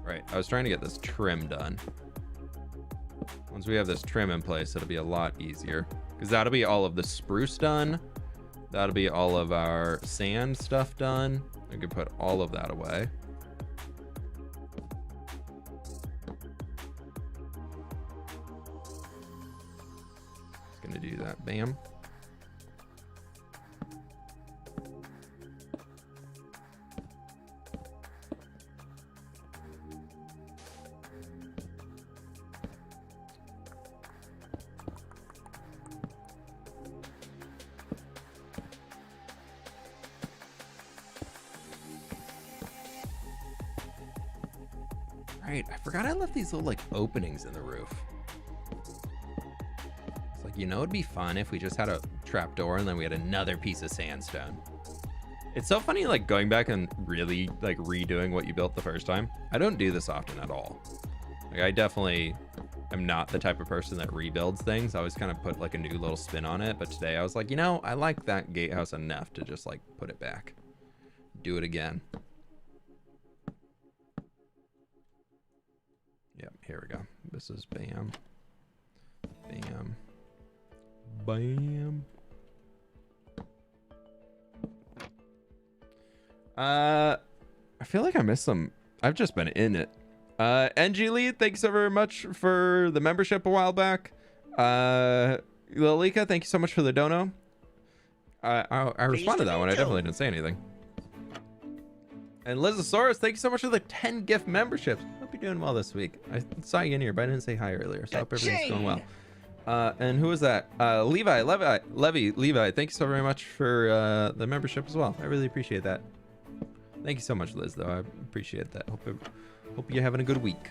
Speaker 1: Right, I was trying to get this trim done. Once we have this trim in place, it'll be a lot easier. Because that'll be all of the spruce done. That'll be all of our sand stuff done. I could put all of that away. Just gonna do that, bam. Right, I forgot I left these little like openings in the roof. It's like, you know, it'd be fun if we just had a trapdoor and then we had another piece of sandstone. It's so funny like going back and really like redoing what you built the first time. I don't do this often at all. Like I definitely am not the type of person that rebuilds things. I always kind of put like a new little spin on it. But today I was like, you know, I like that gatehouse enough to just like put it back. Do it again. Yep, here we go. This is bam. Bam. Bam. I feel like I missed some. I've just been in it. NG Lead, thanks so very much for the membership a while back. Lilika, thank you so much for the dono. I responded to that one. I definitely didn't say anything. And Lizosaurus, thank you so much for the 10 gift memberships. Hope you're doing well this week. I saw you in here, but I didn't say hi earlier, so I hope everything's going well. And who was that? Levi, thank you so very much for the membership as well. I really appreciate that. Thank you so much, Liz, though. I appreciate that. Hope you're having a good week.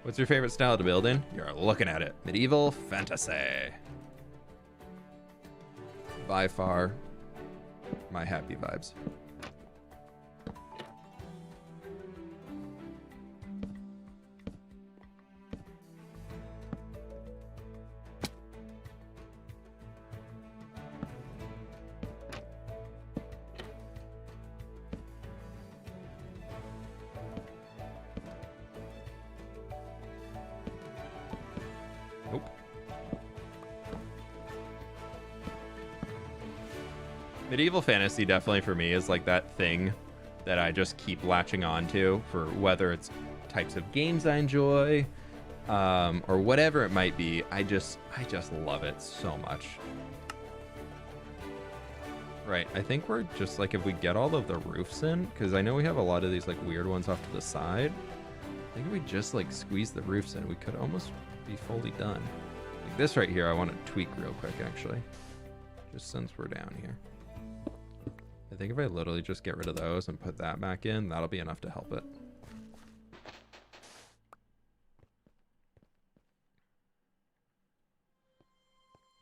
Speaker 1: What's your favorite style to build in? You're looking at it. Medieval fantasy. By far, my happy vibes. Medieval fantasy definitely for me is like that thing that I just keep latching on to for whether it's types of games I enjoy or whatever it might be. I just love it so much. Right, I think we're just like, if we get all of the roofs in, because I know we have a lot of these like weird ones off to the side. I think if we just like squeeze the roofs in, we could almost be fully done. Like this right here, I want to tweak real quick actually, just since we're down here. I think if I literally just get rid of those and put that back in, that'll be enough to help it.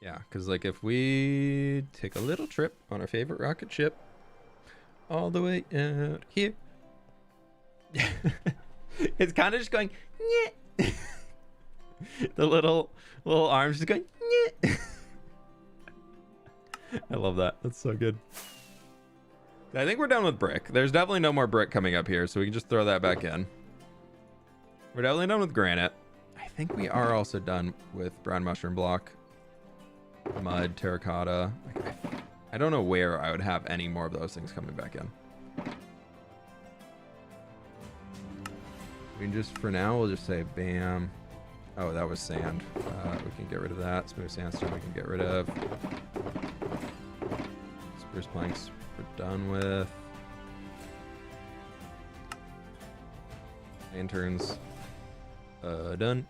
Speaker 1: Yeah, because like if we take a little trip on our favorite rocket ship all the way out here. It's kind of just going, yeah. The little arms just going, yeah. I love that. That's so good. I think we're done with brick. There's definitely no more brick coming up here, so we can just throw that back in. We're definitely done with granite. I think we are also done with brown mushroom block, mud, terracotta. Like, I don't know where I would have any more of those things coming back in. We can just, for now, we'll just say bam. Oh, that was sand. We can get rid of that. Smooth sandstone we can get rid of. Spruce planks we're done with. Lanterns. Done.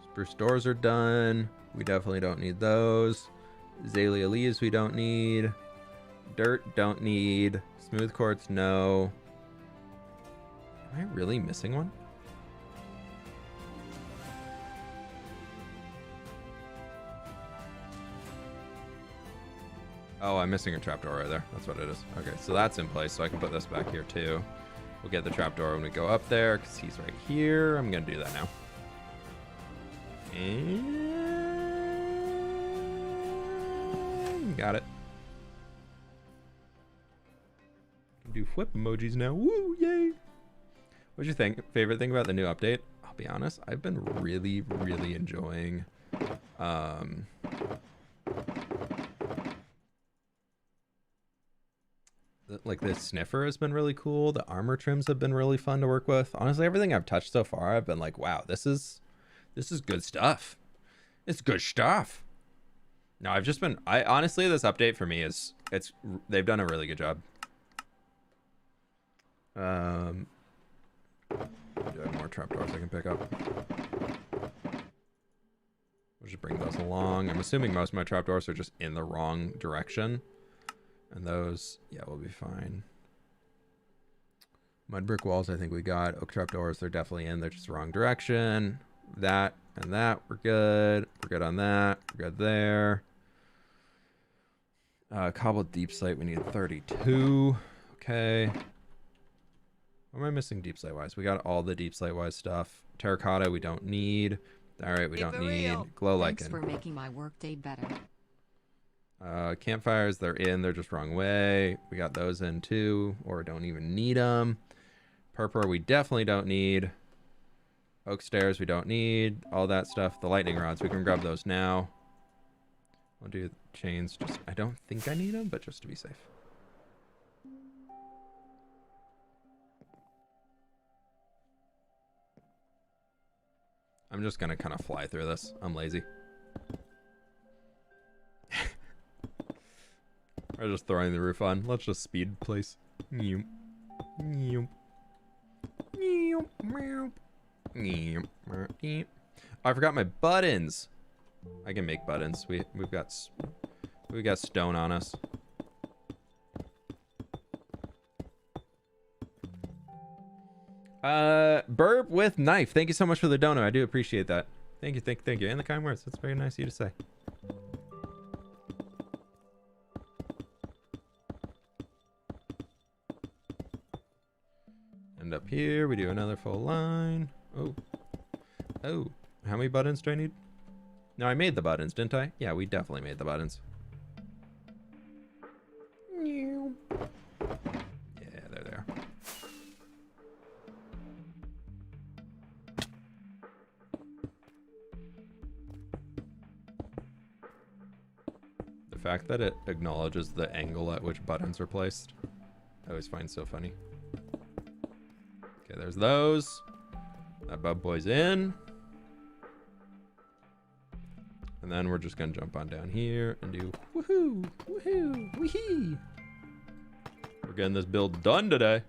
Speaker 1: Spruce doors are done. We definitely don't need those. Azalea leaves we don't need. Dirt don't need. Smooth quartz no. Am I really missing one? Oh, I'm missing a trapdoor right there. That's what it is. Okay, so that's in place, so I can put this back here too. We'll get the trapdoor when we go up there, because he's right here. I'm going to do that now. And got it. Do fWhip emojis now. Woo, yay! What'd you think? Favorite thing about the new update? I'll be honest, I've been really, really enjoying like this sniffer has been really cool. The armor trims have been really fun to work with. Honestly, everything I've touched so far, I've been like, wow, this is good stuff. It's good stuff. No, I've just been, honestly, this update for me is, they've done a really good job. Do I have more trapdoors I can pick up? We'll just bring those along. I'm assuming most of my trapdoors are just in the wrong direction. And those, yeah, will be fine. Mud brick walls, I think we got. Oak trapdoors, they're definitely in. They're just the wrong direction. That and that, we're good. We're good on that. We're good there. Cobbled deep slate, we need 32. Okay. What am I missing deep slate wise? We got all the deep slate wise stuff. Terracotta, we don't need. All right, we don't need. Glow lichen.
Speaker 3: Thanks for making my workday better.
Speaker 1: Campfires, they're in. They're just wrong way. We got those in too, or don't even need them. Purpur, we definitely don't need. Oak stairs, we don't need. All that stuff. The lightning rods, we can grab those now. We'll do chains. Just, I don't think I need them, but just to be safe. I'm just gonna kind of fly through this. I'm lazy. We're just throwing the roof on. Let's just speed, please. I forgot my buttons. I can make buttons. We've got stone on us. Burb with knife. Thank you so much for the dono. I do appreciate that. Thank you, thank you. And the kind words. That's very nice of you to say. And up here, we do another full line. Oh. Oh. How many buttons do I need? No, I made the buttons, didn't I? Yeah, we definitely made the buttons. Yeah, there they are. The fact that it acknowledges the angle at which buttons are placed, I always find so funny. Okay, there's those. That bub boy's in. And then we're just gonna jump on down here and do woohoo, woohoo, weehee. We're getting this build done today.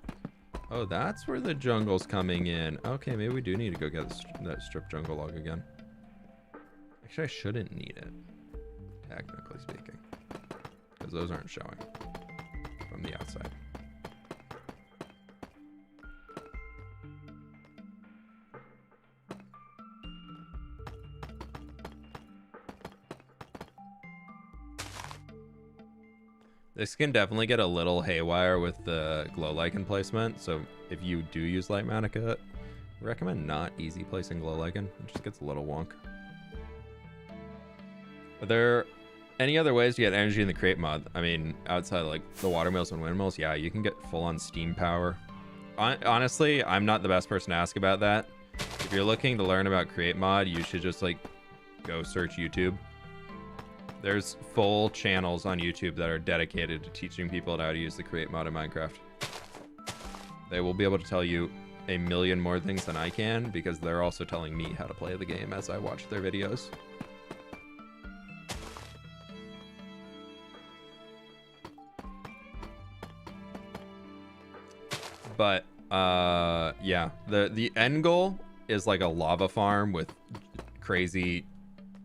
Speaker 1: Oh, that's where the jungle's coming in. Okay, maybe we do need to go get that strip jungle log again. Actually, I shouldn't need it, technically speaking, because those aren't showing from the outside. This can definitely get a little haywire with the glow lichen placement. So if you do use light manica, I recommend not easy placing glow lichen. It just gets a little wonk. Are there any other ways to get energy in the create mod? I mean, outside of like the watermills and windmills, yeah, you can get full on steam power. Honestly, I'm not the best person to ask about that. If you're looking to learn about create mod, you should just like go search YouTube. There's full channels on YouTube that are dedicated to teaching people how to use the create mod in Minecraft. They will be able to tell you a million more things than I can because they're also telling me how to play the game as I watch their videos. But yeah, the end goal is like a lava farm with crazy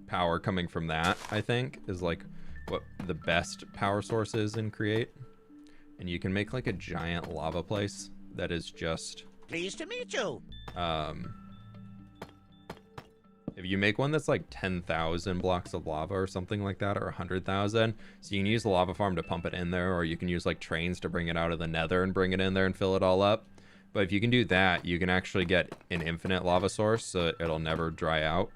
Speaker 1: power coming from that, I think, is like what the best power source is in create. And you can make like a giant lava place that is just
Speaker 2: Pleased to meet you.
Speaker 1: If you make one that's like 10,000 blocks of lava or something like that, or 100,000, so you can use the lava farm to pump it in there, or you can use like trains to bring it out of the nether and bring it in there and fill it all up. But if you can do that, you can actually get an infinite lava source, so it'll never dry out,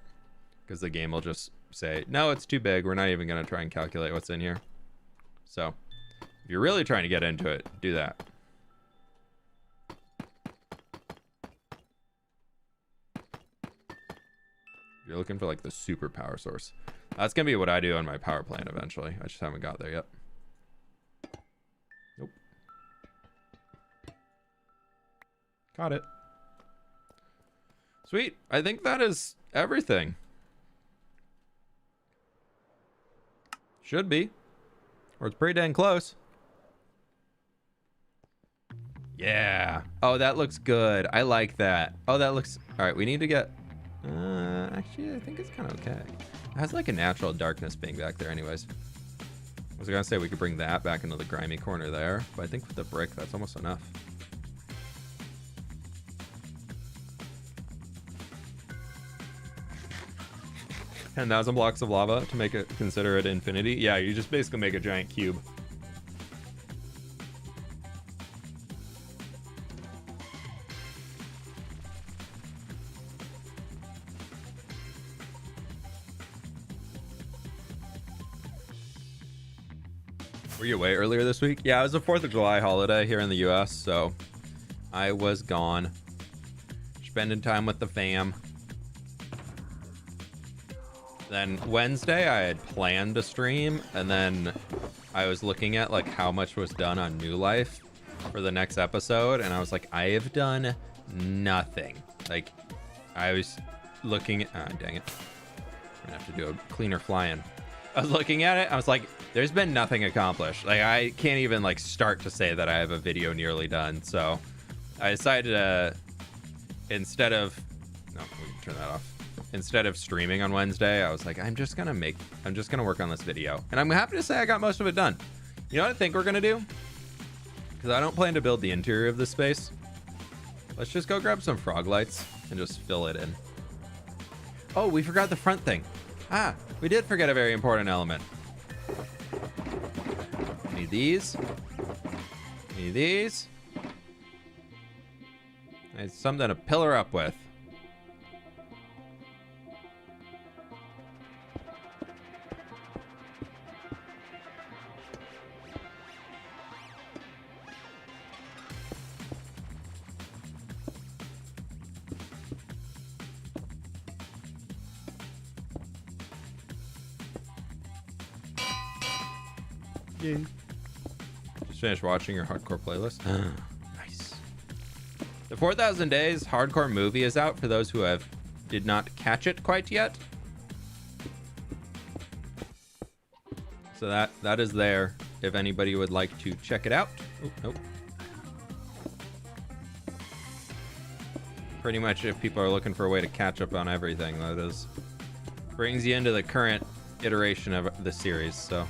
Speaker 1: because the game will just say, no, it's too big. We're not even going to try and calculate what's in here. So if you're really trying to get into it, do that. If you're looking for like the super power source, that's going to be what I do on my power plant eventually. I just haven't got there yet. Nope. Got it. Sweet. I think that is everything. Should be. Or it's pretty dang close. Yeah. Oh, that looks good. I like that. Oh, that looks... All right, we need to get... actually, I think it's kind of okay. It has like a natural darkness being back there anyways. I was going to say we could bring that back into the grimy corner there, but I think with the brick, that's almost enough. 10,000 blocks of lava to make it consider it infinity. Yeah, you just basically make a giant cube. Were you away earlier this week? Yeah, it was a 4th of July holiday here in the US, so I was gone. Spending time with the fam. Then Wednesday I had planned to stream, and then I was looking at like how much was done on New Life for the next episode, and I was like, I have done nothing. Like, I was looking at, dang it, I'm gonna have to do a cleaner fly-in. I was looking at it, I was like, there's been nothing accomplished. Like, I can't even like start to say that I have a video nearly done. So I decided to, instead of, no, we can turn that off. instead of streaming on Wednesday, I was like, I'm just gonna work on this video. And I'm happy to say I got most of it done. You know what I think we're gonna do? Because I don't plan to build the interior of this space. Let's just go grab some frog lights and just fill it in. Oh, we forgot the front thing. Ah, we did forget a very important element. Need these. Need these. Need something to pillar up with. Yay. Just finished watching your hardcore playlist. Nice. The 4,000 Days hardcore movie is out for those who did not catch it quite yet. So that is there if anybody would like to check it out. Oh, nope. Pretty much if people are looking for a way to catch up on everything, that is brings you into the current iteration of the series, so.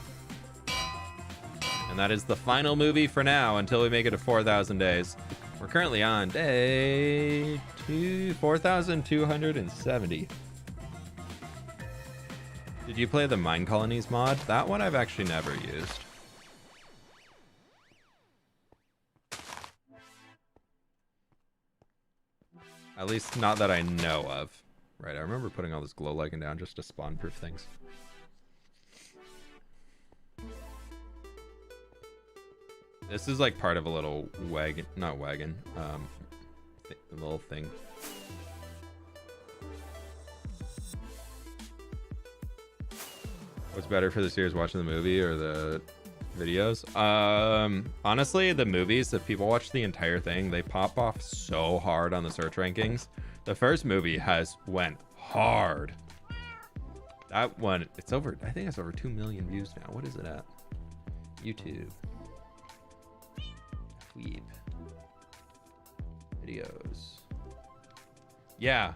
Speaker 1: And that is the final movie for now until we make it to 4,000 days. We're currently on day 4,270. Did you play the Mine Colonies mod? That one I've actually never used. At least not that I know of. Right, I remember putting all this glow lighting down just to spawn-proof things. This is like part of a little wagon, not wagon, a little thing. What's better for the series, watching the movie or the videos? Honestly, the movies, if people watch the entire thing, they pop off so hard on the search rankings. The first movie went hard. That one, it's over, I think it's over 2 million views now. What is it at? YouTube. fWhip. Videos. Yeah,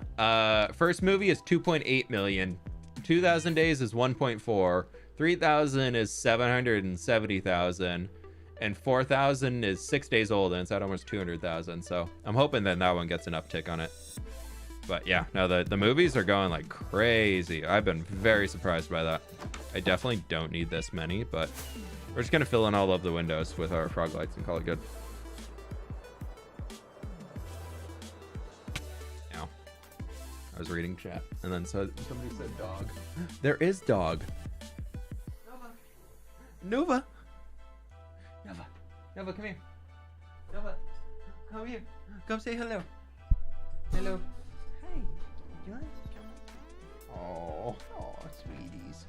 Speaker 1: first movie is 2.8 million. 2,000 Days is 1.4. 3,000 is 770,000. And 4,000 is 6 days old, and it's at almost 200,000. So I'm hoping that one gets an uptick on it. But yeah, no, the movies are going like crazy. I've been very surprised by that. I definitely don't need this many, but we're just gonna fill in all of the windows with our frog lights and call it good. Now, I was reading chat, and then somebody said dog. There is dog. Nova. Nova, come here. Nova, come here. Come say hello. Hello. Hi. You want to come? Oh, sweeties.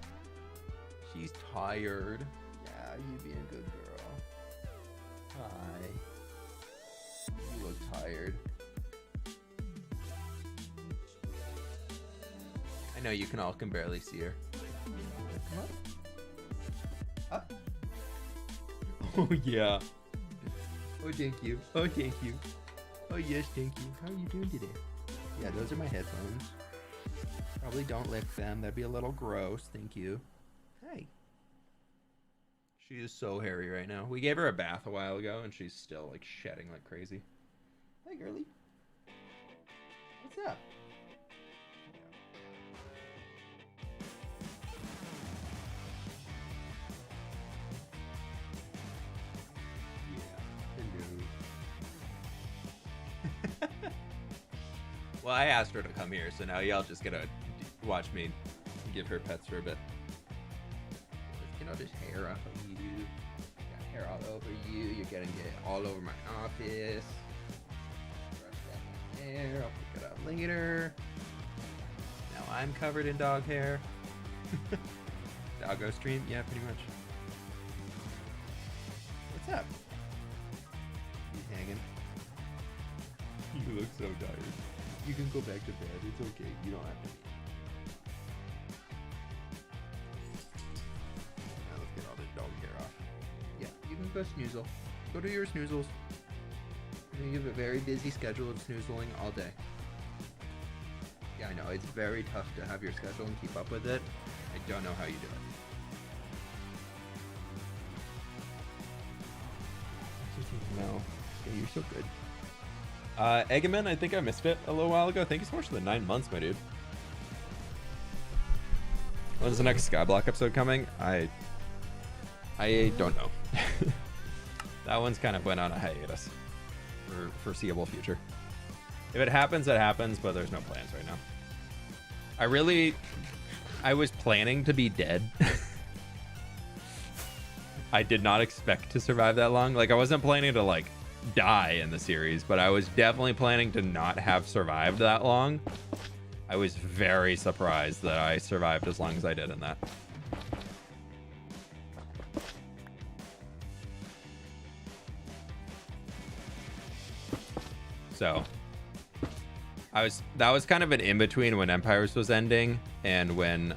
Speaker 1: She's tired. Yeah, you being a good girl. Hi. You look tired. I know you all can barely see her. Come on. Up. Oh yeah. Oh thank you. Oh thank you. Oh yes, thank you. How are you doing today? Yeah, those are my headphones. Probably don't lick them. That'd be a little gross. Thank you. Hey. She is so hairy right now. We gave her a bath a while ago, and she's still like shedding like crazy. Hey, girly. What's up? Well, I asked her to come here, so now y'all just gonna watch me give her pets for a bit. You know, just hair off of you. Got hair all over you. You're gonna get all over my office. Brush that hair. I'll pick it up later. Now I'm covered in dog hair. Doggo stream? Yeah, pretty much. What's up? You hanging? You look so tired. You can go back to bed. It's okay. You don't have to. Now let's get all this dog hair off. Yeah, you can go snoozle. Go do your snoozles. You have a very busy schedule of snoozling all day. Yeah, I know. know it's very tough to have your schedule and keep up with it. I don't know how you do it. No, yeah, you're so good. Eggman, I think I missed it a little while ago. Thank you so much for the 9 months, my dude. When's the next Skyblock episode coming? I don't know. That one's kind of went on a hiatus for foreseeable future. If it happens, it happens, but there's no plans right now. I was planning to be dead. I did not expect to survive that long. Like, I wasn't planning to, like, die in the series, but I was definitely planning to not have survived that long. I was very surprised that I survived as long as I did in that. So that was kind of an in-between when Empires was ending and when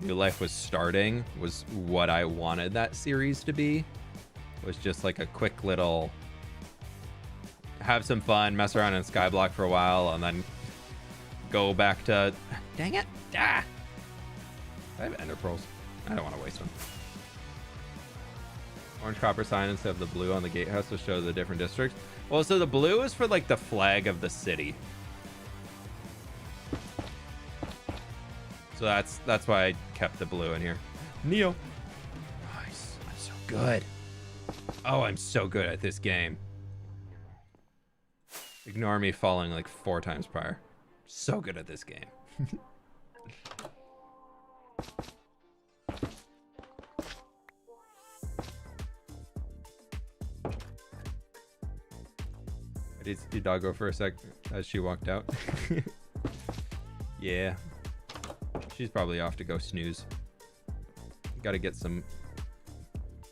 Speaker 1: New Life was starting, was what I wanted that series to be. It was just like a quick little have some fun, mess around in Skyblock for a while, and then go back to... Dang it! Ah! I have ender pearls. I don't want to waste them. Orange copper sign instead of the blue on the gatehouse to show the different districts. Well, so the blue is for like the flag of the city. So that's why I kept the blue in here. Neo. Nice. I'm so good. Oh, I'm so good at this game. Ignore me falling like 4 times prior. So good at this game. Did your dog go for a sec as she walked out? Yeah. She's probably off to go snooze. Got to get some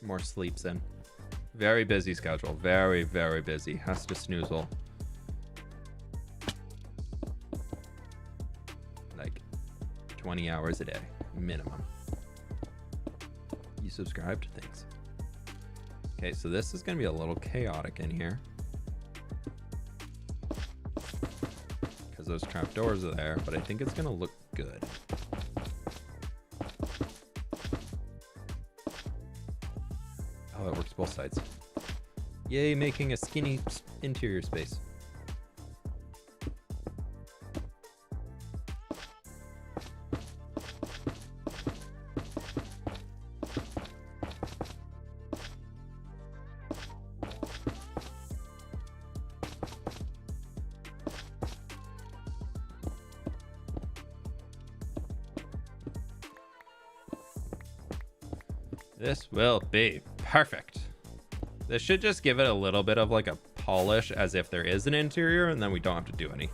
Speaker 1: more sleeps in. Very busy schedule. Very, very busy. Has to snoozle. Like 20 hours a day. Minimum. You subscribed? Thanks. Okay, so this is going to be a little chaotic in here. Because those trapdoors are there, but I think it's going to look good. Oh, it works both sides. Yay, making a skinny interior space. This will be perfect. This should just give it a little bit of like a polish as if there is an interior, and then we don't have to do any.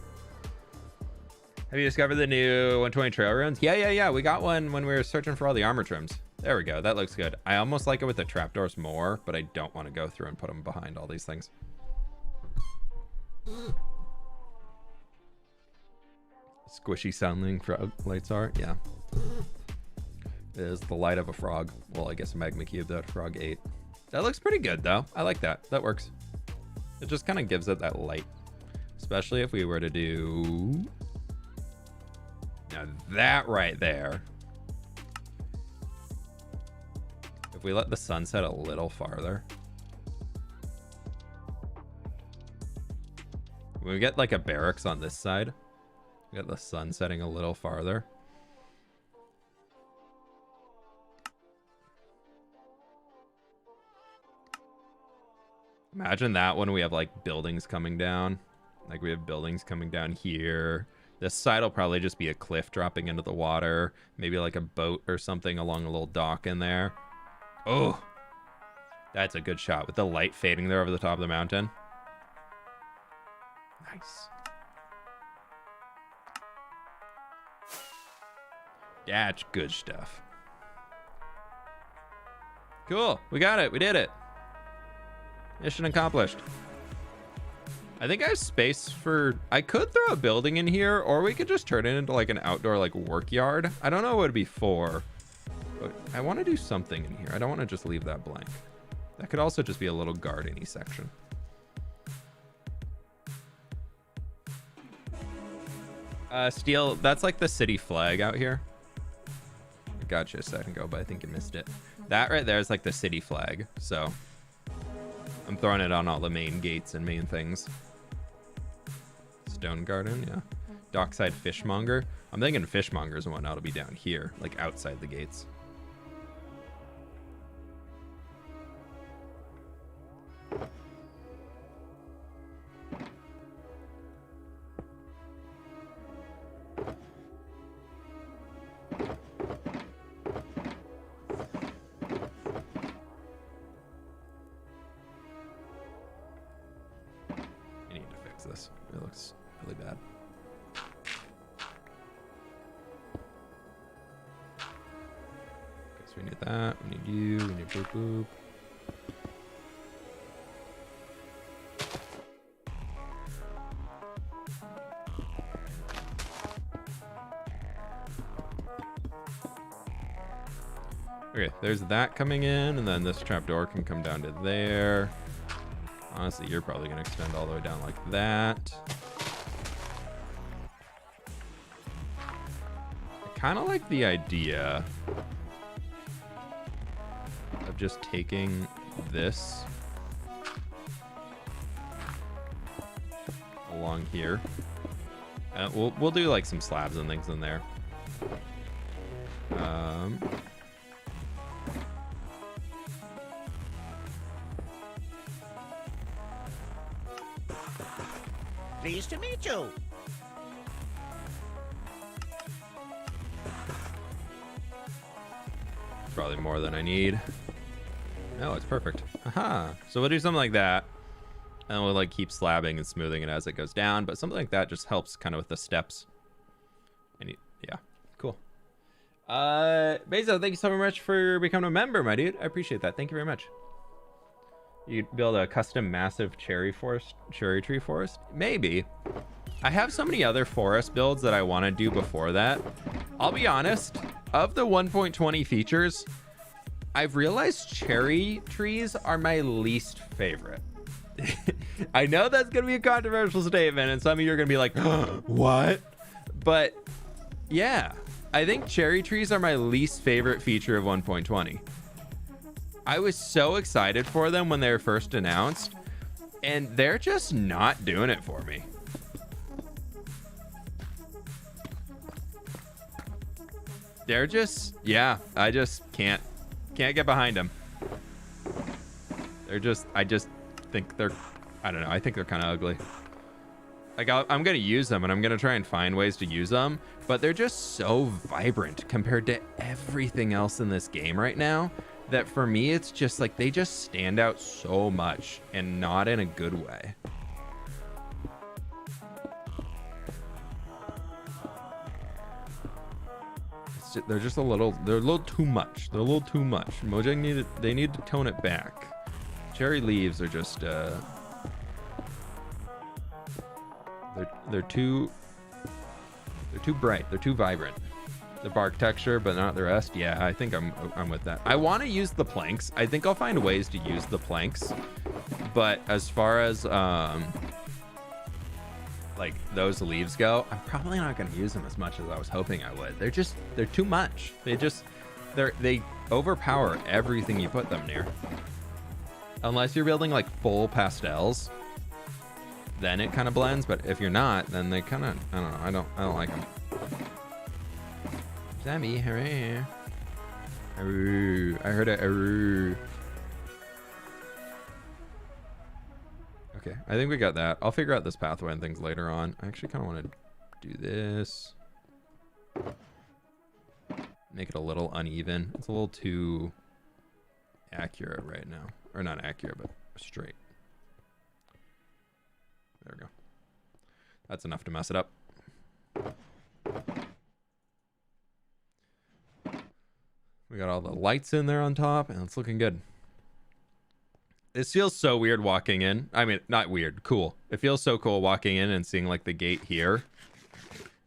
Speaker 1: Have you discovered the new 120 trail runes? Yeah. We got one when we were searching for all the armor trims. There we go. That looks good. I almost like it with the trapdoors more, but I don't want to go through and put them behind all these things. Squishy sounding frog lights are. Yeah. It is the light of a frog. Well, I guess a magma cube that a frog ate. That looks pretty good though. I like that. That works. It just kind of gives it that light. Especially if we were to do... Now that right there. If we let the sun set a little farther. When we get like a barracks on this side. We get the sun setting a little farther. Imagine that when we have like buildings coming down. Like we have buildings coming down here. This side will probably just be a cliff dropping into the water. Maybe like a boat or something along a little dock in there. Oh, that's a good shot with the light fading there over the top of the mountain. Nice. That's good stuff. Cool. We got it. We did it. Mission accomplished. I think I have space for... I could throw a building in here, or we could just turn it into like an outdoor like work yard. I don't know what it'd be for, but I want to do something in here. I don't want to just leave that blank. That could also just be a little garden-y section. Steel, that's like the city flag out here. I got you a second ago, but I think you missed it. That right there is like the city flag. So I'm throwing it on all the main gates and main things. Stone Garden, yeah. Dockside Fishmonger. I'm thinking fishmongers and whatnot will be down here, like outside the gates. I need to fix this. It looks really bad. Okay, so we need that. We need you. We need boop boop. Okay, there's that coming in, and then this trapdoor can come down to there. Honestly, you're probably going to extend all the way down like that. I kind of like the idea of just taking this along here. We'll do like some slabs and things in there.
Speaker 2: Pleased to meet you.
Speaker 1: Probably more than I need. No, it's perfect. Aha. So we'll do something like that. And we'll like keep slabbing and smoothing it as it goes down. But something like that just helps kind of with the steps. And yeah, cool. Bezo, thank you so much for becoming a member, my dude. I appreciate that. Thank you very much. You build a custom massive cherry tree forest? Maybe. I have so many other forest builds that I want to do before that. I'll be honest, of the 1.20 features, I've realized cherry trees are my least favorite. I know that's going to be a controversial statement, and some of you are going to be like, what? But yeah, I think cherry trees are my least favorite feature of 1.20. I was so excited for them when they were first announced, and they're just not doing it for me. They're just, yeah, I just can't get behind them. I just think they're, I don't know, I think they're kind of ugly. Like I'm gonna use them, and I'm gonna try and find ways to use them, but they're just so vibrant compared to everything else in this game right now, that for me it's just like they just stand out so much, and not in a good way. They're just they're a little too much. They're a little too much. Mojang they need to tone it back. Cherry leaves are just they're too bright. They're too vibrant. The bark texture, but not the rest. Yeah, I think I'm with that. I want to use the planks. I think I'll find ways to use the planks. But as far as like those leaves go, I'm probably not going to use them as much as I was hoping I would. They're too much. They overpower everything you put them near. Unless you're building like full pastels, then it kind of blends. But if you're not, then they kind of, I don't know. I don't like them. Sammy, hooray. Aroo. I heard it. Aroo. Okay, I think we got that. I'll figure out this pathway and things later on. I actually kind of want to do this. Make it a little uneven. It's a little too accurate right now. Or not accurate, but straight. There we go. That's enough to mess it up. We got all the lights in there on top, and it's looking good. This feels so weird walking in. I mean, not weird, cool. It feels so cool walking in and seeing like the gate here,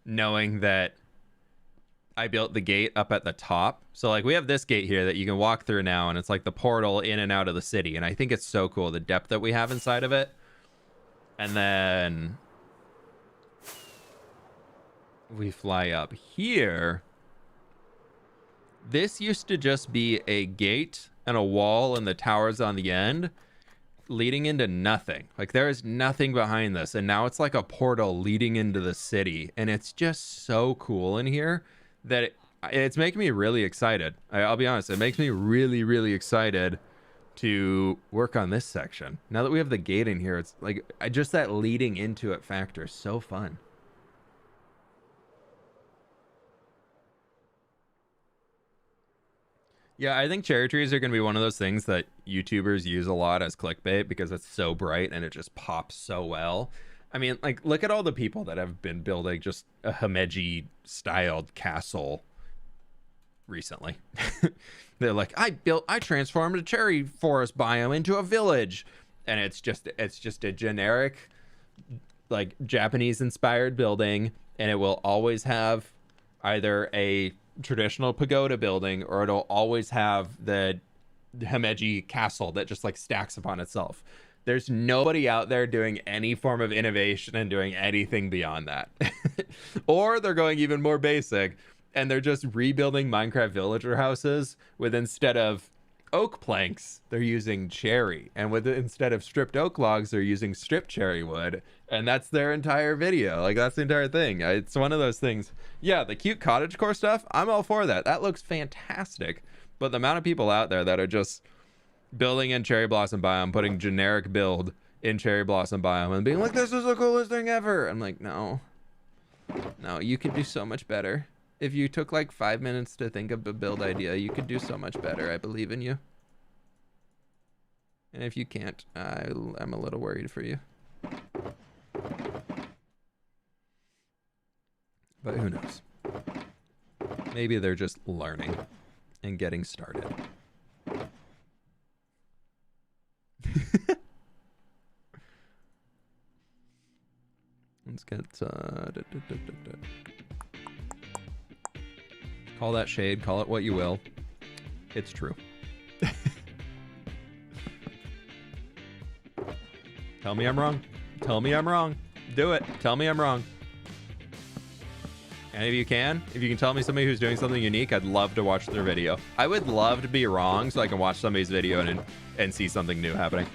Speaker 1: knowing that I built the gate up at the top. So like we have this gate here that you can walk through now, and it's like the portal in and out of the city. And I think it's so cool, the depth that we have inside of it. And then we fly up here, this used to just be a gate and a wall and the towers on the end leading into nothing. Like there is nothing behind this, and now it's like a portal leading into the city, and it's just so cool in here that it's making me really excited. I'll be honest, it makes me really, really excited to work on this section. Now that we have the gate in here, it's like just that leading into it factor is so fun. Yeah, I think cherry trees are going to be one of those things that YouTubers use a lot as clickbait because it's so bright and it just pops so well. I mean, like, look at all the people that have been building just a Himeji styled castle recently. They're like, I transformed a cherry forest biome into a village. And it's just a generic, like, Japanese inspired building. And it will always have either a traditional pagoda building, or it'll always have the Himeji castle that just like stacks upon itself. There's nobody out there doing any form of innovation and doing anything beyond that. Or they're going even more basic and they're just rebuilding Minecraft villager houses with, instead of oak planks, they're using cherry, and with instead of stripped oak logs, they're using stripped cherry wood, and that's their entire video. Like, that's the entire thing. It's one of those things. Yeah, the cute cottagecore stuff, I'm all for that. That looks fantastic. But the amount of people out there that are just building in cherry blossom biome, putting generic build in cherry blossom biome and being like, this is the coolest thing ever, I'm like, no, you could do so much better. If you took like 5 minutes to think of a build idea, you could do so much better. I believe in you. And if you can't, I'm a little worried for you. But who knows? Maybe they're just learning and getting started. Let's get... Call that shade, call it what you will. It's true. Tell me I'm wrong. Tell me I'm wrong. Do it. Tell me I'm wrong. And if you can tell me somebody who's doing something unique, I'd love to watch their video. I would love to be wrong so I can watch somebody's video and see something new happening.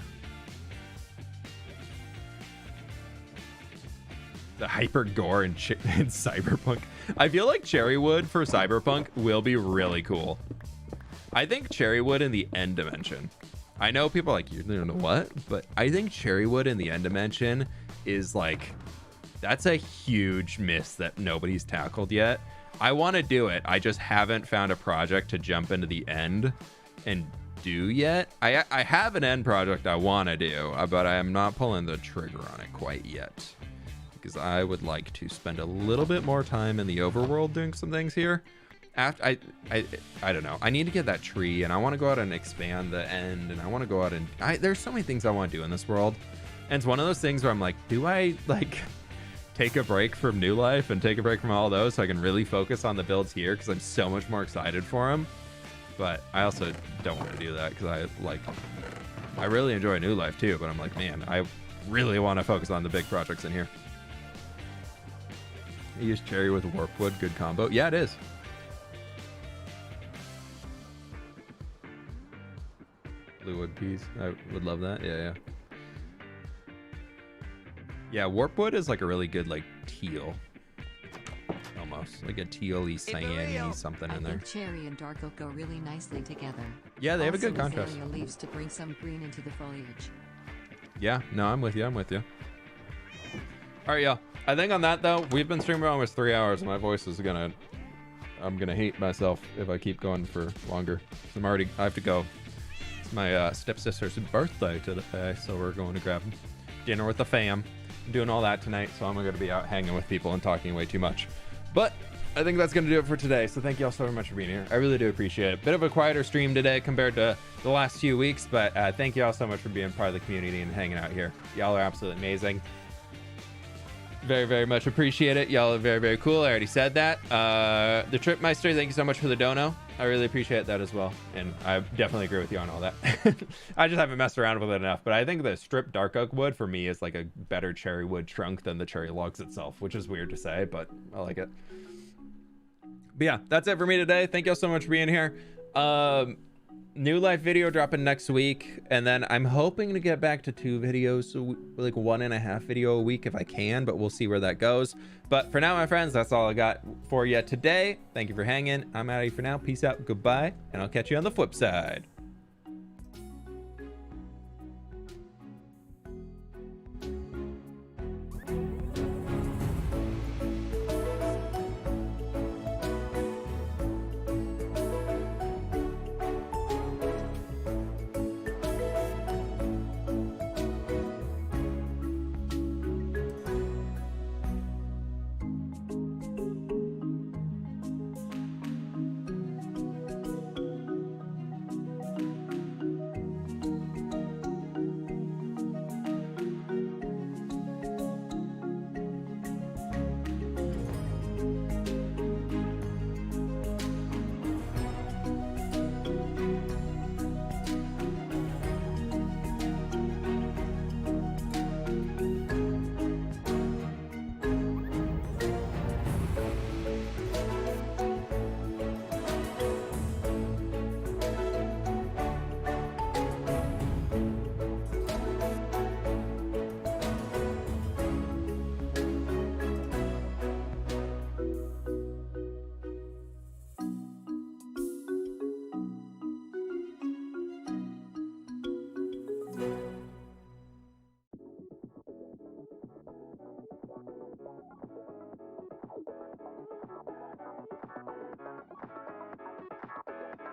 Speaker 1: The hyper gore in Cyberpunk. I feel like Cherrywood for Cyberpunk will be really cool. I think Cherrywood in the end dimension. I know people are like, you don't know what? But I think Cherrywood in the end dimension is like, that's a huge miss that nobody's tackled yet. I want to do it. I just haven't found a project to jump into the end and do yet. I have an end project I want to do, but I am not pulling the trigger on it quite yet. Because I would like to spend a little bit more time in the overworld doing some things here. After I don't know. I need to get that tree, and I want to go out and expand the end, and I want to go out and there's so many things I want to do in this world. And it's one of those things where I'm like, do I like take a break from New Life and take a break from all those so I can really focus on the builds here because I'm so much more excited for them. But I also don't want to do that because I really enjoy New Life too, but I'm like, man, I really want to focus on the big projects in here. I use cherry with warpwood, good combo. Yeah, it is. Blue wood peas. I would love that. Yeah. Yeah, warpwood is like a really good like teal. Almost like a teal-y, cyan-y something in there.
Speaker 3: Cherry and dark oak go really nicely together.
Speaker 1: Yeah, they have a good contrast.
Speaker 3: Azalea leaves to bring some green into the foliage.
Speaker 1: Yeah, no, I'm with you. All right, y'all. I think on that though, we've been streaming for almost 3 hours, and my voice is I'm gonna hate myself if I keep going for longer. I have to go. It's my stepsister's birthday today, so we're going to grab dinner with the fam. I'm doing all that tonight, so I'm going to be out hanging with people and talking way too much. But I think that's going to do it for today, so thank you all so very much for being here. I really do appreciate it. Bit of a quieter stream today compared to the last few weeks, but thank you all so much for being part of the community and hanging out here. Y'all are absolutely amazing. Very, very much appreciate it. Y'all are very, very cool. I already said that. The Tripmeister, thank you so much for the dono. I really appreciate that as well. And I definitely agree with you on all that. I just haven't messed around with it enough. But I think the strip dark oak wood for me is like a better cherry wood trunk than the cherry logs itself, which is weird to say, but I like it. But yeah, that's it for me today. Thank y'all so much for being here. New life video dropping next week, and then I'm hoping to get back to 2 videos, so like 1.5 video a week if I can, but we'll see where that goes. But for now, my friends, that's all I got for you today. Thank you for hanging. I'm out of here for now. Peace out, goodbye, and I'll catch you on the flip side.